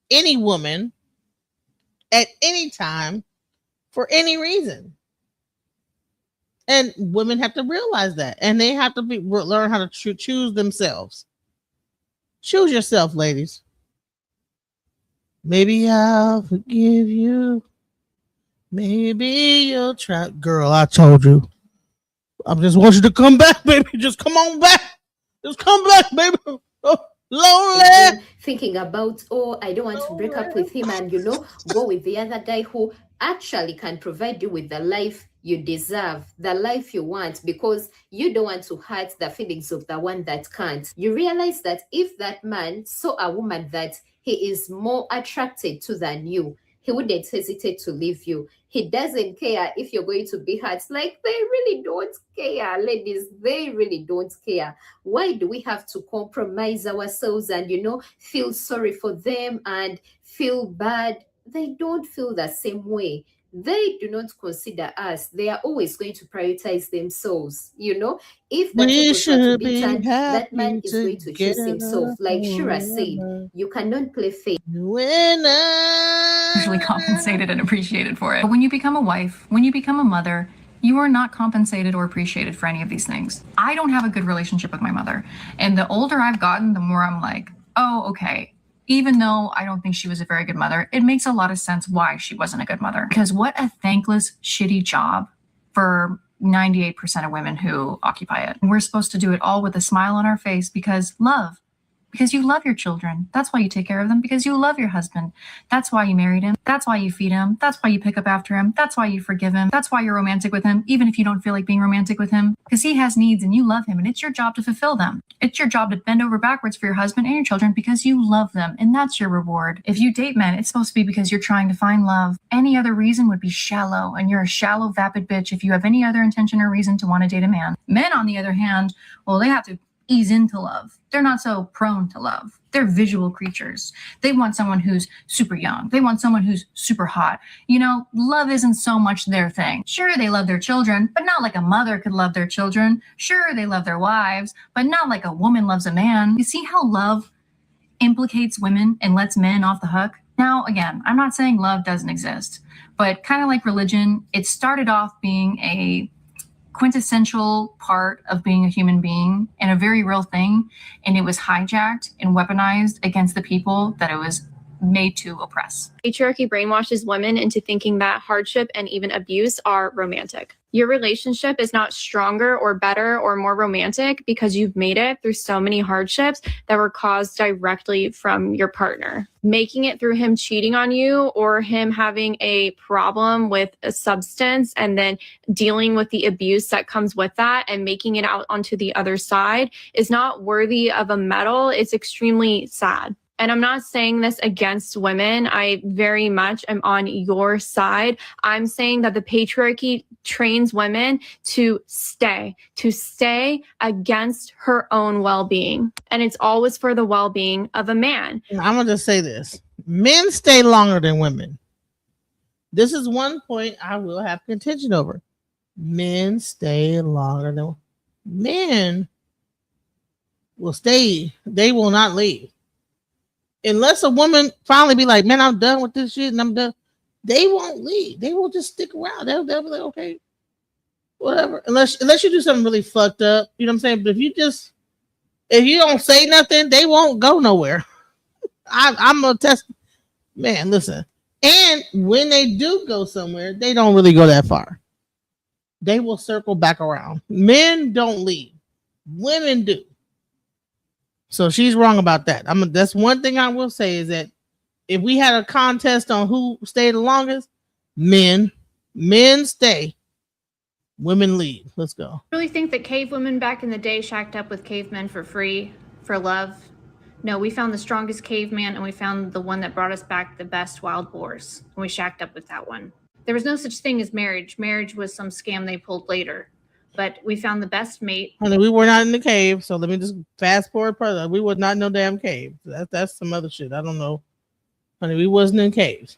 any woman at any time for any reason. And women have to realize that, and they have to learn how to choose themselves. Choose yourself, ladies. Maybe I'll forgive you. Maybe you'll try. Girl, I told you. I just want you to come back, baby. Just come on back. Just come back, baby. Oh, lonely. Thinking about, oh, I don't want to break up with him, and, you know, go with the other guy who actually can provide you with the life you deserve, the life you want, because you don't want to hurt the feelings of the one that can't. You realize that if that man saw a woman that he is more attracted to than you, he wouldn't hesitate to leave you. He doesn't care if you're going to be hurt. Like, they really don't care, ladies. They really don't care. Why do we have to compromise ourselves and, you know, feel sorry for them and feel bad? They don't feel the same way. They do not consider us. They are always going to prioritize themselves. You know, if the tables were to be turned, that man is going to choose himself. Like Shura said, you cannot play fate. Usually compensated and appreciated for it. But when you become a wife, when you become a mother, you are not compensated or appreciated for any of these things. I don't have a good relationship with my mother. And the older I've gotten, the more I'm like, oh, okay. Even though I don't think she was a very good mother, it makes a lot of sense why she wasn't a good mother. Because what a thankless, shitty job for 98% of women who occupy it. And we're supposed to do it all with a smile on our face because love. Because you love your children. That's why you take care of them. Because you love your husband. That's why you married him. That's why you feed him. That's why you pick up after him. That's why you forgive him. That's why you're romantic with him, even if you don't feel like being romantic with him. Because he has needs and you love him, and it's your job to fulfill them. It's your job to bend over backwards for your husband and your children because you love them, and that's your reward. If you date men, it's supposed to be because you're trying to find love. Any other reason would be shallow, and you're a shallow, vapid bitch if you have any other intention or reason to want to date a man. Men, on the other hand, well, they have to ease into love. They're not so prone to love. They're visual creatures. They want someone who's super young. They want someone who's super hot. You know, love isn't so much their thing. Sure, they love their children, but not like a mother could love their children. Sure, they love their wives, but not like a woman loves a man. You see how love implicates women and lets men off the hook? Now, again, I'm not saying love doesn't exist, but kind of like religion, it started off being a quintessential part of being a human being and a very real thing, and it was hijacked and weaponized against the people that it was made to oppress. Patriarchy brainwashes women into thinking that hardship and even abuse are romantic. Your relationship is not stronger or better or more romantic because you've made it through so many hardships that were caused directly from your partner. Making it through him cheating on you or him having a problem with a substance and then dealing with the abuse that comes with that and making it out onto the other side is not worthy of a medal. It's extremely sad. And I'm not saying this against women. I very much am on your side. I'm saying that the patriarchy trains women to stay against her own well-being. And it's always for the well-being of a man. I'm going to just say this. Men stay longer than women. This is one point I will have contention over. Men stay longer than men will stay. They will not leave. Unless a woman finally be like, man, I'm done with this shit and I'm done. They won't leave. They will just stick around. They'll be like, okay, whatever. Unless you do something really fucked up. You know what I'm saying? But if you don't say nothing, they won't go nowhere. I'm gonna test. Man, listen. And when they do go somewhere, they don't really go that far. They will circle back around. Men don't leave. Women do. So she's wrong about that. That's one thing I will say is that if we had a contest on who stayed the longest, men stay. Women lead. Let's go. Really think that cave women back in the day shacked up with cavemen for free, for love? No, we found the strongest caveman and we found the one that brought us back the best wild boars. And we shacked up with that one. There was no such thing as marriage. Marriage was some scam they pulled later. But we found the best mate. Honey, we were not in the cave, so let me just fast forward further. We was not in no damn cave. That's some other shit. I don't know. Honey, we wasn't in caves.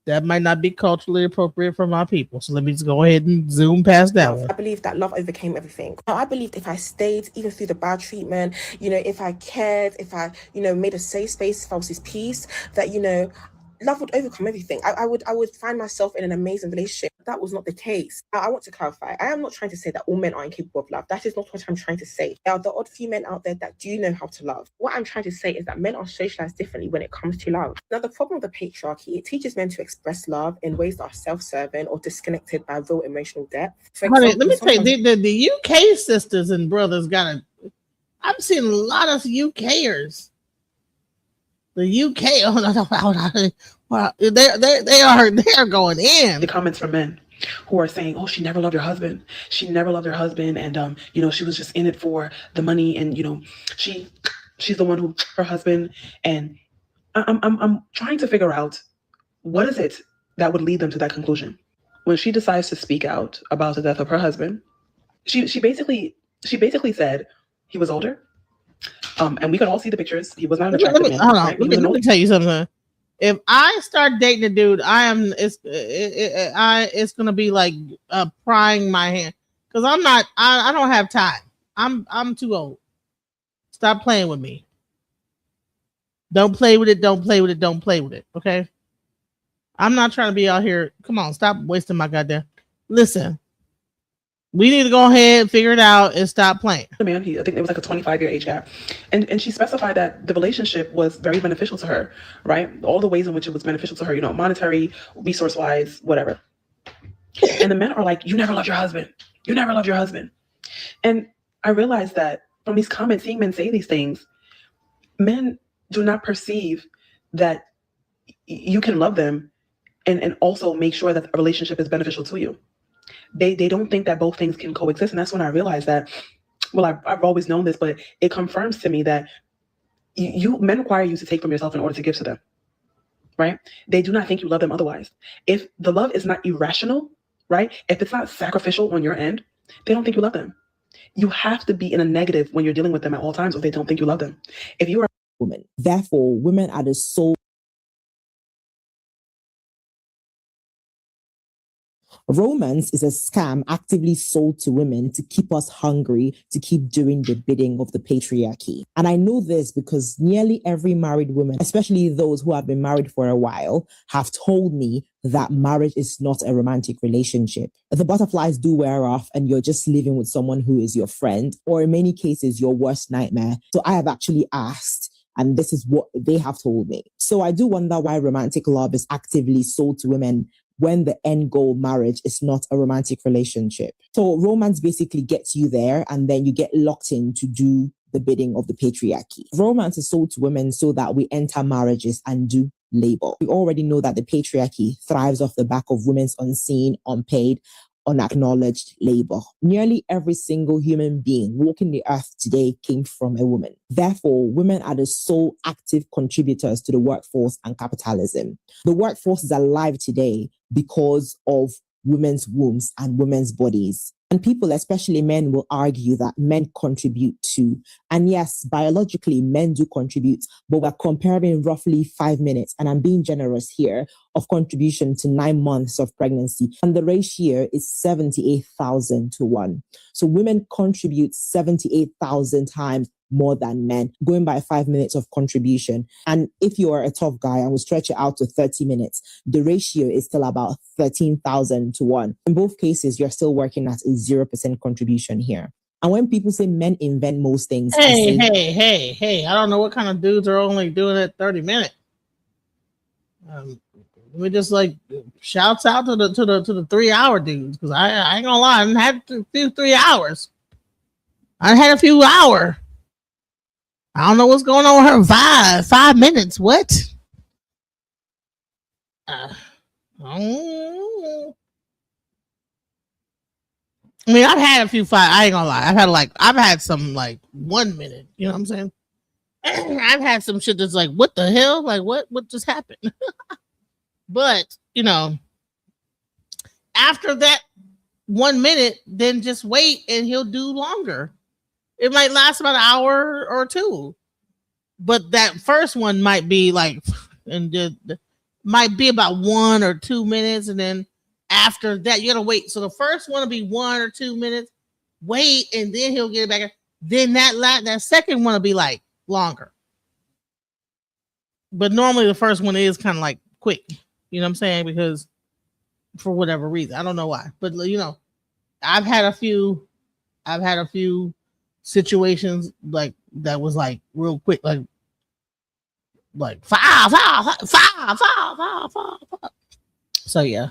That might not be culturally appropriate for my people. So let me just go ahead and zoom past that one. I believe that love overcame everything. I believed if I stayed, even through the bad treatment, if I cared, if I, made a safe space, if I was his peace, that, love would overcome everything. I would find myself in an amazing relationship. That was not the case. I want to clarify. I am not trying to say that all men are incapable of love. That is not what I'm trying to say. There are the odd few men out there that do know how to love. What I'm trying to say is that men are socialized differently when it comes to love. Now, the problem with the patriarchy, it teaches men to express love in ways that are self-serving or disconnected by real emotional depth. Honey, let me tell you, the UK sisters and brothers I'm seeing a lot of UKers. The UK, they are going in. The comments from men who are saying, "Oh, she never loved her husband. She never loved her husband, and she was just in it for the money, and she's the one who her husband." And I'm trying to figure out what is it that would lead them to that conclusion. When she decides to speak out about the death of her husband, she basically said he was older. And we could all see the pictures. He was not an attractive man. Hold on. Let me tell you something. If I start dating a dude, it's gonna be like prying my hand, because I don't have time. I'm too old. Stop playing with me. Don't play with it. Don't play with it. Don't play with it. Okay. I'm not trying to be out here. Come on, stop wasting my goddamn. Listen. We need to go ahead and figure it out and stop playing. The man, I think it was like a 25-year age gap. And she specified that the relationship was very beneficial to her, right? All the ways in which it was beneficial to her, monetary, resource-wise, whatever. And the men are like, "You never loved your husband. You never loved your husband." And I realized that from these comments, seeing men say these things, men do not perceive that you can love them and also make sure that a relationship is beneficial to you. They don't think that both things can coexist. And that's when I realized that, well, I've always known this, but it confirms to me that men require you to take from yourself in order to give to them, right? They do not think you love them otherwise. If the love is not irrational, right? If it's not sacrificial on your end, they don't think you love them. You have to be in a negative when you're dealing with them at all times, or they don't think you love them. If you are a woman, therefore, women are the sole. Romance is a scam actively sold to women to keep us hungry, to keep doing the bidding of the patriarchy. And I know this because nearly every married woman, especially those who have been married for a while, have told me that marriage is not a romantic relationship. The butterflies do wear off and you're just living with someone who is your friend, or in many cases, your worst nightmare. So I have actually asked, and this is what they have told me. So I do wonder why romantic love is actively sold to women when the end goal, marriage, is not a romantic relationship. So romance basically gets you there, and then you get locked in to do the bidding of the patriarchy. Romance is sold to women so that we enter marriages and do labor. We already know that the patriarchy thrives off the back of women's unseen, unpaid, unacknowledged labor. Nearly every single human being walking the earth today came from a woman. Therefore, women are the sole active contributors to the workforce and capitalism. The workforce is alive today because of women's wombs and women's bodies. And people, especially men, will argue that men contribute too. And yes, biologically, men do contribute, but we're comparing roughly 5 minutes, and I'm being generous here, of contribution to 9 months of pregnancy. And the ratio is 78,000 to 1. So women contribute 78,000 times more than men, going by 5 minutes of contribution. And if you are a tough guy and will stretch it out to 30 minutes, the ratio is still about 13,000 to 1. In both cases, you're still working at a 0% contribution here. And when people say men invent most things, hey, I don't know what kind of dudes are only doing it 30 minutes. We just like shouts out to the 3-hour dudes, because I ain't gonna lie, I had a few 3 hours. I had a few hours. I don't know what's going on with her. 5 minutes. What? I mean, I've had a few fight. I ain't gonna lie. I've had some like 1 minute. You know what I'm saying? I've had some shit that's like, what the hell? Like, what just happened? But you know, after that 1 minute, then just wait and he'll do longer. It might last about an hour or two, but that first one might be like, and might be about 1 or 2 minutes, and then after that, you gotta wait. So the first one will be 1 or 2 minutes. Wait, and then he'll get it back. Then that second one will be like longer. But normally the first one is kind of like quick. You know what I'm saying? Because for whatever reason, I don't know why, but you know, I've had a few situations like that was like real quick, like five. So yeah.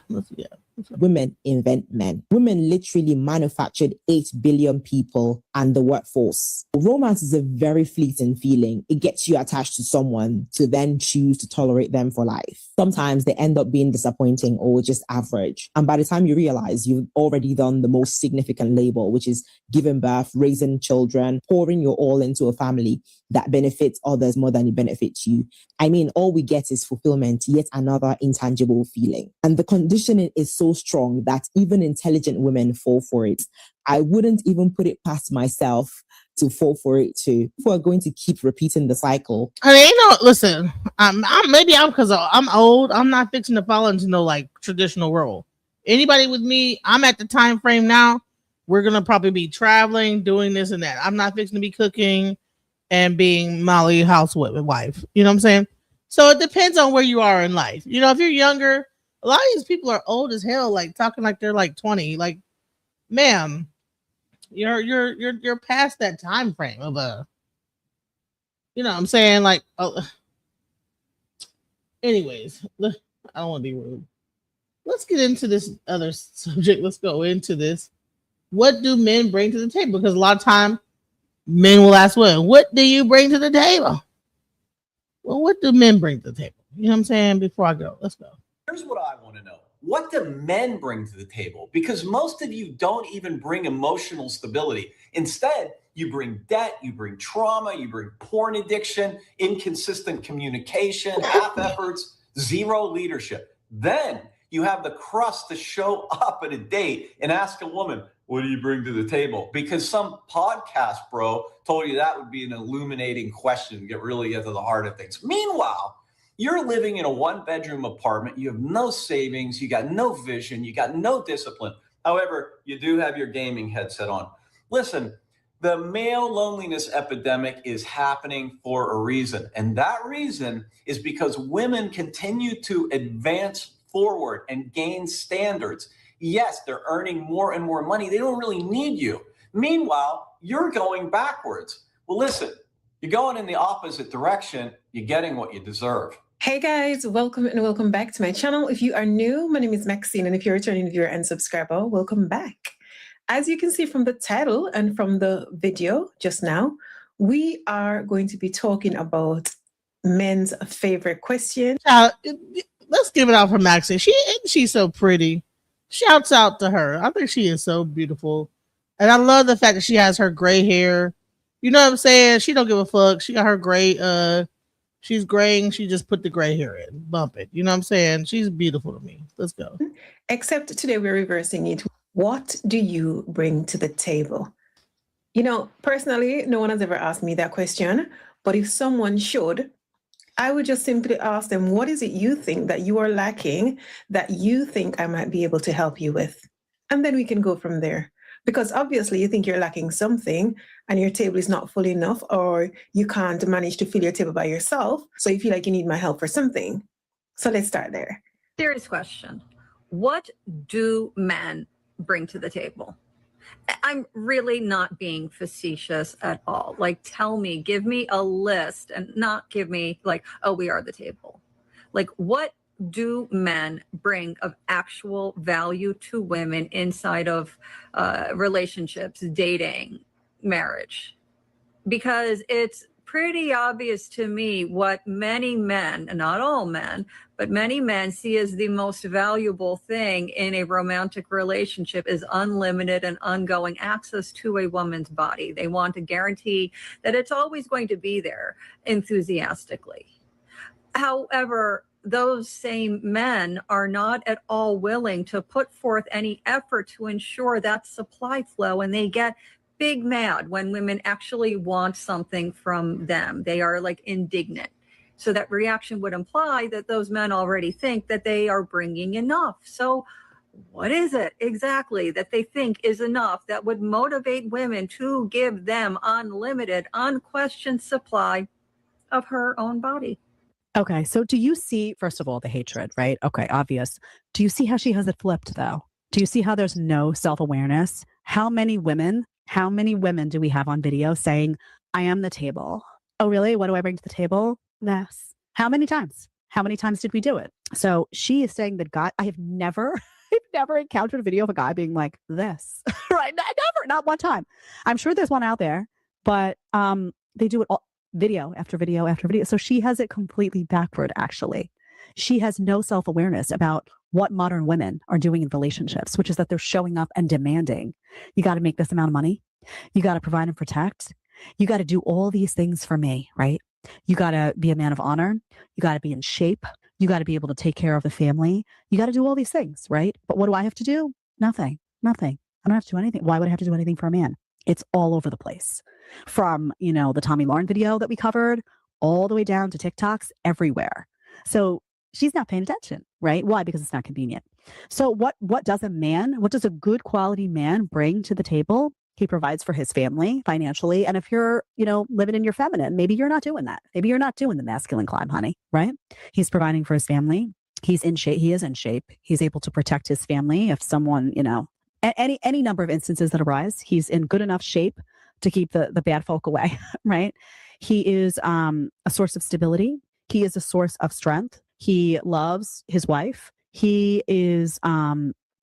Women invent men. Women literally manufactured 8 billion people and the workforce. Romance is a very fleeting feeling. It gets you attached to someone to then choose to tolerate them for life. Sometimes they end up being disappointing or just average. And by the time you realize you've already done the most significant labor, which is giving birth, raising children, pouring your all into a family that benefits others more than it benefits you. I mean, all we get is fulfillment, yet another intangible feeling. And the conditioning is so strong that even intelligent women fall for it. I wouldn't even put it past myself to fall for it too. People are going to keep repeating the cycle. I mean, you know, listen, maybe I'm because I'm old. I'm not fixing to fall into no like traditional role. Anybody with me, I'm at the time frame now. We're gonna probably be traveling, doing this and that. I'm not fixing to be cooking and being Molly housewife. You know what I'm saying? So it depends on where you are in life. You know, if you're younger, a lot of these people are old as hell, like talking like they're like 20. Like, ma'am, you're past that time frame of you know what I'm saying? Like, anyways, I don't want to be rude. Let's get into this other subject. Let's go into this. What do men bring to the table? Because a lot of time men will ask, well, what do you bring to the table? Well, what do men bring to the table? You know what I'm saying? Before I go, let's go. Here's what I want to know. What do men bring to the table? Because most of you don't even bring emotional stability. Instead, you bring debt, you bring trauma, you bring porn addiction, inconsistent communication, half efforts, zero leadership. Then you have the crust to show up at a date and ask a woman, what do you bring to the table? Because some podcast bro told you that would be an illuminating question, get really into the heart of things. Meanwhile, you're living in a 1-bedroom apartment. You have no savings. You got no vision. You got no discipline. However, you do have your gaming headset on. Listen, the male loneliness epidemic is happening for a reason. And that reason is because women continue to advance forward and gain standards. Yes, they're earning more and more money. They don't really need you. Meanwhile, you're going backwards. Well, listen, you're going in the opposite direction. You're getting what you deserve. Hey guys, welcome and welcome back to my channel. If you are new, my name is Maxine, and if you're a returning viewer and subscriber, welcome back. As you can see from the title and from the video just now, we are going to be talking about men's favorite question. Let's give it out for Maxine. She's so pretty. Shouts out to her. I think she is so beautiful. And I love the fact that she has her gray hair. You know what I'm saying? She don't give a fuck. She got her gray, she's graying. She just put the gray hair in. Bump it. You know what I'm saying? She's beautiful to me. Let's go. Except today we're reversing it. What do you bring to the table? You know, personally, no one has ever asked me that question. But if someone should, I would just simply ask them, what is it you think that you are lacking that you think I might be able to help you with? And then we can go from there. Because obviously you think you're lacking something and your table is not full enough, or you can't manage to fill your table by yourself. So you feel like you need my help for something. So let's start there. Serious question. What do men bring to the table? I'm really not being facetious at all. Like, tell me, give me a list, and not give me like, oh, we are the table. Like, what do men bring of actual value to women inside of relationships, dating, marriage? Because it's pretty obvious to me what many men, not all men, but many men see as the most valuable thing in a romantic relationship is unlimited and ongoing access to a woman's body. They want to guarantee that it's always going to be there enthusiastically. However, those same men are not at all willing to put forth any effort to ensure that supply flow, and they get big mad when women actually want something from them. They are like indignant. So that reaction would imply that those men already think that they are bringing enough. So what is it exactly that they think is enough that would motivate women to give them unlimited, unquestioned supply of her own body? Okay, so do you see, first of all, the hatred, right? Okay, obvious. Do you see how she has it flipped, though? Do you see how there's no self-awareness? How many women do we have on video saying, I am the table? Oh, really? What do I bring to the table? This. How many times? How many times did we do it? So she is saying that God, I've never encountered a video of a guy being like this, right? Never, not one time. I'm sure there's one out there, but they do it all. Video after video after video. So she has it completely backward, actually. She has no self-awareness about what modern women are doing in relationships, which is that they're showing up and demanding, you got to make this amount of money. You got to provide and protect. You got to do all these things for me, right? You got to be a man of honor. You got to be in shape. You got to be able to take care of the family. You got to do all these things, right? But what do I have to do? Nothing. I don't have to do anything. Why would I have to do anything for a man? It's all over the place. From, the Tommy Lauren video that we covered all the way down to TikToks everywhere. So she's not paying attention, right? Why? Because it's not convenient. So what does a good quality man bring to the table? He provides for his family financially. And if you're, living in your feminine, maybe you're not doing that. Maybe you're not doing the masculine climb, honey, right? He's providing for his family. He's in shape. He is in shape. He's able to protect his family. If someone, any number of instances that arise, he's in good enough shape to keep the bad folk away, right? He is a source of stability. He is a source of strength. He loves his wife. He is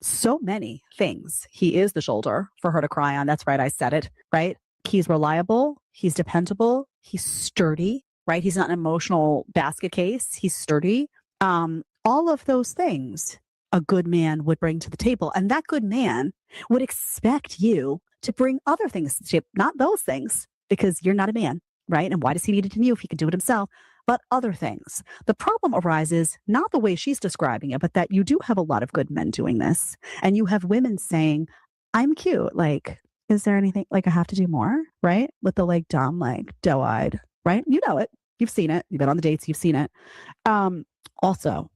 so many things. He is the shoulder for her to cry on. That's right. I said it, right? He's reliable. He's dependable. He's sturdy, right? He's not an emotional basket case. He's sturdy. All of those things a good man would bring to the table. And that good man would expect you to bring other things to the table, not those things, because you're not a man, right? And why does he need it in you if he can do it himself? But other things. The problem arises not the way she's describing it, but that you do have a lot of good men doing this. And you have women saying, I'm cute. Like, is there anything, like I have to do more, right? With the dumb, doe-eyed, right? You know it. You've seen it. You've been on the dates. You've seen it. Also,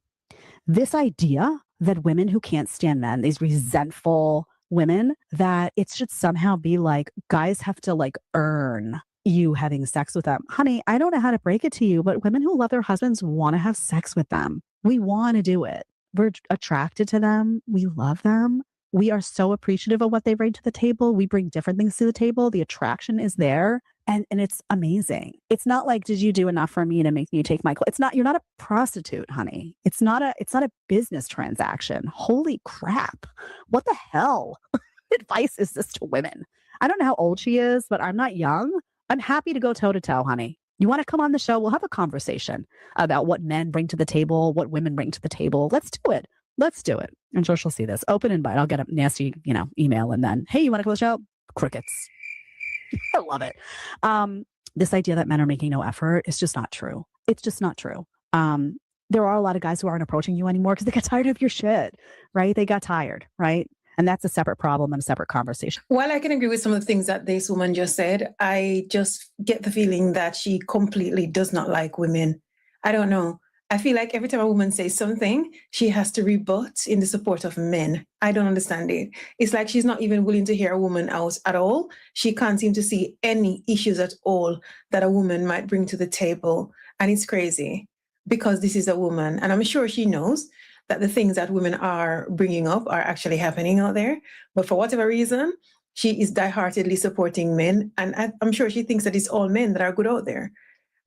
this idea that women who can't stand men, these resentful women, that it should somehow be like guys have to earn you having sex with them. Honey, I don't know how to break it to you, but women who love their husbands want to have sex with them. We want to do it. We're attracted to them. We love them. We are so appreciative of what they bring to the table. We bring different things to the table. The attraction is there. And it's amazing. It's not like, did you do enough for me to make me take my clothes? It's not, you're not a prostitute, honey. It's not a business transaction. Holy crap. What the hell advice is this to women? I don't know how old she is, but I'm not young. I'm happy to go toe to toe, honey. You want to come on the show? We'll have a conversation about what men bring to the table, what women bring to the table. Let's do it. Let's do it. I'm sure she'll see this. Open invite. I'll get a nasty, email and then, hey, you want to come on the show? Crickets. I love it. This idea that men are making no effort is just not true. It's just not true. There are a lot of guys who aren't approaching you anymore because they got tired of your shit, right? They got tired, right? And that's a separate problem and a separate conversation. While I can agree with some of the things that this woman just said, I just get the feeling that she completely does not like women. I don't know. I feel like every time a woman says something, she has to rebut in the support of men. I don't understand it. It's like she's not even willing to hear a woman out at all. She can't seem to see any issues at all that a woman might bring to the table. And it's crazy because this is a woman. And I'm sure she knows that the things that women are bringing up are actually happening out there. But for whatever reason, she is diehardedly supporting men. And I'm sure she thinks that it's all men that are good out there.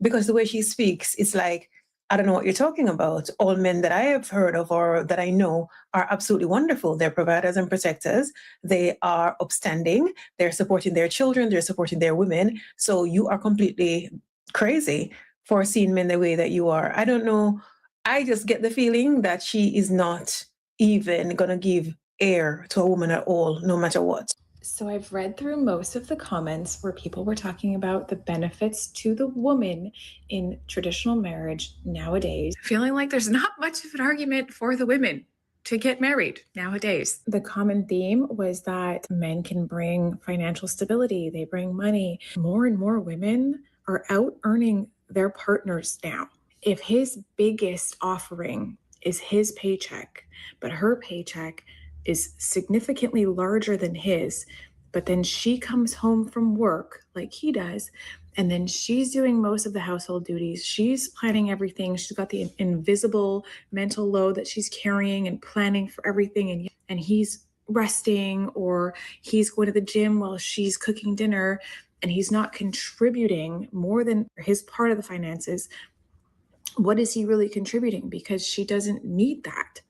Because the way she speaks, it's like, I don't know what you're talking about. All men that I have heard of or that I know are absolutely wonderful. They're providers and protectors. They are upstanding. They're supporting their children. They're supporting their women. So you are completely crazy for seeing men the way that you are. I don't know. I just get the feeling that she is not even going to give air to a woman at all, no matter what. So I've read through most of the comments where people were talking about the benefits to the woman in traditional marriage nowadays. Feeling like there's not much of an argument for the women to get married nowadays. The common theme was that men can bring financial stability, they bring money. More and more women are out earning their partners now. If his biggest offering is his paycheck, but her paycheck is significantly larger than his, but then she comes home from work like he does, and then she's doing most of the household duties. She's planning everything. She's got the invisible mental load that she's carrying and planning for everything. And he's resting, or he's going to the gym while she's cooking dinner, and he's not contributing more than his part of the finances. What is he really contributing? Because she doesn't need that.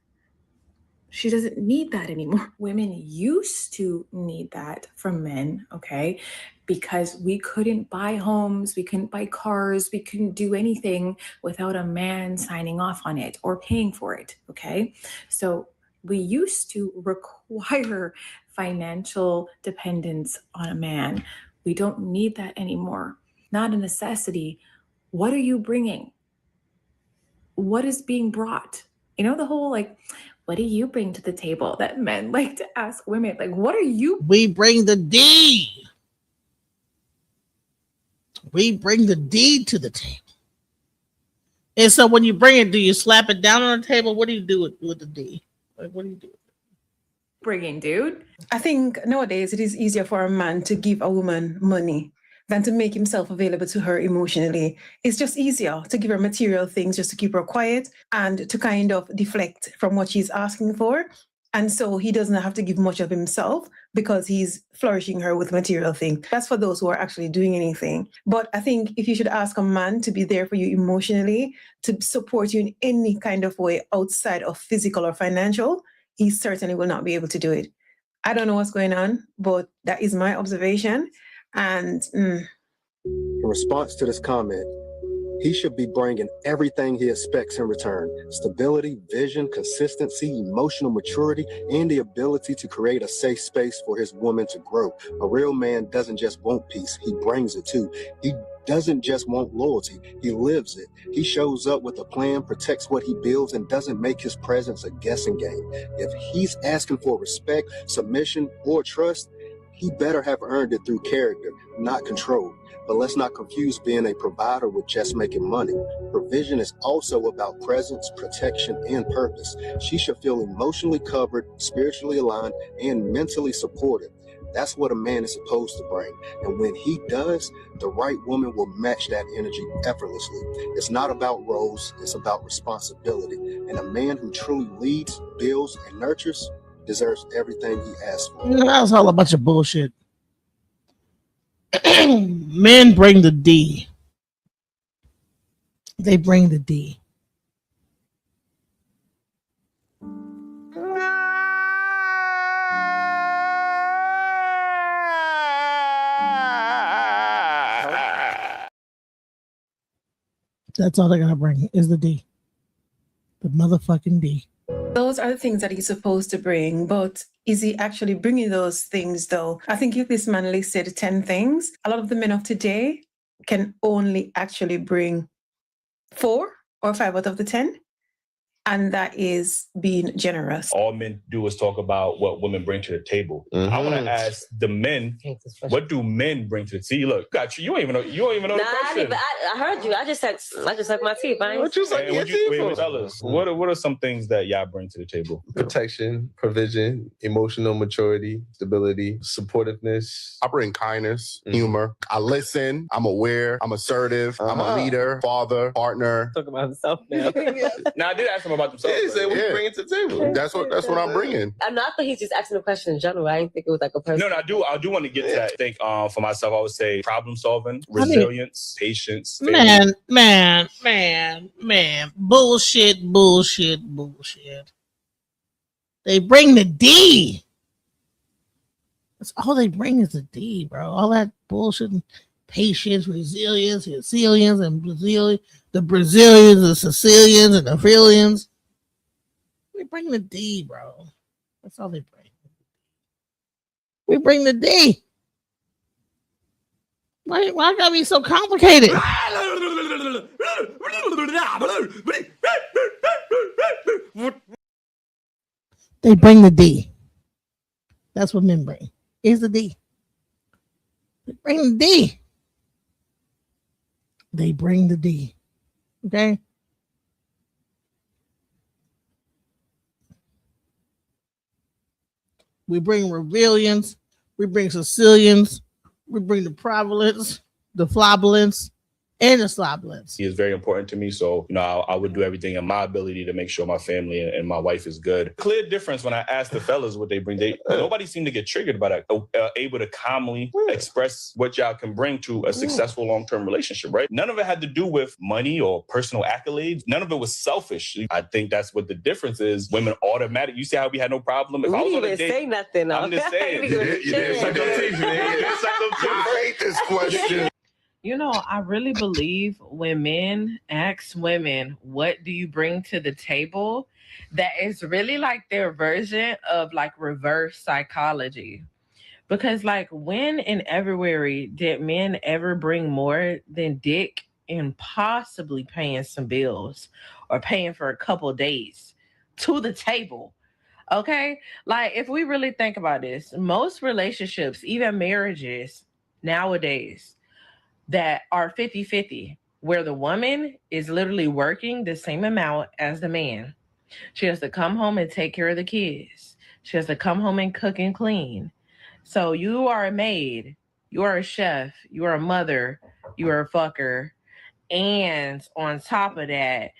She doesn't need that anymore. Women used to need that from men, okay? Because we couldn't buy homes, we couldn't buy cars, we couldn't do anything without a man signing off on it or paying for it, okay? So we used to require financial dependence on a man. We don't need that anymore. Not a necessity. What are you bringing? What is being brought? You know, the whole like, what do you bring to the table that men like to ask women? Like, what are you? We bring the D. We bring the D to the table. And so when you bring it, do you slap it down on the table? What do you do with the D? Like, what do you do? Bringing, dude. I think nowadays it is easier for a man to give a woman money than to make himself available to her emotionally. It's just easier to give her material things just to keep her quiet and to kind of deflect from what she's asking for. And so he doesn't have to give much of himself because he's flourishing her with material things. That's for those who are actually doing anything. But I think if you should ask a man to be there for you emotionally, to support you in any kind of way outside of physical or financial, he certainly will not be able to do it. I don't know what's going on, but that is my observation. And in response to this comment, he should be bringing everything he expects in return: stability, vision, consistency, emotional maturity, and the ability to create a safe space for his woman to grow. A real man doesn't just want peace, he brings it too. He doesn't just want loyalty, he lives it. He shows up with a plan, protects what he builds, and doesn't make his presence a guessing game. If he's asking for respect, submission, or trust, he better have earned it through character, not control. But let's not confuse being a provider with just making money. Provision is also about presence, protection, and purpose. She should feel emotionally covered, spiritually aligned, and mentally supported. That's what a man is supposed to bring. And when he does, the right woman will match that energy effortlessly. It's not about roles, it's about responsibility. And a man who truly leads, builds, and nurtures deserves everything he asks for. That's all a bunch of bullshit. Men bring the D. They bring the D. That's all they're gonna bring is the D. The motherfucking D. those are the things that he's supposed to bring, but is he actually bringing those things though? I think if this man listed 10 things, a lot of the men of today can only actually bring 4 or 5 out of the 10. And that is being generous. All men do is talk about what women bring to the table. I want to ask the men, what do men bring to the table? Look, got you. You don't even know. You don't even know the question. I heard you. I just suck my teeth. What you suck your teeth for? Tell us. What are some things that y'all bring to the table? Protection, provision, emotional maturity, stability, supportiveness. I bring kindness, humor. I listen. I'm aware. I'm assertive. I'm a leader, father, partner. Talk about himself now. Now I did ask him about themselves. Yeah, say what you bring to the table. That's what I'm bringing. I thought he's just asking a question in general. I didn't think it was like a person. No, I do want to get to that. I think for myself, I would say problem solving, resilience, patience. Man. Bullshit. They bring the D. That's all they bring is the D, bro. All that bullshit. patience, resilience, Sicilians, and Brazilian, the Brazilians, the Sicilians, and the Philians. We bring the D, bro. That's all they bring. We bring the D. Why gotta be so complicated? They bring the D. That's what men bring. Here's the D. They bring the D. They bring the D. Okay? We bring Rebellions. We bring Sicilians. We bring the Provolents, the Flobulents, and the Sloblets. He is very important to me. So, I would do everything in my ability to make sure my family and my wife is good. Clear difference when I ask the fellas what they bring. Nobody seemed to get triggered by that. Able to calmly express what y'all can bring to a successful long-term relationship, right? None of it had to do with money or personal accolades. None of it was selfish. I think that's what the difference is. Women automatic. You see how we had no problem? If I was on a date, say nothing. I'm just saying. You didn't hate this question. I really believe when men ask women, what do you bring to the table? That is really like their version of like reverse psychology. Because like when and everywhere did men ever bring more than dick and possibly paying some bills or paying for a couple dates to the table? Okay? Like if we really think about this, most relationships, even marriages nowadays, that are 50-50, where the woman is literally working the same amount as the man. She has to come home and take care of the kids. She has to come home and cook and clean. So you are a maid, you are a chef, you are a mother, you are a fucker. And on top of that,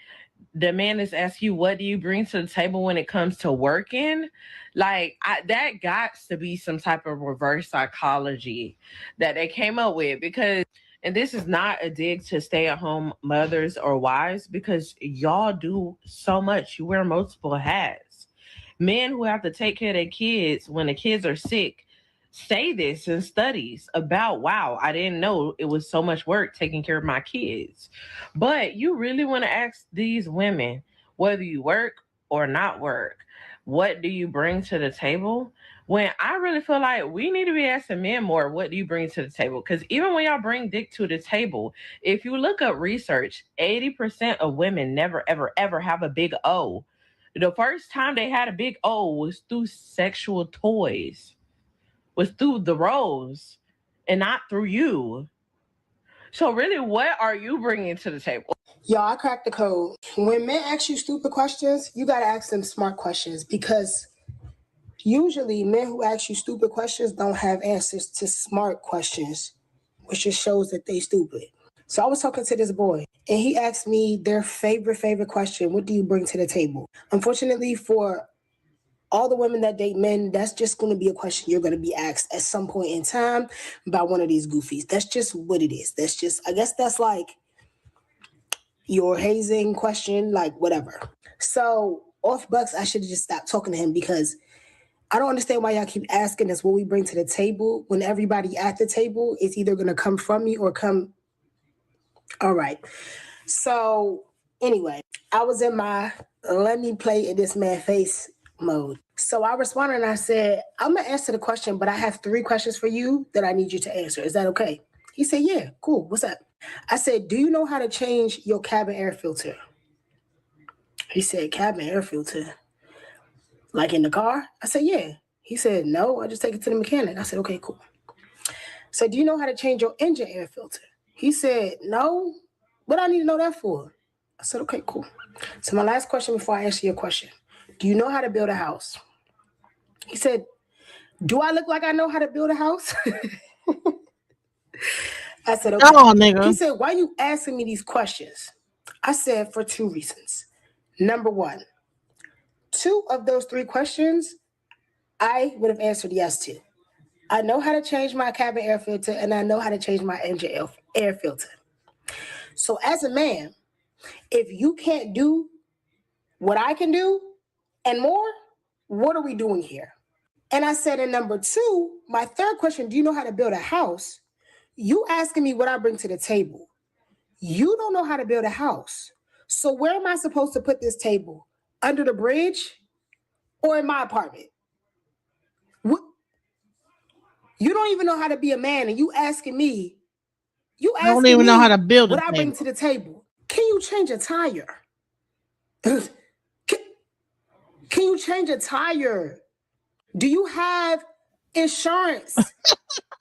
the man is asking you, what do you bring to the table when it comes to working? Like that got to be some type of reverse psychology that they came up with because, and this is not a dig to stay-at-home mothers or wives because y'all do so much. You wear multiple hats. Men who have to take care of their kids when the kids are sick say this in studies about, wow, I didn't know it was so much work taking care of my kids. But you really want to ask these women, whether you work or not work, what do you bring to the table? When I really feel like we need to be asking men more, what do you bring to the table? Because even when y'all bring dick to the table, if you look up research, 80% of women never, ever, ever have a big O. The first time they had a big O was through sexual toys, was through the rose, and not through you. So really, what are you bringing to the table? Y'all, I cracked the code. When men ask you stupid questions, you got to ask them smart questions because usually men who ask you stupid questions don't have answers to smart questions, which just shows that they stupid. So I was talking to this boy and he asked me their favorite question. What do you bring to the table? Unfortunately for all the women that date men, that's just going to be a question you're going to be asked at some point in time by one of these goofies. That's just what it is. That's just, I guess that's like your hazing question, like whatever. So off Bucks, I should have just stopped talking to him because I don't understand why y'all keep asking us what we bring to the table when everybody at the table is either going to come from me or come. All right. So anyway, I was in my let me play in this man face mode. So I responded and I said, I'm going to answer the question, but I have 3 questions for you that I need you to answer. Is that okay? He said, yeah, cool. What's up? I said, do you know how to change your cabin air filter? He said, cabin air filter? Like in the car? I said, yeah. He said, no, I just take it to the mechanic. I said, okay, cool. So do you know how to change your engine air filter? He said, no. What do I need to know that for? I said, okay, cool. So my last question before I answer your question. Do you know how to build a house? He said, do I look like I know how to build a house? I said, okay. Come on, nigga. He said, why are you asking me these questions? I said, for 2 reasons. Number 1, 2 of those 3 questions, I would have answered yes to. I know how to change my cabin air filter and I know how to change my engine air filter. So as a man, if you can't do what I can do and more, what are we doing here? And I said in number 2, my third question, do you know how to build a house? You asking me what I bring to the table. You don't know how to build a house. So where am I supposed to put this table? Under the bridge or in my apartment? What? You don't even know how to be a man, and you asking me. You I don't asking even know me how to build what a I bring table. to the table. Can you change a tire? Can you change a tire? Do you have insurance?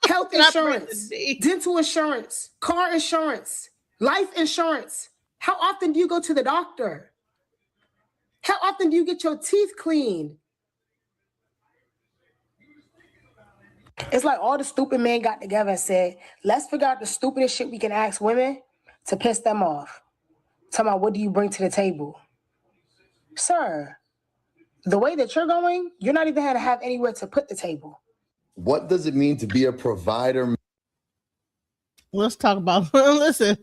Health insurance, dental insurance, car insurance, life insurance. How often do you go to the doctor? How often do you get your teeth cleaned? It's like all the stupid men got together and said, let's figure out the stupidest shit we can ask women to piss them off. Talking about, what do you bring to the table? Sir, the way that you're going, you're not even going to have anywhere to put the table. What does it mean to be a provider? Let's talk about, listen.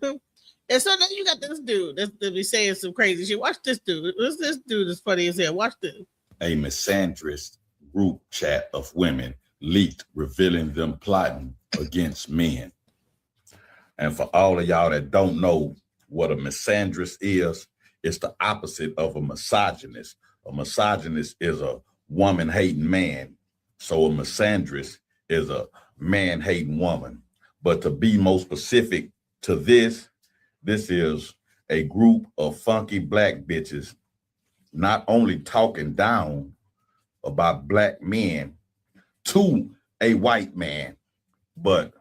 And so then you got this dude that's be saying some crazy shit. Watch this dude. This dude is funny as hell. Watch this. A misandrist group chat of women leaked revealing them plotting against men. And for all of y'all that don't know what a misandrist is, it's the opposite of a misogynist. A misogynist is a woman-hating man. So a misandrist is a man-hating woman. But to be more specific to this is a group of funky black bitches not only talking down about black men to a white man, but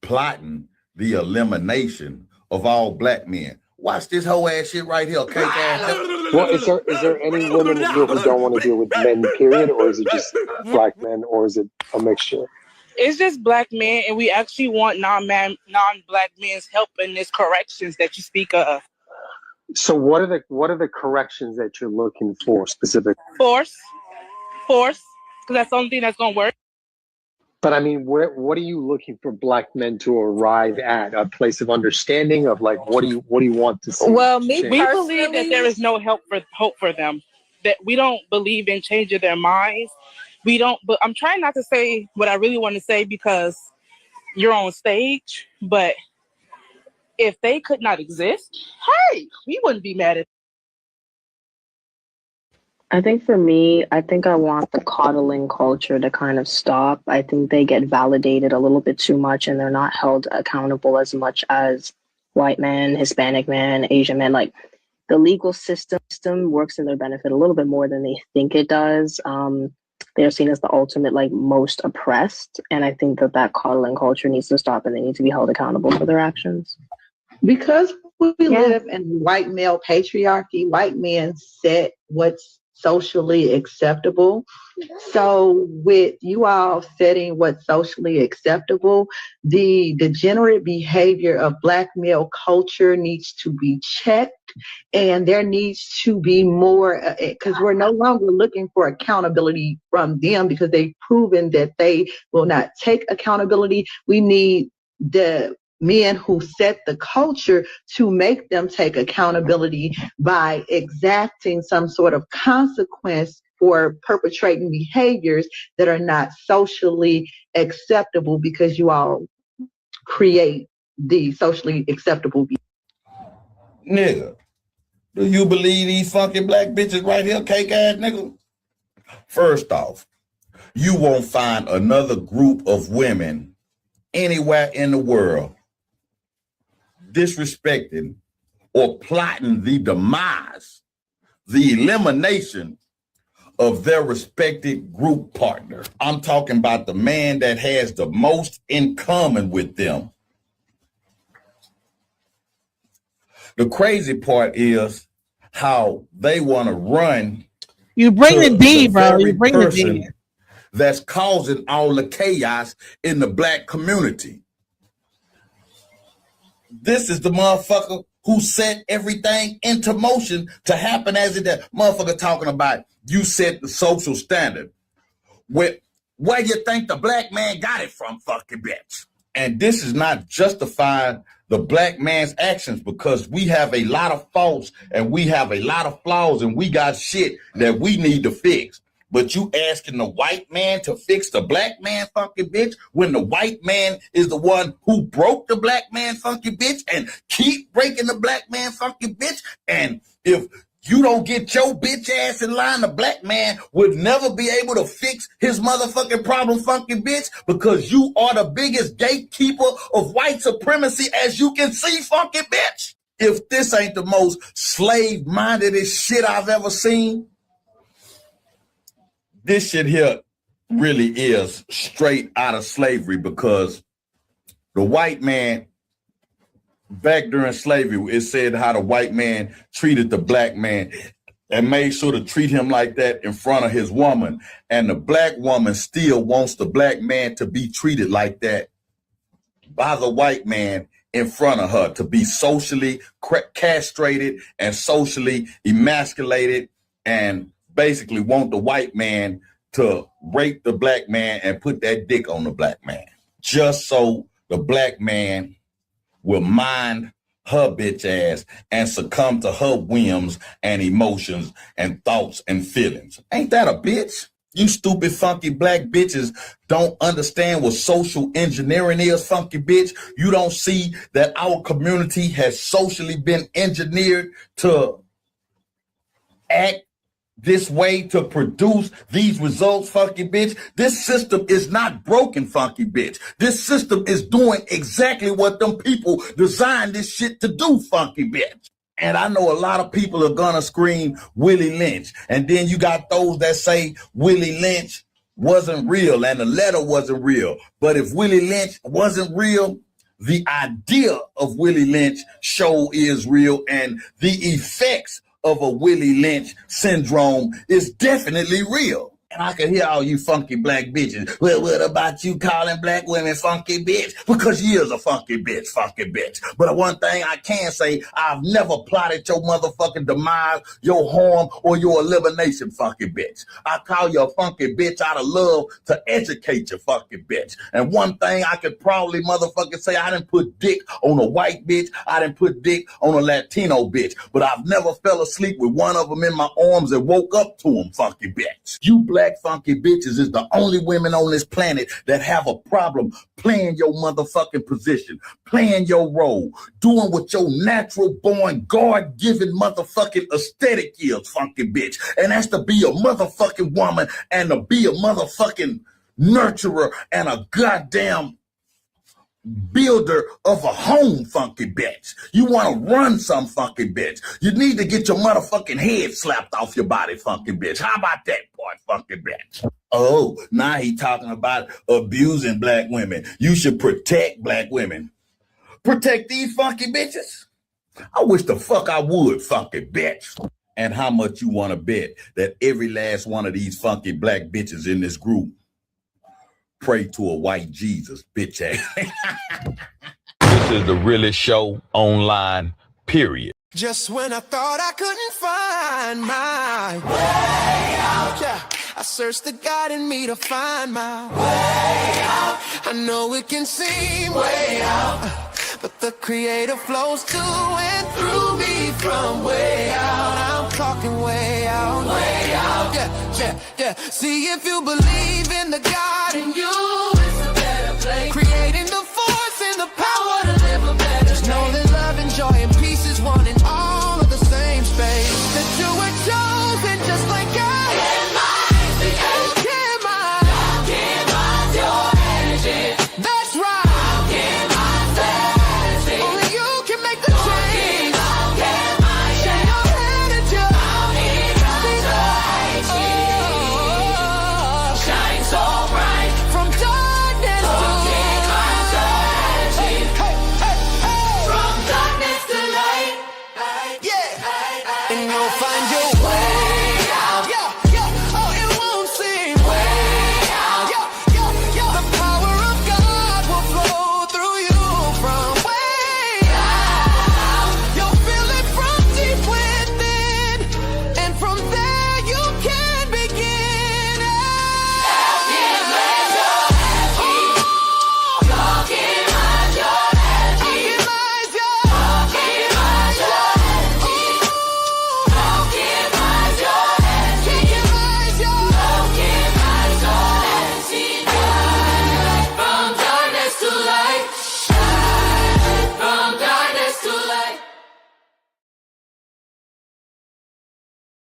plotting the elimination of all black men. Watch this whole ass shit right here, cake ass. Well, is there any women in here who don't want to deal with men, period, or is it just black men, or is it a mixture? It's just black men, and we actually want non-black men's help in this corrections that you speak of. So what are the corrections that you're looking for specifically? Force, because that's the only thing that's gonna work. But I mean, what are you looking for black men to arrive at? A place of understanding of like, what do you want to see? Well, we believe that there is no hope for them. That we don't believe in changing their minds. We don't. But I'm trying not to say what I really want to say because you're on stage. But if they could not exist, hey, we wouldn't be mad at. I think for me, I want the coddling culture to kind of stop. I think they get validated a little bit too much and they're not held accountable as much as white men, Hispanic men, Asian men. Like the legal system works in their benefit a little bit more than they think it does. They're seen as the ultimate, like most oppressed. And I think that coddling culture needs to stop and they need to be held accountable for their actions. Because we live in white male patriarchy, white men set what's socially acceptable. So with you all setting what's socially acceptable, the degenerate behavior of black male culture needs to be checked, and there needs to be more, because we're no longer looking for accountability from them because they've proven that they will not take accountability. We need the men who set the culture to make them take accountability by exacting some sort of consequence for perpetrating behaviors that are not socially acceptable because you all create the socially acceptable behavior. Nigga, do you believe these funky black bitches right here, cake ass nigga? First off, you won't find another group of women anywhere in the world disrespecting or plotting the demise, the elimination of their respected group partner. I'm talking about the man that has the most in common with them. The crazy part is how they want to run. You bring the D, bro. You bring the D. That's causing all the chaos in the black community. This is the motherfucker who set everything into motion to happen as it does. Motherfucker talking about you set the social standard. Where you think the black man got it from, fucking bitch? And this is not justifying the black man's actions because we have a lot of faults and we have a lot of flaws and we got shit that we need to fix. But you asking the white man to fix the black man funky bitch when the white man is the one who broke the black man funky bitch and keep breaking the black man funky bitch. And if you don't get your bitch ass in line, the black man would never be able to fix his motherfucking problem, funky bitch, because you are the biggest gatekeeper of white supremacy, as you can see, funky bitch. If this ain't the most slave-mindedest shit I've ever seen, this shit here really is straight out of slavery, because the white man, back during slavery, it said how the white man treated the black man and made sure to treat him like that in front of his woman. And the black woman still wants the black man to be treated like that by the white man in front of her, to be socially castrated and socially emasculated, and basically want the white man to rape the black man and put that dick on the black man, just so the black man will mind her bitch ass and succumb to her whims and emotions and thoughts and feelings. Ain't that a bitch? You stupid funky black bitches don't understand what social engineering is, funky bitch. You don't see that our community has socially been engineered to act this way, to produce these results, funky bitch. This system is not broken, funky bitch. This system is doing exactly what them people designed this shit to do, funky bitch. And I know a lot of people are gonna scream Willie Lynch. And then you got those that say Willie Lynch wasn't real and the letter wasn't real. But if Willie Lynch wasn't real, the idea of Willie Lynch show is real, and the effects of a Willie Lynch syndrome is definitely real. And I can hear all you funky black bitches. Well, what about you calling black women funky bitch? Because you is a funky bitch, funky bitch. But one thing I can say, I've never plotted your motherfucking demise, your harm, or your elimination, funky bitch. I call you a funky bitch out of love to educate you, funky bitch. And one thing I could probably motherfucking say, I didn't put dick on a white bitch. I didn't put dick on a Latino bitch. But I've never fell asleep with one of them in my arms and woke up to them, funky bitch. You black funky bitches is the only women on this planet that have a problem playing your motherfucking position, playing your role, doing what your natural born God-given motherfucking aesthetic is, funky bitch. And that's to be a motherfucking woman and to be a motherfucking nurturer and a goddamn builder of a home, funky bitch. You want to run some, funky bitch. You need to get your motherfucking head slapped off your body, funky bitch. How about that part, funky bitch? Oh, now he talking about abusing black women. You should protect black women. Protect these funky bitches? I wish the fuck I would, funky bitch. And how much you want to bet that every last one of these funky black bitches in this group pray to a white Jesus, bitch ass. This is the realest show online, period. Just when I thought I couldn't find my way out, yeah, I searched the God in me to find my way out. I know it can seem way out, but the Creator flows to and through me from way out. I'm talking way out, yeah. See if you believe in the God in you, it's a better place.